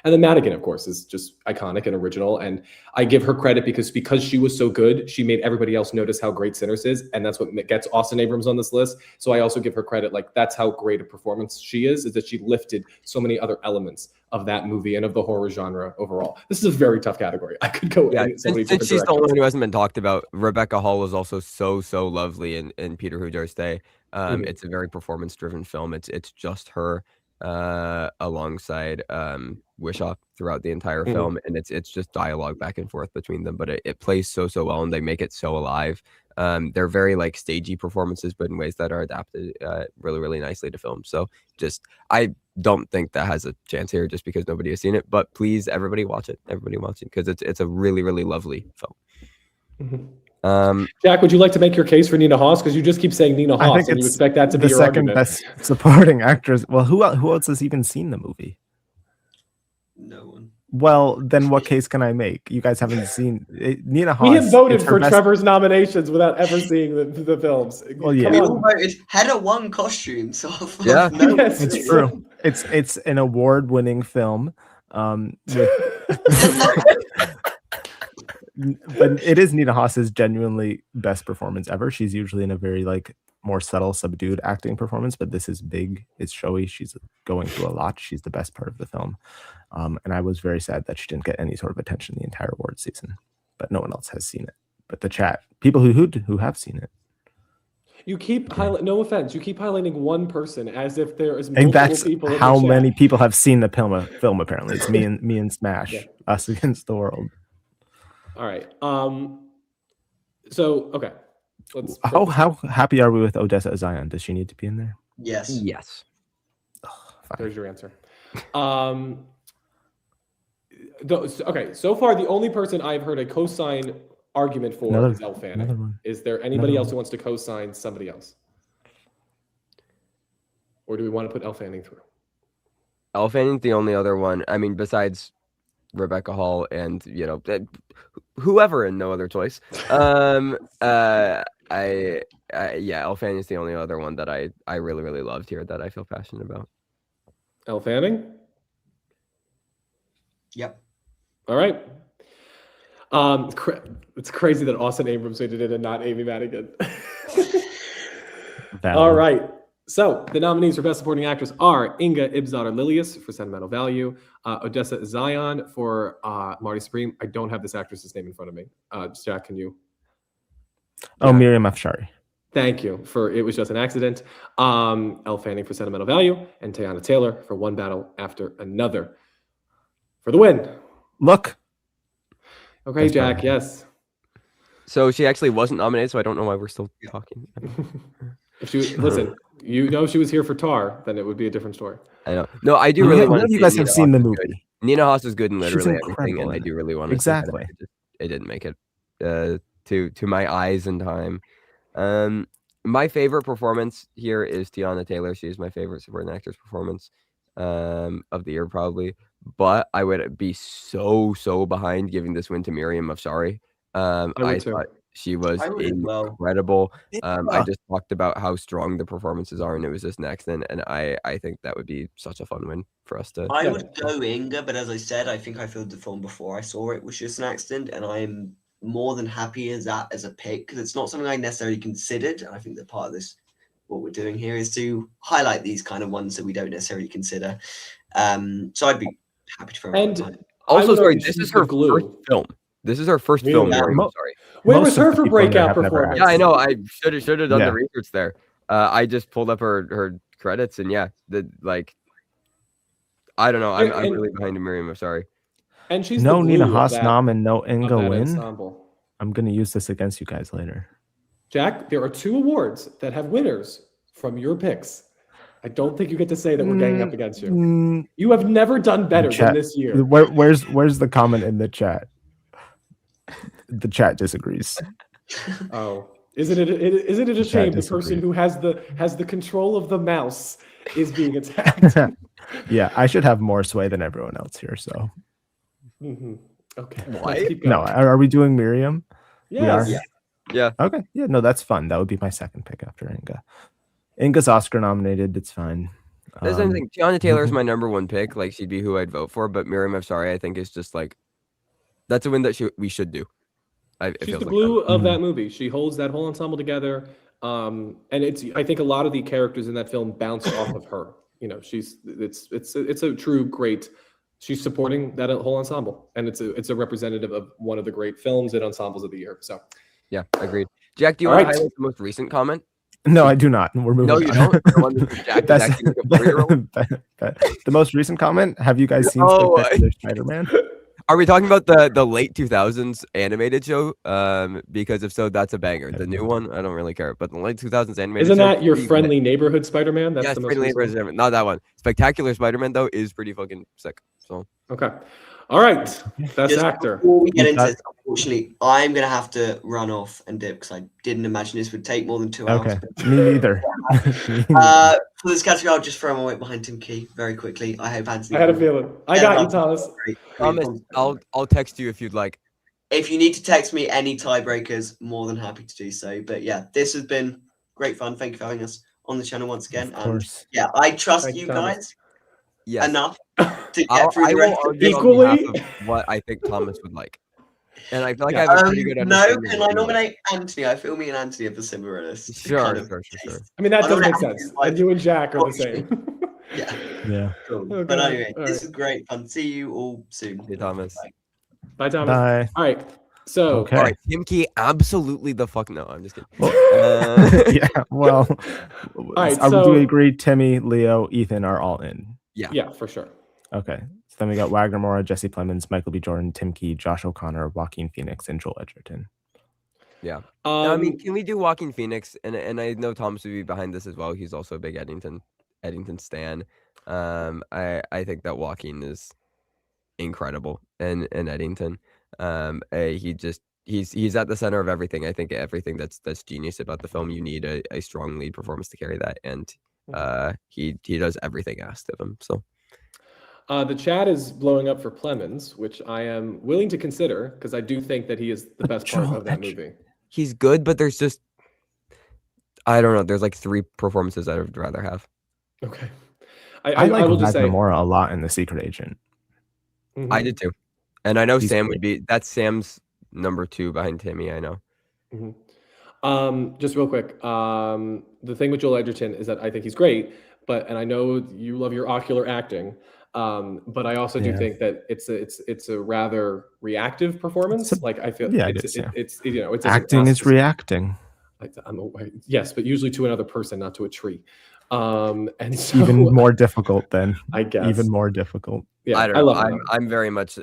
then Madigan, of course, is just iconic and original. And I give her credit because she was so good, she made everybody else notice how great Sinners is. And that's what gets Austin Abrams on this list. So I also give her credit. Like, that's how great a performance she is that she lifted so many other elements of that movie and of the horror genre overall. This is a very tough category. I could go since she's the only one who hasn't been talked about. Rebecca Hall is also so lovely in Peter Who Dare Stay. It's a very performance-driven film. It's just her alongside Wishaw throughout the entire film, and it's just dialogue back and forth between them. But it plays so well, and they make it so alive. They're very like stagey performances, but in ways that are adapted really, really nicely to film. So I don't think that has a chance here just because nobody has seen it. But please, everybody watch it. Everybody watch it because it's a really, really lovely film. Jack, would you like to make your case for Nina Hoss? Because you just keep saying Nina Hoss, and you expect that to be your second argument. best supporting actress. Well, who else has even seen the movie? No one. Well, then what case can I make? You guys haven't seen it. Nina Haas. We have voted it's her for best- Trevor's nominations without ever seeing the films. Well, yeah. Come We on. all voted. Header won costumes. Of Yeah. no Yes, It's true. It's an award-winning film. With but it is Nina Haas's genuinely best performance ever. She's usually in a very like more subtle, subdued acting performance, but this is big. It's showy. She's going through a lot. She's the best part of the film. And I was very sad that she didn't get any sort of attention the entire award season, but no one else has seen it. But the chat, people who have seen it. You keep no offense. You keep highlighting one person as if there is And multiple that's people. how in the many chat. people have seen the film. Apparently, it's me and Smash, Yeah. us against the world. All right. So okay. Let's. How happy are we with Odessa Zion? Does she need to be in there? Yes. Yes. There's your answer. Okay. So far, the only person I've heard a cosign argument for is Elle Fanning. Is there anybody else who wants to cosign somebody else? Or do we want to put Elle Fanning through? Elle Fanning's the only other one. I mean, besides Rebecca Hall and whoever and no other choice. Yeah, Elle Fanning is the only other one that I really really loved here that I feel passionate about. Elle Fanning. Yep. All right. It's crazy that Austin Abrams did it and not Amy Madigan. All right. So the nominees for Best Supporting Actress are Inga Ibsdottir-Lilius for Sentimental Value, Odessa Zion for Marty Supreme. I don't have this actress's name in front of me. Jack, can you? Oh, Miriam Afshari. Thank you for It Was Just an Accident. Elle Fanning for Sentimental Value, and Teyana Taylor for One Battle After Another. For the win. Look. Okay, That's Jack. probably. Yes. So she actually wasn't nominated, so I don't know why we're still talking. If she listen, she was here for Tar, then it would be a different story. I know. No, I do really want to. You guys have seen the movie. Nina Haas is good in She's literally everything, incredible and I in do really want to. Exactly. It didn't make it to my eyes in time. My favorite performance here is Teyana Taylor. She is my favorite supporting actress performance of the year, probably. But I would be so behind giving this win to Miriam Afshari. I thought she was incredible. I just talked about how strong the performances are, and it was just an accident. And I think that would be such a fun win for us to. I would go Inga, but as I said, I think I filled the film before I saw it was just an accident, and I'm more than happy as that as a pick because it's not something I necessarily considered. And I think that part of this, what we're doing here, is to highlight these kind of ones that we don't necessarily consider. So I'd be happy to throw. And also, sorry, this is her first film. This is her first film. Sorry. Where was her for Breakout Performance? Yeah, I know. I should have done the research there. I just pulled up her credits, and I don't know. I'm really behind Miriam. I'm sorry. And she's no Nina Haas nom and no Inga win. Ensemble. I'm gonna use this against you guys later. Jack, there are 2 awards that have winners from your picks. I don't think you get to say that we're ganging up against you. You have never done better than this year. Where's the comment in the chat? The chat disagrees. Oh, isn't it a shame the person who has the control of the mouse is being attacked? Yeah, I should have more sway than everyone else here. So, okay. What? No, are we doing Miriam? Yes. Yeah. Okay. Yeah. No, that's fun. That would be my second pick after Inga. Inga's Oscar nominated. It's fine. That's the thing. Teyana Taylor is my number 1 pick. Like, she'd be who I'd vote for. But Miriam Afshari, I think, is just like that's a win that we should do. She's the glue of that movie. She holds that whole ensemble together. And I think a lot of the characters in that film bounce off of her. You know, it's a true great. She's supporting that whole ensemble, and it's a representative of one of the great films and ensembles of the year. So, yeah, agreed. Jack, do you want to highlight the most recent comment? No, I do not. We're moving. No, you don't. That's the most recent comment. Have you guys seen Spectacular Spider-Man? Are we talking about the late 2000s animated show? Because if so, that's a banger. The new one, I don't really care. But the late 2000s animated Isn't show, that your Friendly Neighborhood Spider-Man? That's the most Friendly Neighborhood Spider-Man. Not that one. Spectacular Spider-Man, though, is pretty fucking sick. So okay. All right. Best actor. Before we get into this, unfortunately, I'm going to have to run off and dip because I didn't imagine this would take more than 2 hours. Okay. Me neither. For this category, I'll just throw my weight behind Tim Key very quickly. I hope Anthony. I had a feeling. I got you, Thomas. Thomas, I'll text you if you'd like. If you need to text me any tiebreakers, more than happy to do so. But yeah, this has been great fun. Thank you for having us on the channel once again. Of course. And yeah, I trust Thank you you, Thomas. guys Yes. enough to get through I the will rest of argue this. on behalf of what I think Thomas would like. And I feel like I have a pretty good No, understanding. can I nominate Anthony? I feel me and Anthony have a similar list. Sure. I mean, that I does don't make have sense. to, And you and Jack are the same. Yeah. Cool. Okay. But anyway, All this right. is great fun. See you all soon. Hey, Thomas. Bye, Thomas. Bye. All right. So, Okay. All right, Tim Key, absolutely the fuck no. I'm just kidding. Yeah. Well, right, do so- we agree Timmy, Leo, Ethan are all in? yeah, for sure. Okay. So then we got Wagner Moura, Jesse Plemons, Michael B. Jordan, Tim Key, Josh O'Connor, Joaquin Phoenix, and Joel Edgerton. Yeah. I mean, can we do Joaquin Phoenix? And I know Thomas would be behind this as well. He's also a big Eddington stan. I think that Joaquin is incredible in Eddington. He's at the center of everything. I think everything that's genius about the film. You need a strong lead performance to carry that, and he does everything asked of him. So. The chat is blowing up for Plemons, which I am willing to consider because I do think that he is the best part of that movie. He's good, but there's just, I don't know. There's like 3 performances I would rather have. Okay. I like will just Wagner say Moura a lot in The Secret Agent. Mhm. I did too. And I know He's Sam great. would be, that's Sam's number 2 behind Timmy, I know. Just real quick, the thing with Joel Edgerton is that I think he's great, and I know you love your ocular acting, but I also do think that it's a rather reactive performance. Like I feel, it's acting is reacting. Yes, but usually to another person, not to a tree. And so, even more difficult then. I guess even more difficult. Yeah, I don't know. love I'm very much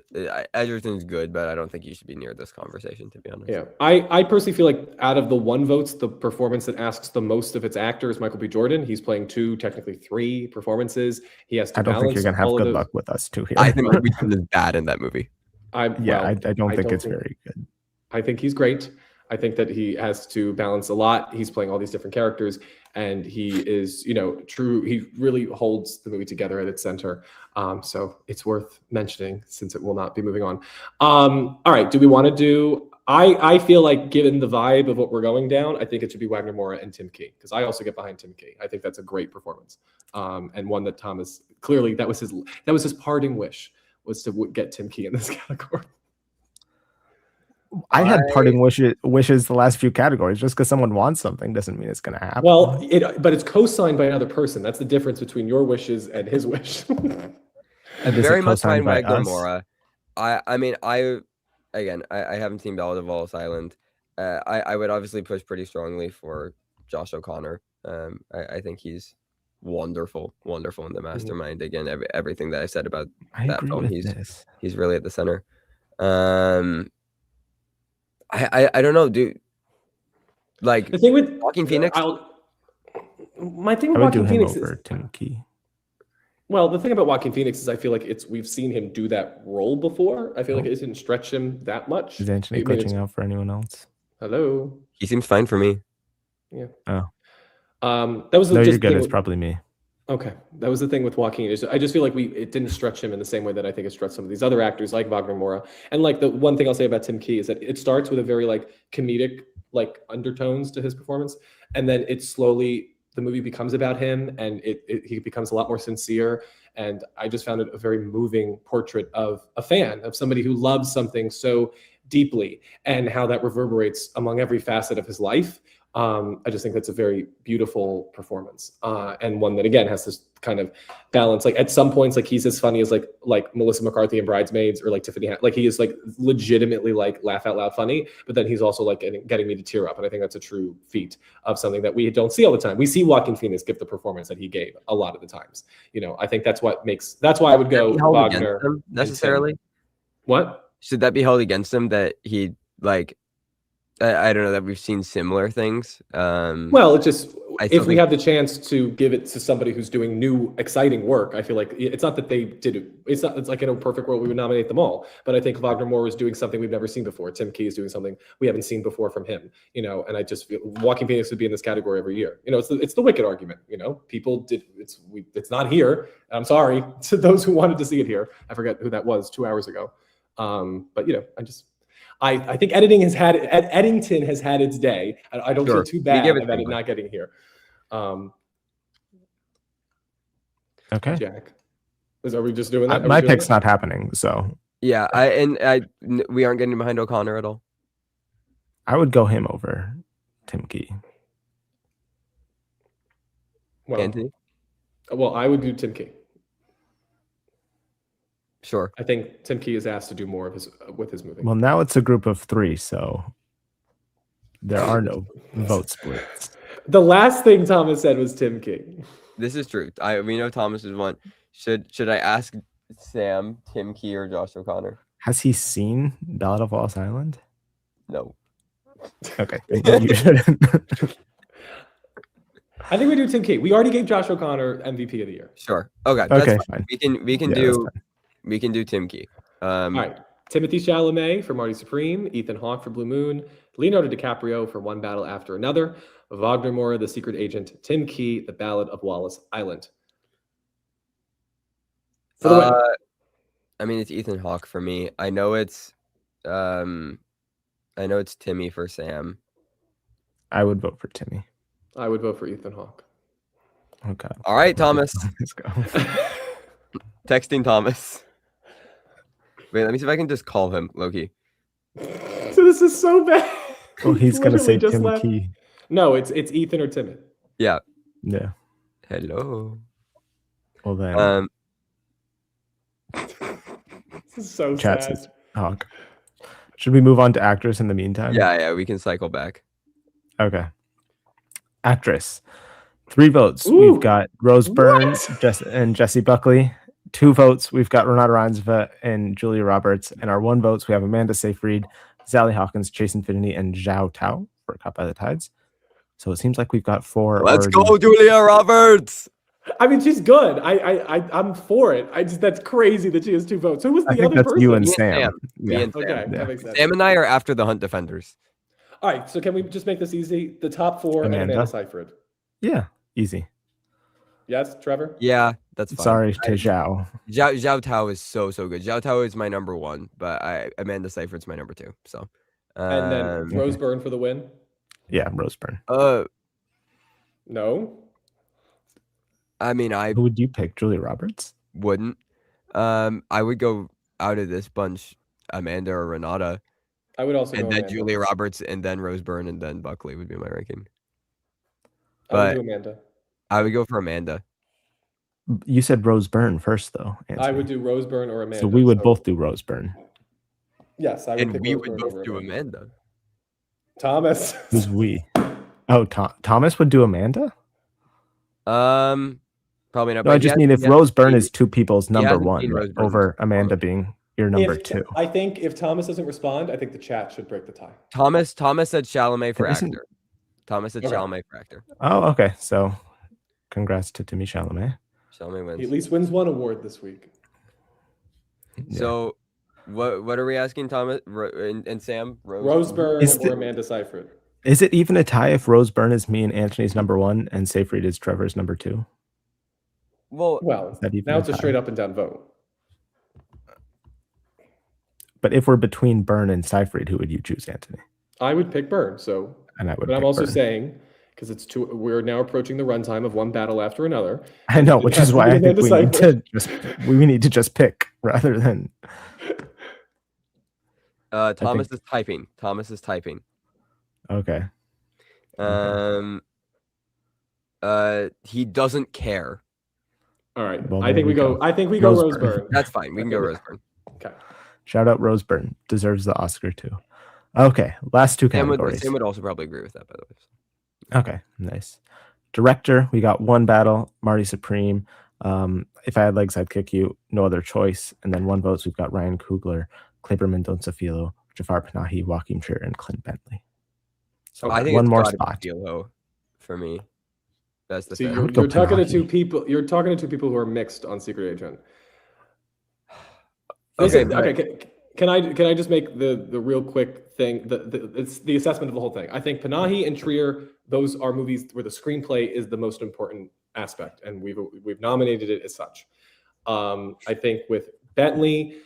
Edgerton's good, but I don't think you should be near this conversation, to be honest. Yeah, I personally feel like out of the 1 votes, the performance that asks the most of its actor is Michael B. Jordan. He's playing 2, technically 3 performances. He has to. I don't think you're gonna have good luck with us 2 here. I think Michael B. Jordan is bad in that movie. I don't think it's very good. I think he's great. I think that he has to balance a lot. He's playing all these different characters, and he is, true. He really holds the movie together at its center. So it's worth mentioning since it will not be moving on. All right. Do we want to do? I feel like, given the vibe of what we're going down, I think it should be Wagner Moura and Tim Key, because I also get behind Tim Key. I think that's a great performance, and one that Thomas clearly that was his parting wish, was to get Tim Key in this category. I had parting wishes the last few categories. Just because someone wants something doesn't mean it's going to happen. Well, but it's co-signed by another person. That's the difference between your wishes and his wish. Very much behind Wagner Moura. I haven't seen Ballad of Wallace Island. I would obviously push pretty strongly for Josh O'Connor. I think he's wonderful in The Mastermind. Again, everything that I said about that film, he's really at the center. I don't know, dude. Like, the thing with Joaquin Phoenix. My thing with Joaquin Phoenix is Tim Key. Well, the thing about Joaquin Phoenix is I feel like we've seen him do that role before. I feel like it didn't stretch him that much. Is Anthony glitching out for anyone else? Hello. He seems fine for me. Yeah. Oh. That was no, you're good. It's probably me. Okay, that was the thing with Joaquin. I just feel like it didn't stretch him in the same way that I think it stretched some of these other actors like Wagner Moura. And like the one thing I'll say about Tim Key is that it starts with a very like comedic like undertones to his performance, and then it slowly the movie becomes about him, and he becomes a lot more sincere. And I just found it a very moving portrait of a fan, of somebody who loves something so deeply, and how that reverberates among every facet of his life. I just think that's a very beautiful performance, and one that again has this kind of balance. Like at some points, like he's as funny as like Melissa McCarthy in Bridesmaids, or like Tiffany. Like he is like legitimately like laugh out loud funny, but then he's also like getting me to tear up. And I think that's a true feat of something that we don't see all the time. We see Joaquin Phoenix give the performance that he gave a lot of the times. I think that's why I would go Wagner necessarily. What? Should that be held against him that he like I don't know that we've seen similar things. Well, it just if we think- have the chance to give it to somebody who's doing new, exciting work, I feel like it's not that they did it. It's not. It's like in a perfect world we would nominate them all. But I think Wagner Moore is doing something we've never seen before. Tim Key is doing something we haven't seen before from him. You know, and I just feel Walking Phoenix would be in this category every year. You know, it's the Wicked argument. You know, people did it's not here. And I'm sorry to those who wanted to see it here. I forget who that was 2 hours ago. But you know, I think Eddington has had its day. I don't feel too bad about it not getting here. Okay. Jack, are we just doing that? My pick's not happening, so yeah. We aren't getting behind O'Connor at all. I would go him over Tim Key. Well, Anthony? Well, I would do Tim Key. Sure. I think Tim Key is asked to do more with his movie. Well, now it's a group of 3, so there are no vote splits. The last thing Thomas said was Tim Key. This is true. We know Thomas is one. Should I ask Sam, Tim Key, or Josh O'Connor? Has he seen Ballad of Lost Island? No. Okay. You shouldn't. I think we do Tim Key. We already gave Josh O'Connor MVP of the year. Sure. Okay. Okay, that's fine. We can do Tim Key. All right. Timothy Chalamet for Marty Supreme, Ethan Hawke for Blue Moon, Leonardo DiCaprio for One Battle After Another, Wagner Moore, The Secret Agent, Tim Key, The Ballad of Wallace Island. For the win. I mean, it's Ethan Hawke for me. I know it's Timmy for Sam. I would vote for Timmy. I would vote for Ethan Hawke. Okay. All right, Thomas. Let's go. Texting Thomas. Wait, let me see if I can just call him, Loki. So this is so bad. Well, he's gonna say Tim left. Key. No, it's Ethan or Timmy. Yeah. Yeah. Hello. Well then. This is so Chat sad. says Hawk. Should we move on to actress in the meantime? Yeah, we can cycle back. Okay. Actress. 3 votes. Ooh. We've got Rose Byrne and Jessie Buckley. 2 votes. We've got Renata Reinsve and Julia Roberts. And our 1 votes, we have Amanda Seyfried, Sally Hawkins, Chase Infinity, and Zhao Tao for Caught by the Tides. So it seems like we've got 4. Let's go, Julia Roberts. I mean, she's good. I'm for it. That's crazy that she has 2 votes. Who was the other person? You and Sam. Yeah. Okay, that makes sense. Sam and I are after the Hunt Defenders. All right, so can we just make this easy? The top 4 and Amanda Seyfried. Yeah, easy. Yes, Trevor? Yeah, that's fine. Sorry to Zhao. Zhao Tao is so good. Zhao Tao is my number 1, but Amanda Seyfried's my number 2. So, and then Rose Byrne for the win. Yeah, Rose Byrne. No. I mean, Who would you pick? Julia Roberts? Wouldn't. I would go out of this bunch, Amanda or Renata. I would also and go then Amanda. Julia Roberts, and then Rose Byrne, and then Buckley would be my ranking. I would do Amanda. I would go for Amanda. You said Rose Byrne first, though. Anthony. I would do Rose Byrne or Amanda. So we would both do Rose Byrne. Yes, I would. And pick we Rose would Byrne both do Amanda. Thomas. Who's we? Oh, Thomas would do Amanda? Probably not. No, I just mean if Rose Byrne is 2 people's number 1 over Amanda being your number 2. I think if Thomas doesn't respond, I think the chat should break the tie. Thomas said Chalamet for actor. Thomas said Chalamet for actor. Oh, okay. So, congrats to Timmy Chalamet. Chalamet wins. He at least wins 1 award this week. Yeah. So, what are we asking, Thomas and Sam? Rose Byrne or Amanda Seyfried? Is it even a tie if Rose Byrne is me and Anthony's number 1 and Seyfried is Trevor's number 2? Well, now it's a straight up and down vote. But if we're between Byrne and Seyfried, who would you choose, Anthony? I would pick Byrne. So, and I would. But I'm also saying, because we're now approaching the runtime of One Battle After Another. I know, which is why I think we need to just pick rather than. Thomas is typing. Okay. He doesn't care. All right. Well, I think we go Rose Byrne. That's fine. We can go Rose Byrne. Okay. Shout out Rose Byrne. Deserves the Oscar too. Okay. Last 2 categories. Sam would also probably agree with that, by the way. Okay. Nice. Director, we got One Battle, Marty Supreme. If I Had Legs, I'd Kick You. No Other Choice. And then 1 votes, we've got Ryan Coogler, Kleber Mendonça Filho, Jafar Panahi, Joaquin Trier, and Clint Bentley. Okay. I think One it's more gotta be spot. Philo for me. That's the See, thing. you're talking to two people. You're talking to two people who are mixed on Secret Agent. Okay, Can I just make the real quick thing? It's the assessment of the whole thing. I think Panahi and Trier, those are movies where the screenplay is the most important aspect, and we've nominated it as such. I think with Bentley,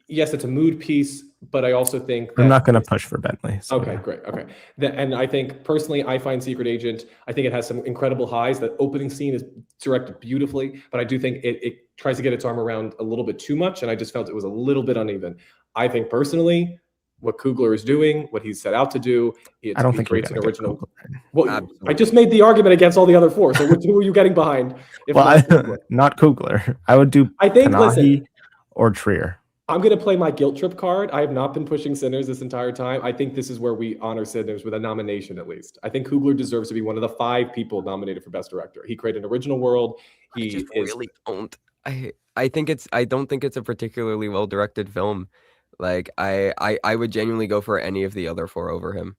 yes, it's a mood piece, but I also think that I'm not going to push for Bentley. So okay, yeah. great. Okay. And I think personally, I find Secret Agent, I think it has some incredible highs. The opening scene is directed beautifully, but I do think it tries to get its arm around a little bit too much. And I just felt it was a little bit uneven. I think personally, what Coogler is doing, what he's set out to do, I don't he think you're creates going an to get original. Coogler. Well, Absolutely. I just made the argument against all the other four. So who are you getting behind? If Well, not not Coogler. I would do I think, Panahi listen, or Trier. I'm going to play my guilt trip card. I have not been pushing Sinners this entire time. I think this is where we honor Sinners with a nomination, at least. I think Coogler deserves to be one of the 5 people nominated for Best Director. He created an original world. Really don't. I don't think it's a particularly well directed film. Like I would genuinely go for any of the other 4 over him.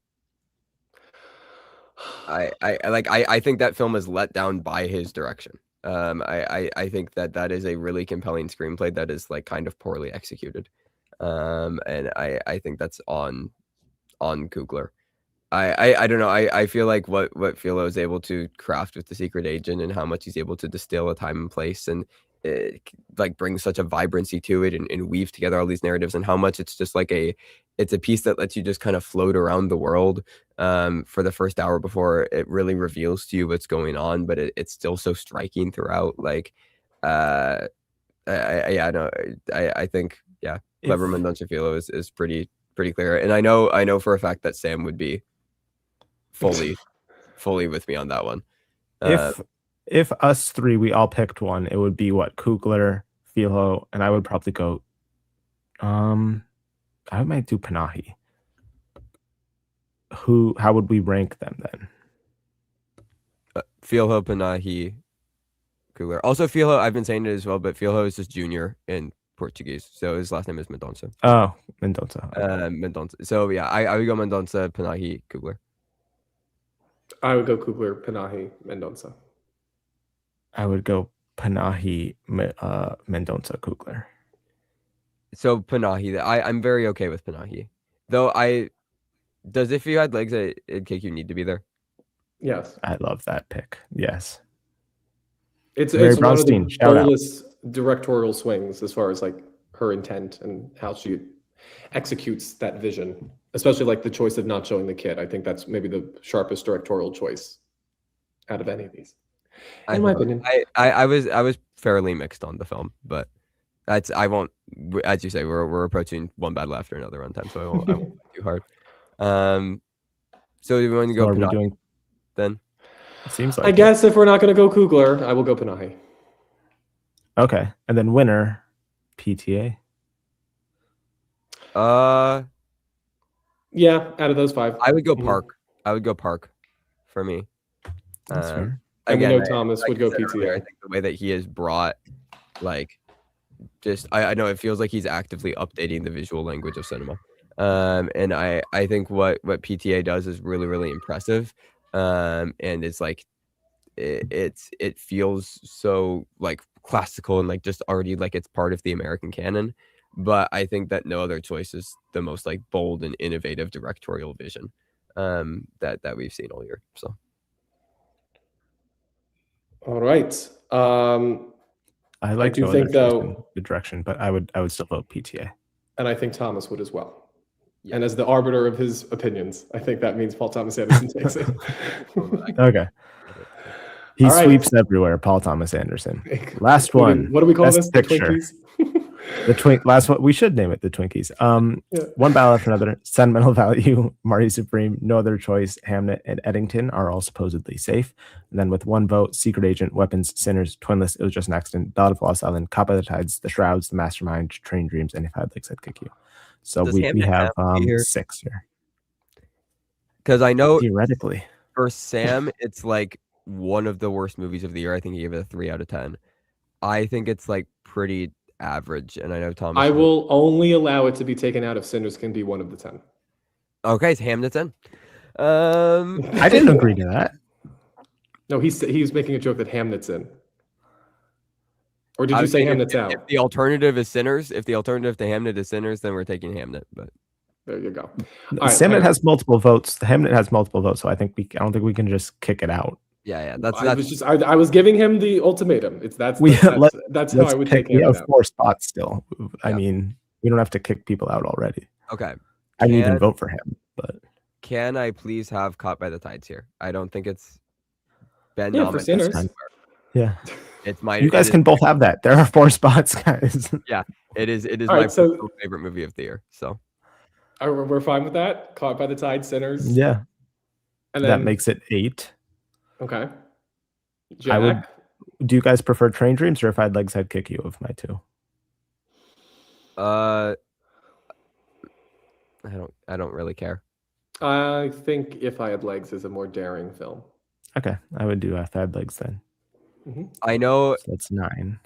I think that film is let down by his direction. I think that is a really compelling screenplay that is like kind of poorly executed. And I think that's on Coogler. I don't know. I feel like what Philo is able to craft with The Secret Agent and how much he's able to distill a time and place and like bring such a vibrancy to it and weave together all these narratives and how much it's just like it's a piece that lets you just kind of float around the world for the first hour before it really reveals to you what's going on, but it's still so striking throughout. Like I think Clever Mendonça Philo is pretty clear, and I know for a fact that Sam would be fully with me on that one. If us 3 we all picked one, it would be what Coogler, Philo, and I would probably go. I might do Panahi. How would we rank them then? Philo, Panahi, Coogler. Also, Philo, I've been saying it as well, but Philo is just junior in Portuguese, so his last name is Mendonça. Oh, Mendonça. Mendonça. So yeah, I would go Mendonça, Panahi, Coogler. I would go Coogler, Panahi, Mendonça. I would go Panahi, Mendonça, Coogler. So Panahi, I'm very okay with Panahi. Though does If You Had Legs, It'd Kick You need to be there? Yes. I love that pick. Yes. It's one of the boldest directorial swings as far as like her intent and how she executes that vision, especially like the choice of not showing the kid. I think that's maybe the sharpest directorial choice out of any of these. In my opinion. I was fairly mixed on the film, but I won't, as you say, we're approaching one battle after another runtime, so I won't go too hard. So do we want to go Panahi then? It seems like I guess if we're not going to go Coogler, I will go Panahi. Okay, and then winner, PTA. Yeah, out of those 5, I would go Park. I would go Park for me. That's fair. Again, we know Thomas would go PTA. Earlier, I think the way that he has brought, like, just I know it feels like he's actively updating the visual language of cinema. And I think what PTA does is really, really impressive. And it's like it feels so like classical and like just already like it's part of the American canon. But I think that no other choice is the most like bold and innovative directorial vision that we've seen all year. So all right. I do think though the direction, but I would still vote PTA. And I think Thomas would as well. Yeah. And as the arbiter of his opinions, I think that means Paul Thomas Anderson takes it. Okay. He sweeps everywhere, Paul Thomas Anderson. Last one. What do we call this? Picture. The Twinkies? Last one. We should name it the Twinkies. One battle after another. Sentimental Value, Marty Supreme, No Other Choice, Hamnet, and Eddington are all supposedly safe. And then with one vote, Secret Agent, Weapons, Sinners, Twinless, It Was Just an Accident, Ballad of Lost Island, Cop by the Tides, The Shrouds, The Mastermind, Train Dreams, and If I Had Legs, I'd Kick You. So we have 6 here. Because I know theoretically for Sam, it's like one of the worst movies of the year. I think he gave it a 3 out of 10. I think it's like pretty average, and I know Thomas. I will only allow it to be taken out if Sinners can be one of the 10. Okay, it's Hamnet then. I didn't agree to that. No, he's making a joke that Hamnet's in. Or did I you was say saying Hamnet's if out? the alternative is Sinners, if the alternative to Hamnet is Sinners, then we're taking Hamnet. But There you go. All right, Hamnet has multiple votes. Hamnet has multiple votes, so I don't think we can just kick it out. Yeah. I was giving him the ultimatum. That's how I would take Hamnet out. 4 spots still. I Yeah. mean, we don't have to kick people out already. Okay. I didn't even vote for him, but can I please have Caught by the Tides here? I don't think it's been for nominated. Sinners. Yeah. It's my. You guys can both have that. There are 4 spots, guys. Yeah, it is. It is All my right, so favorite movie of the year. So we're fine with that. Caught by the Tide, Sinners. Yeah. And that makes it 8. Okay. Jack? Do you guys prefer Train Dreams or If I Had Legs, I'd Kick You of my 2? I don't really care. I think If I Had Legs is a more daring film. Okay, I would do If I Had Legs then. I know. So that's 9.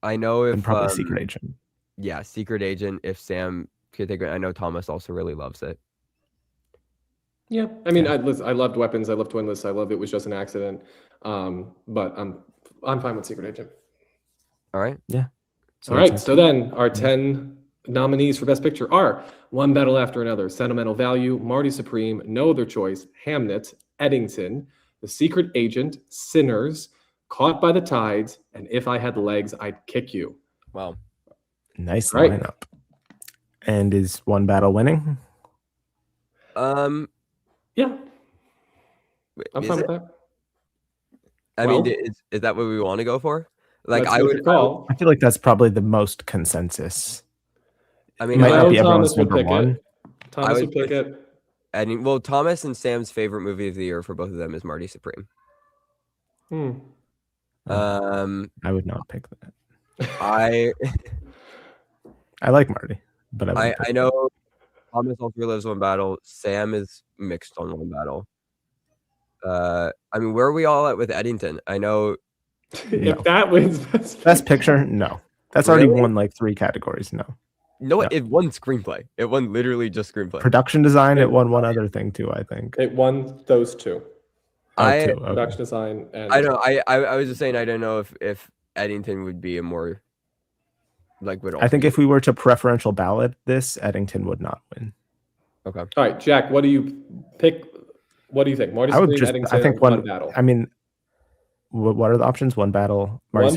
I know if and probably Secret Agent. Yeah, Secret Agent. If Sam could take it, I know Thomas also really loves it. Yeah, I mean, I loved Weapons. I loved Twinless. I loved It Was Just an Accident. But I'm fine with Secret Agent. All right. Yeah. All right. So then our 10 nominees for Best Picture are One Battle After Another, Sentimental Value, Marty Supreme, No Other Choice, Hamnet, Eddington, The Secret Agent, Sinners, Caught by the Tides, and If I Had Legs, I'd Kick You. Wow. Nice lineup. And is One Battle winning? Yeah. I'm fine with that. I mean, is that what we want to go for? Like, I feel like that's probably the most consensus. I mean, it might not be everyone's number one. Thomas would pick it. Well, Thomas and Sam's favorite movie of the year for both of them is Marty Supreme. I would not pick that. I like Marty, but I know Thomas also lives One Battle. Sam is mixed on One Battle. I mean, where are we all at with Eddington? I know if that wins Best Picture, no. That's already won like 3 categories. No, it won Screenplay. It won literally just Screenplay. Production Design, it won one other thing too, I think. It won those 2. Production Design and I know. I was just saying I don't know if Eddington would be a more I think if we were to preferential ballot this, Eddington would not win. Okay. All right, Jack, what do you pick? What do you think? Marty Supreme, Eddington, I think one battle. I mean, what are the options? One battle, Marty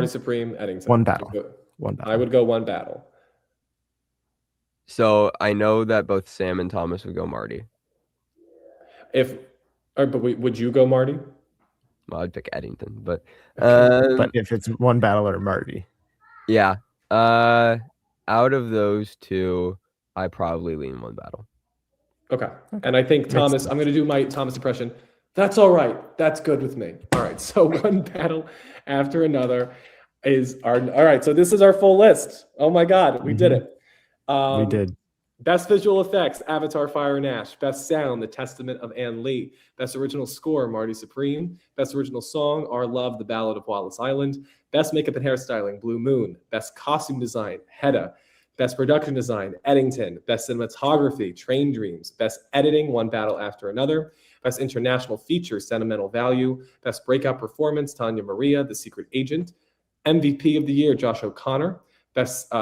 Supreme, Eddington. One battle. One battle. I would go One Battle. So I know that both Sam and Thomas would go Marty. Would you go Marty? Well, I'd pick Eddington, but but if it's One Battle or Marty, yeah. Out of those 2, I probably lean One Battle. Okay. And I think Thomas, I'm going to do my Thomas impression. That's all right. That's good with me. All right. So One Battle After Another is all right. So this is our full list. Oh my God. We did it. We did. Best Visual Effects, Avatar Fire and Ash. Best Sound, The Testament of Ann Lee. Best Original Score, Marty Supreme. Best Original Song, Our Love, The Ballad of Wallace Island. Best Makeup and Hairstyling, Blue Moon. Best Costume Design, Hedda. Best Production Design, Eddington. Best Cinematography, Train Dreams. Best Editing, One Battle After Another. Best International Feature, Sentimental Value. Best Breakout Performance, Tanya Maria, The Secret Agent. MVP of the Year, Josh O'Connor. Best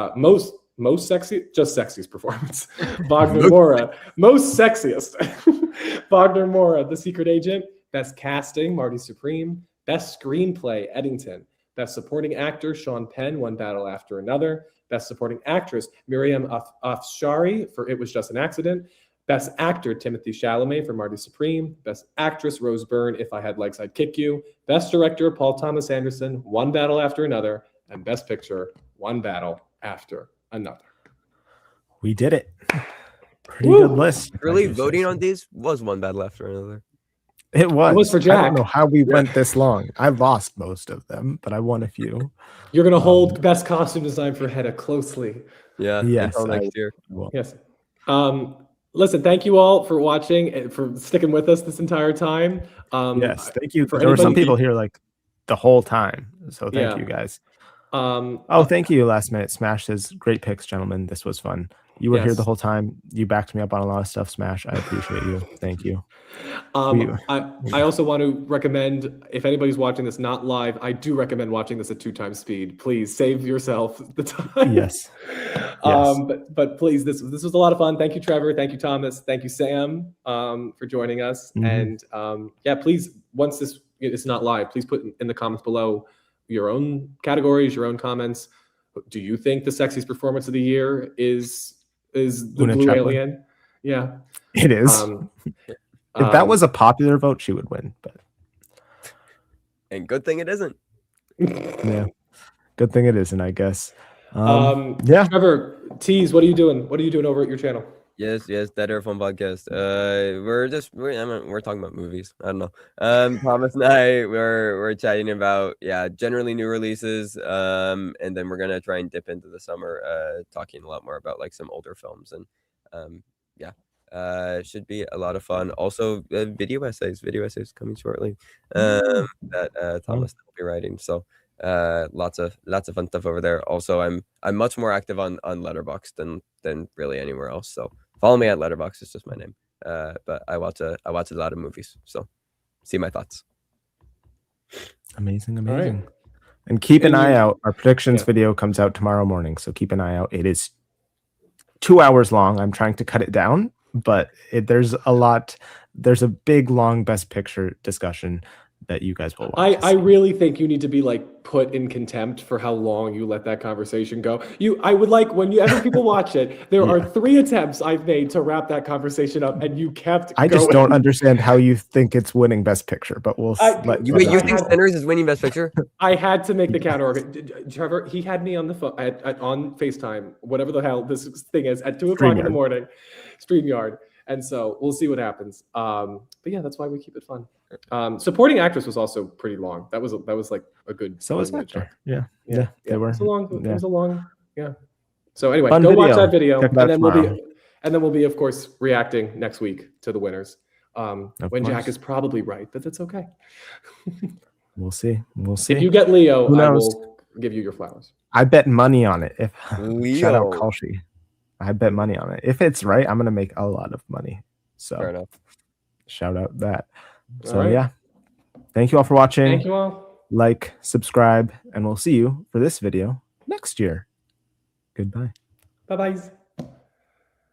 Most Sexiest Performance, Wagner Moura. Most Sexiest, Wagner Moura, The Secret Agent. Best Casting, Marty Supreme. Best Screenplay, Eddington. Best Supporting Actor, Sean Penn, One Battle After Another. Best Supporting Actress, Miriam Afshari for It Was Just an Accident. Best Actor, Timothy Chalamet for Marty Supreme. Best Actress, Rose Byrne, If I Had Legs, I'd Kick You. Best Director, Paul Thomas Anderson, One Battle After Another. And Best Picture, One Battle After Another. We did it. Pretty good list. Really, voting on these was One Battle After Another. It was for Jack. I don't know how we went this long. I lost most of them, but I won a few. You're gonna hold Best Costume Design for Hedda closely. Yeah. Yes. Until next year. Yes. Listen, thank you all for watching and for sticking with us this entire time. Yes, thank you. There were some people here like the whole time, so thank you guys. Oh, thank you, Last Minute Smash. Says great picks, gentlemen. This was fun. You were here the whole time. You backed me up on a lot of stuff, Smash. I appreciate you. Thank you. I also want to recommend, if anybody's watching this not live, I do recommend watching this at 2x speed. Please save yourself the time. Yes. But please, this was a lot of fun. Thank you, Trevor. Thank you, Thomas. Thank you, Sam, for joining us. And yeah, please, once this is not live, please put in the comments below your own categories, your own comments. Do you think the sexiest performance of the year is the Blue Alien? Yeah, it is. If that was a popular vote, she would win. But and good thing it isn't. Yeah, good thing it isn't, I guess. Yeah. Trevor, tease. What are you doing? What are you doing over at your channel? Yes, Dead Air Fun Podcast. We're talking about movies. I don't know. Thomas and I we're chatting about generally new releases. And then we're gonna try and dip into the summer, talking a lot more about like some older films and should be a lot of fun. Also, video essays coming shortly. That Thomas will be writing. So lots of fun stuff over there. Also, I'm much more active on Letterboxd than really anywhere else. So follow me at Letterboxd. It's just my name. But I watch a lot of movies. So see my thoughts. Amazing. Right. And keep an eye out. Our predictions video comes out tomorrow morning. So keep an eye out. It is 2 hours long. I'm trying to cut it down, but there's a big long best picture discussion that you guys will watch. I really think you need to be like put in contempt for how long you let that conversation go. I would like, whenever people watch it, there are 3 attempts I've made to wrap that conversation up, and you kept I just don't understand how you think it's winning best picture, but we'll let you think Sinners is winning best picture? I had to make the counter. Trevor, he had me on the phone on FaceTime, whatever the hell this thing is, at 2 o'clock in the morning, StreamYard. And so we'll see what happens. But yeah, that's why we keep it fun. Supporting actress was also pretty long. That was like a good. So was actor. Yeah. They were. It was a long. Yeah. So anyway, Fun go video. watch that video, and then we'll be of course reacting next week to the winners. When Jack is probably right, but that's okay. We'll see. If you get Leo, I will give you your flowers. I bet money on it. Leo. Shout out Kalshi. I bet money on it. If it's right, I'm gonna make a lot of money. So fair enough. Shout out that. So yeah. Thank you all for watching. Thank you all. Like, subscribe, and we'll see you for this video next year. Goodbye. Bye-bye.